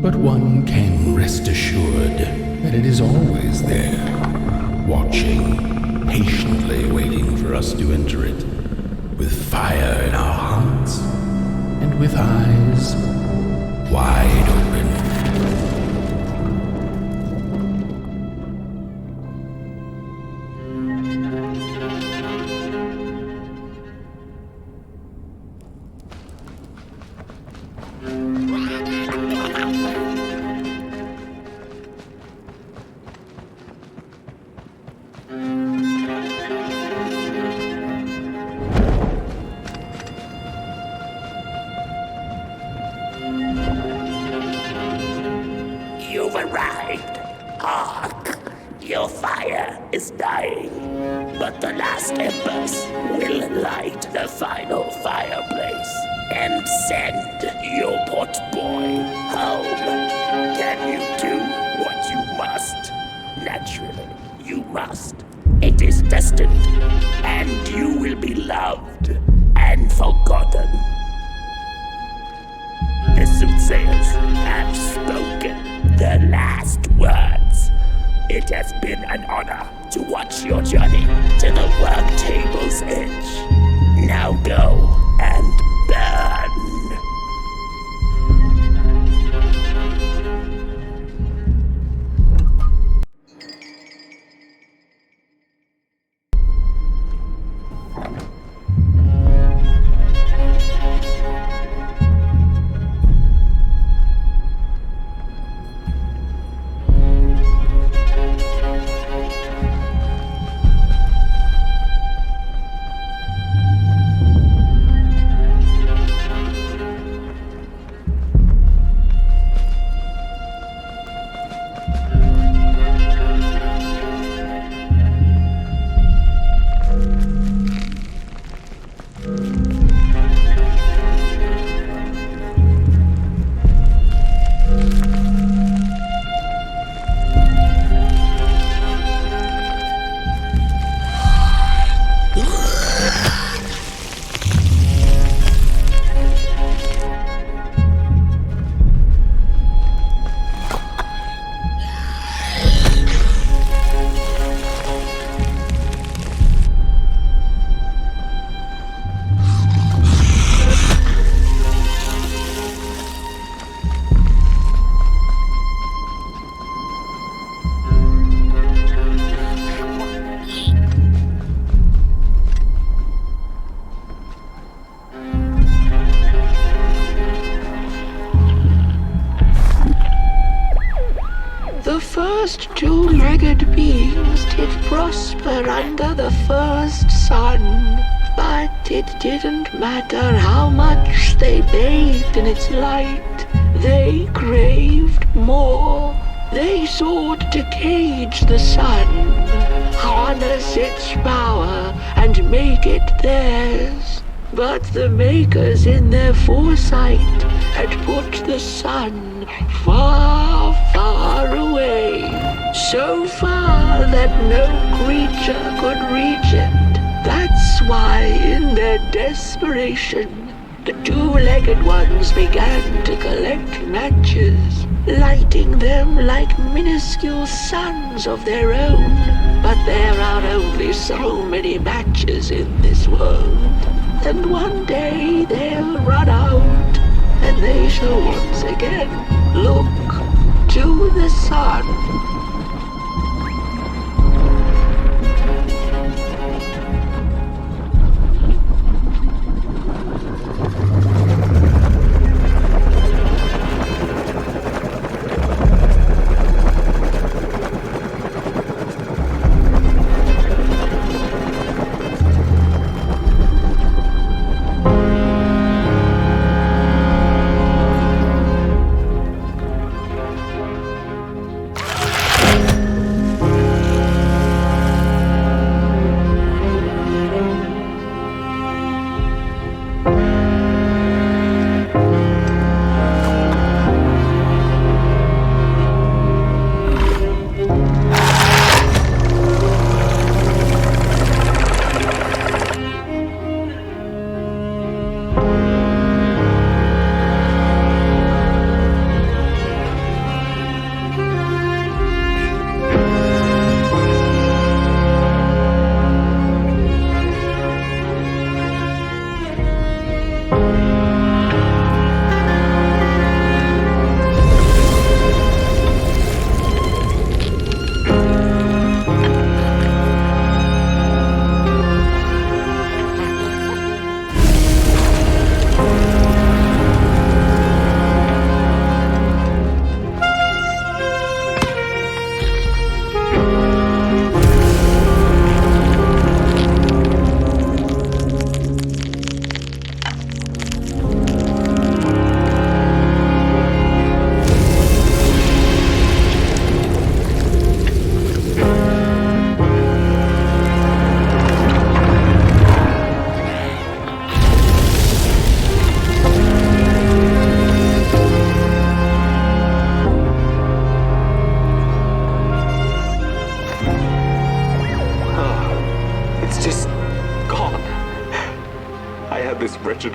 But one can rest assured that it is always there, watching, patiently waiting for us to enter it, with fire in our hearts and with eyes wide open. You've arrived. Hark! Your fire is dying, but the last embers will light the final fireplace and send your potboy home. Can you do what you must? Naturally, you must. It is destined, and you will be loved and forgotten. The soothsayers have spoken the last words. It has been an honor to watch your journey to the work table's edge. Now go and burn. The first two-legged beings did prosper under the first sun, but it didn't matter how much they bathed in its light. They craved more. They sought to cage the sun, harness its power, and make it theirs. But the makers in their foresight had put the sun far, far away, so far that no creature could reach it. That's why, in their desperation, the two-legged ones began to collect matches, lighting them like minuscule suns of their own. But there are only so many matches in this world, and one day they'll run out, and they shall once again look to the sun.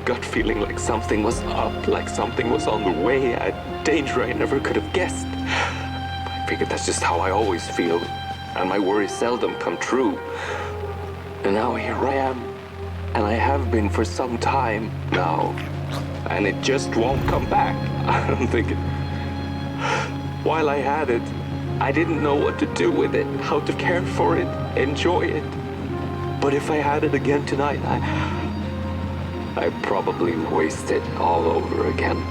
Gut feeling like something was up, like something was on the way, a danger I never could have guessed. I figured that's just how I always feel, and my worries seldom come true. And now here I am, and I have been for some time now, and it just won't come back. I'm thinking, while I had it, I didn't know what to do with it, how to care for it, enjoy it. But if I had it again tonight, I'd probably waste it all over again.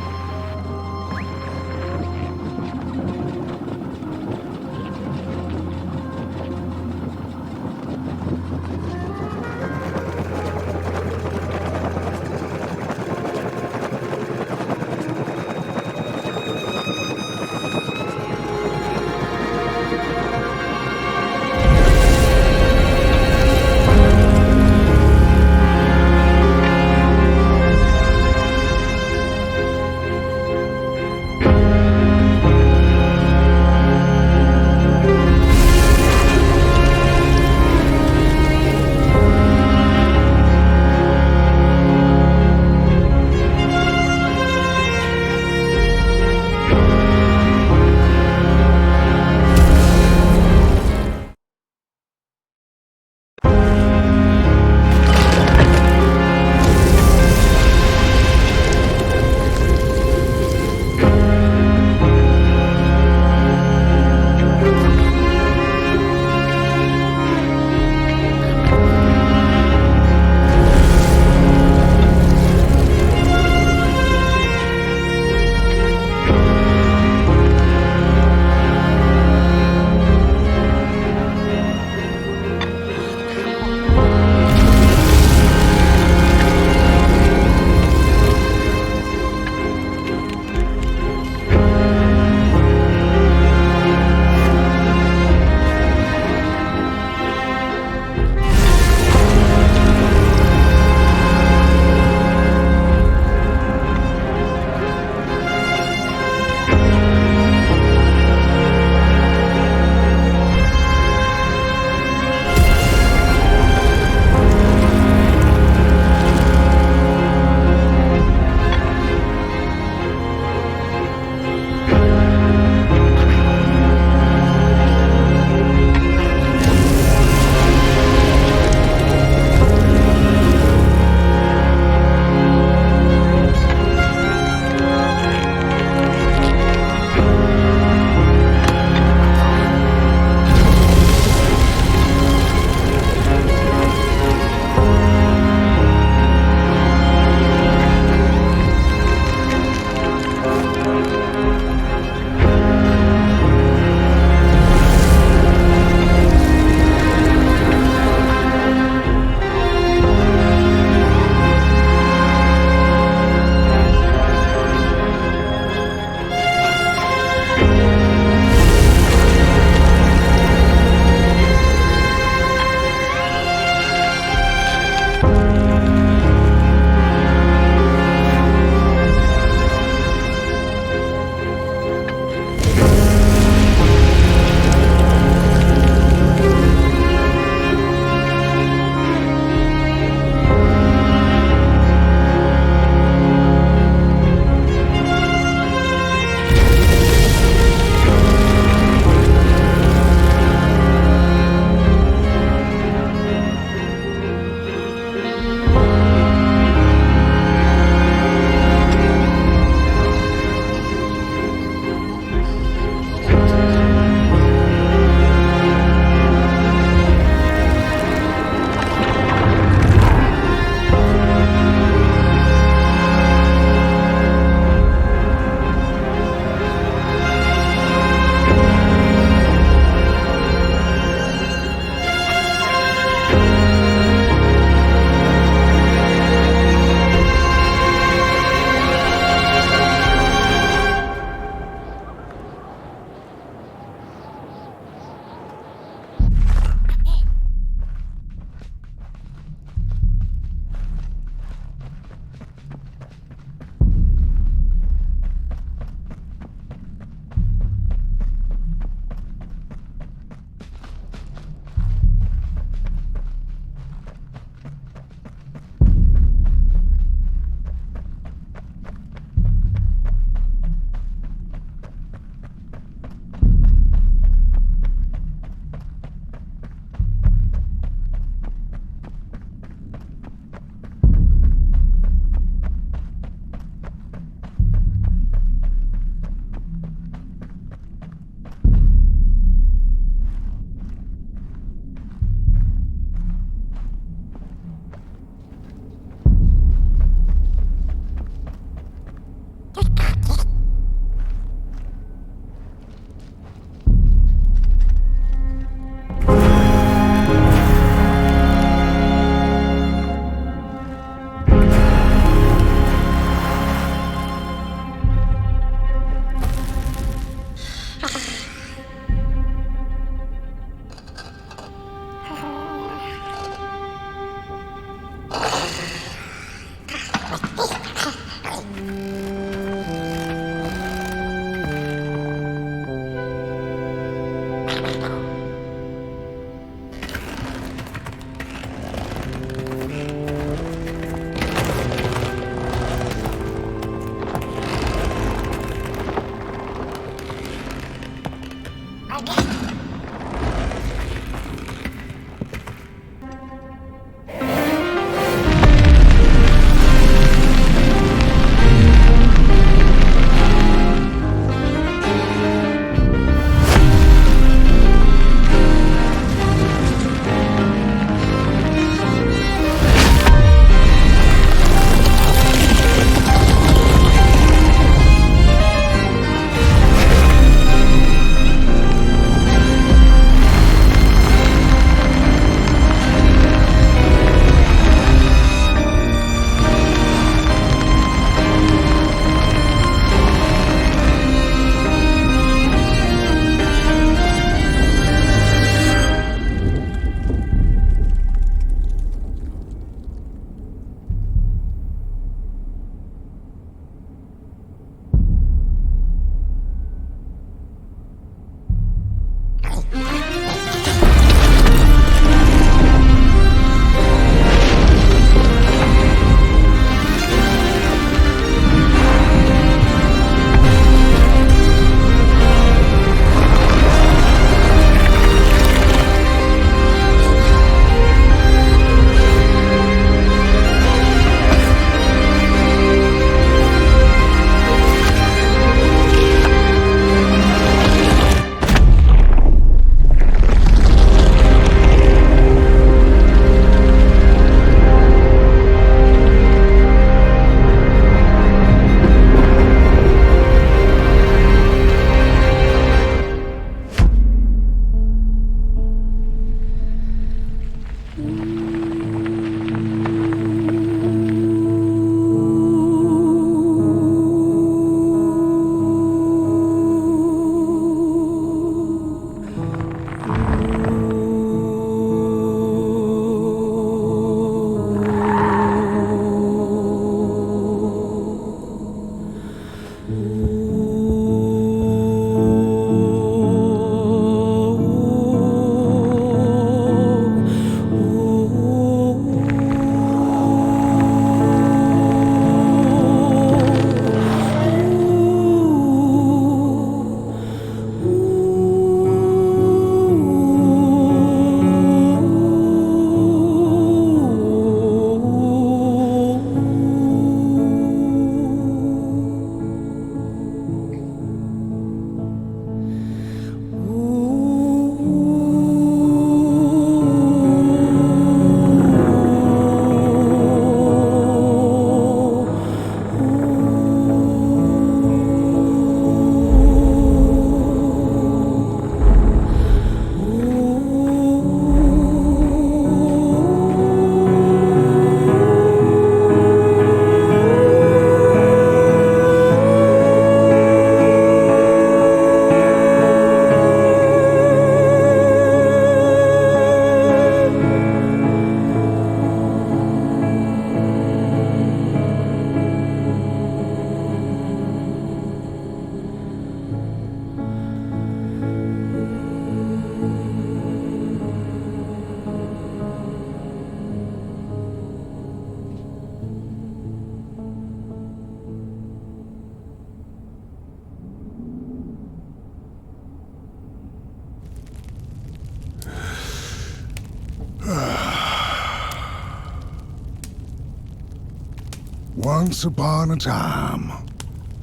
Once upon a time,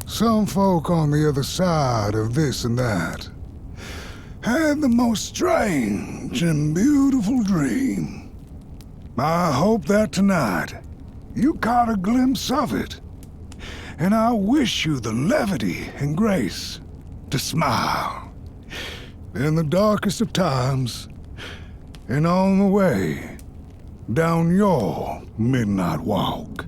some folk on the other side of this and that had the most strange and beautiful dream. I hope that tonight you caught a glimpse of it, and I wish you the levity and grace to smile in the darkest of times and on the way down your midnight walk.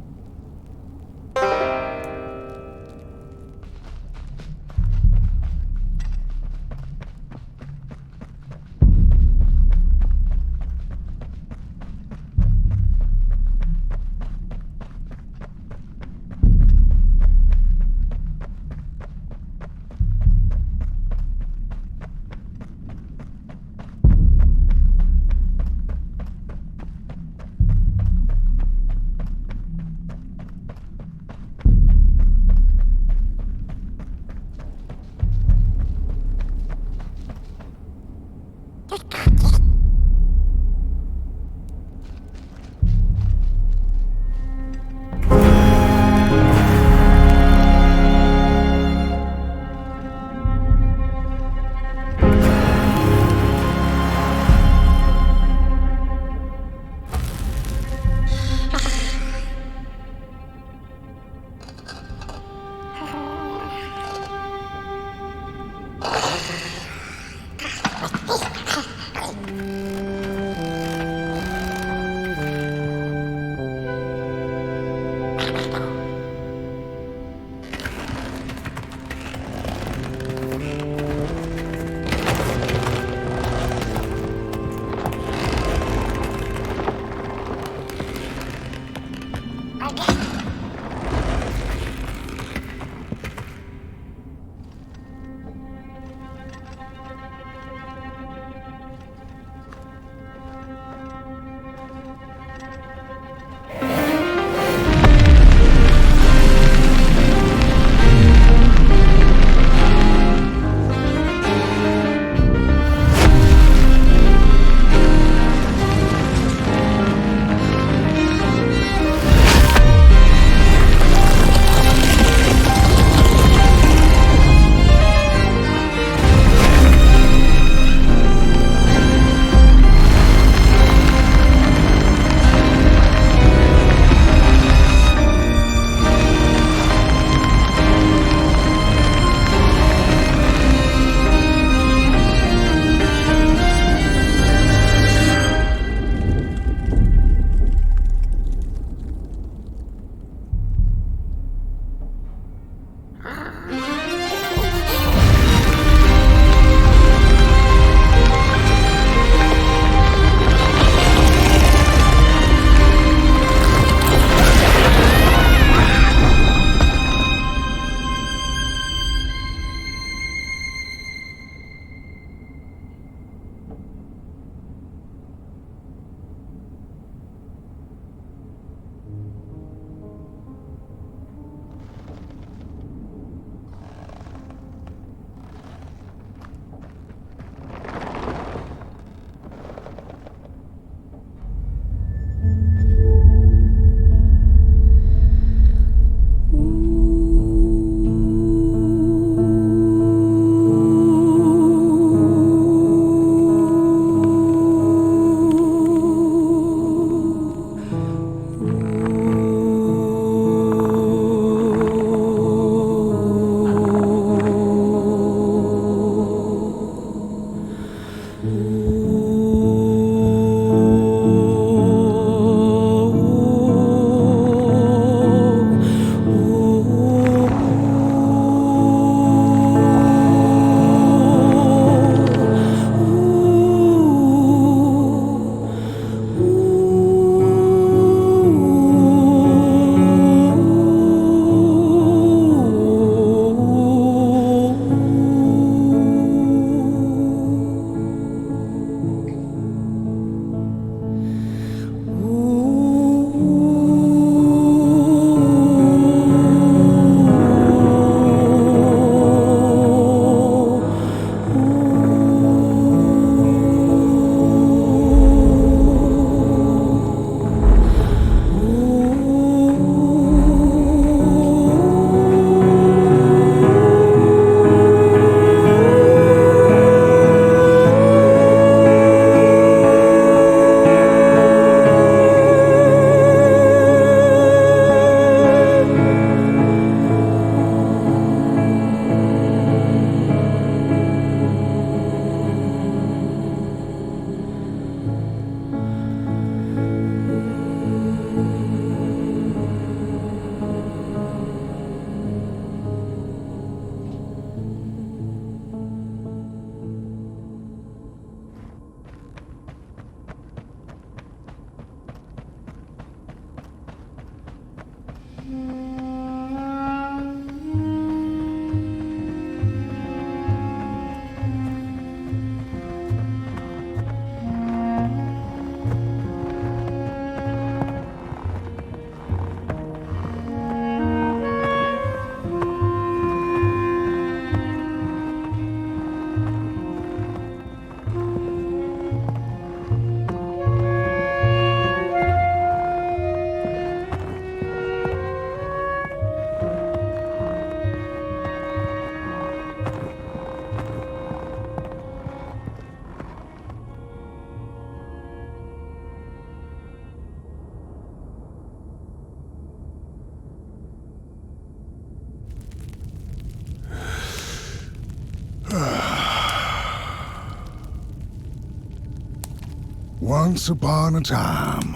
Once upon a time,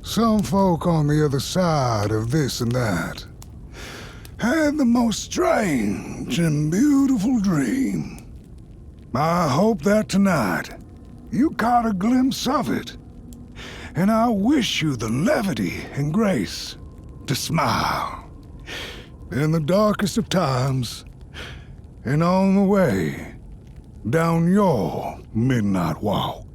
some folk on the other side of this and that had the most strange and beautiful dream. I hope that tonight you caught a glimpse of it, and I wish you the levity and grace to smile in the darkest of times and on the way down your midnight walk.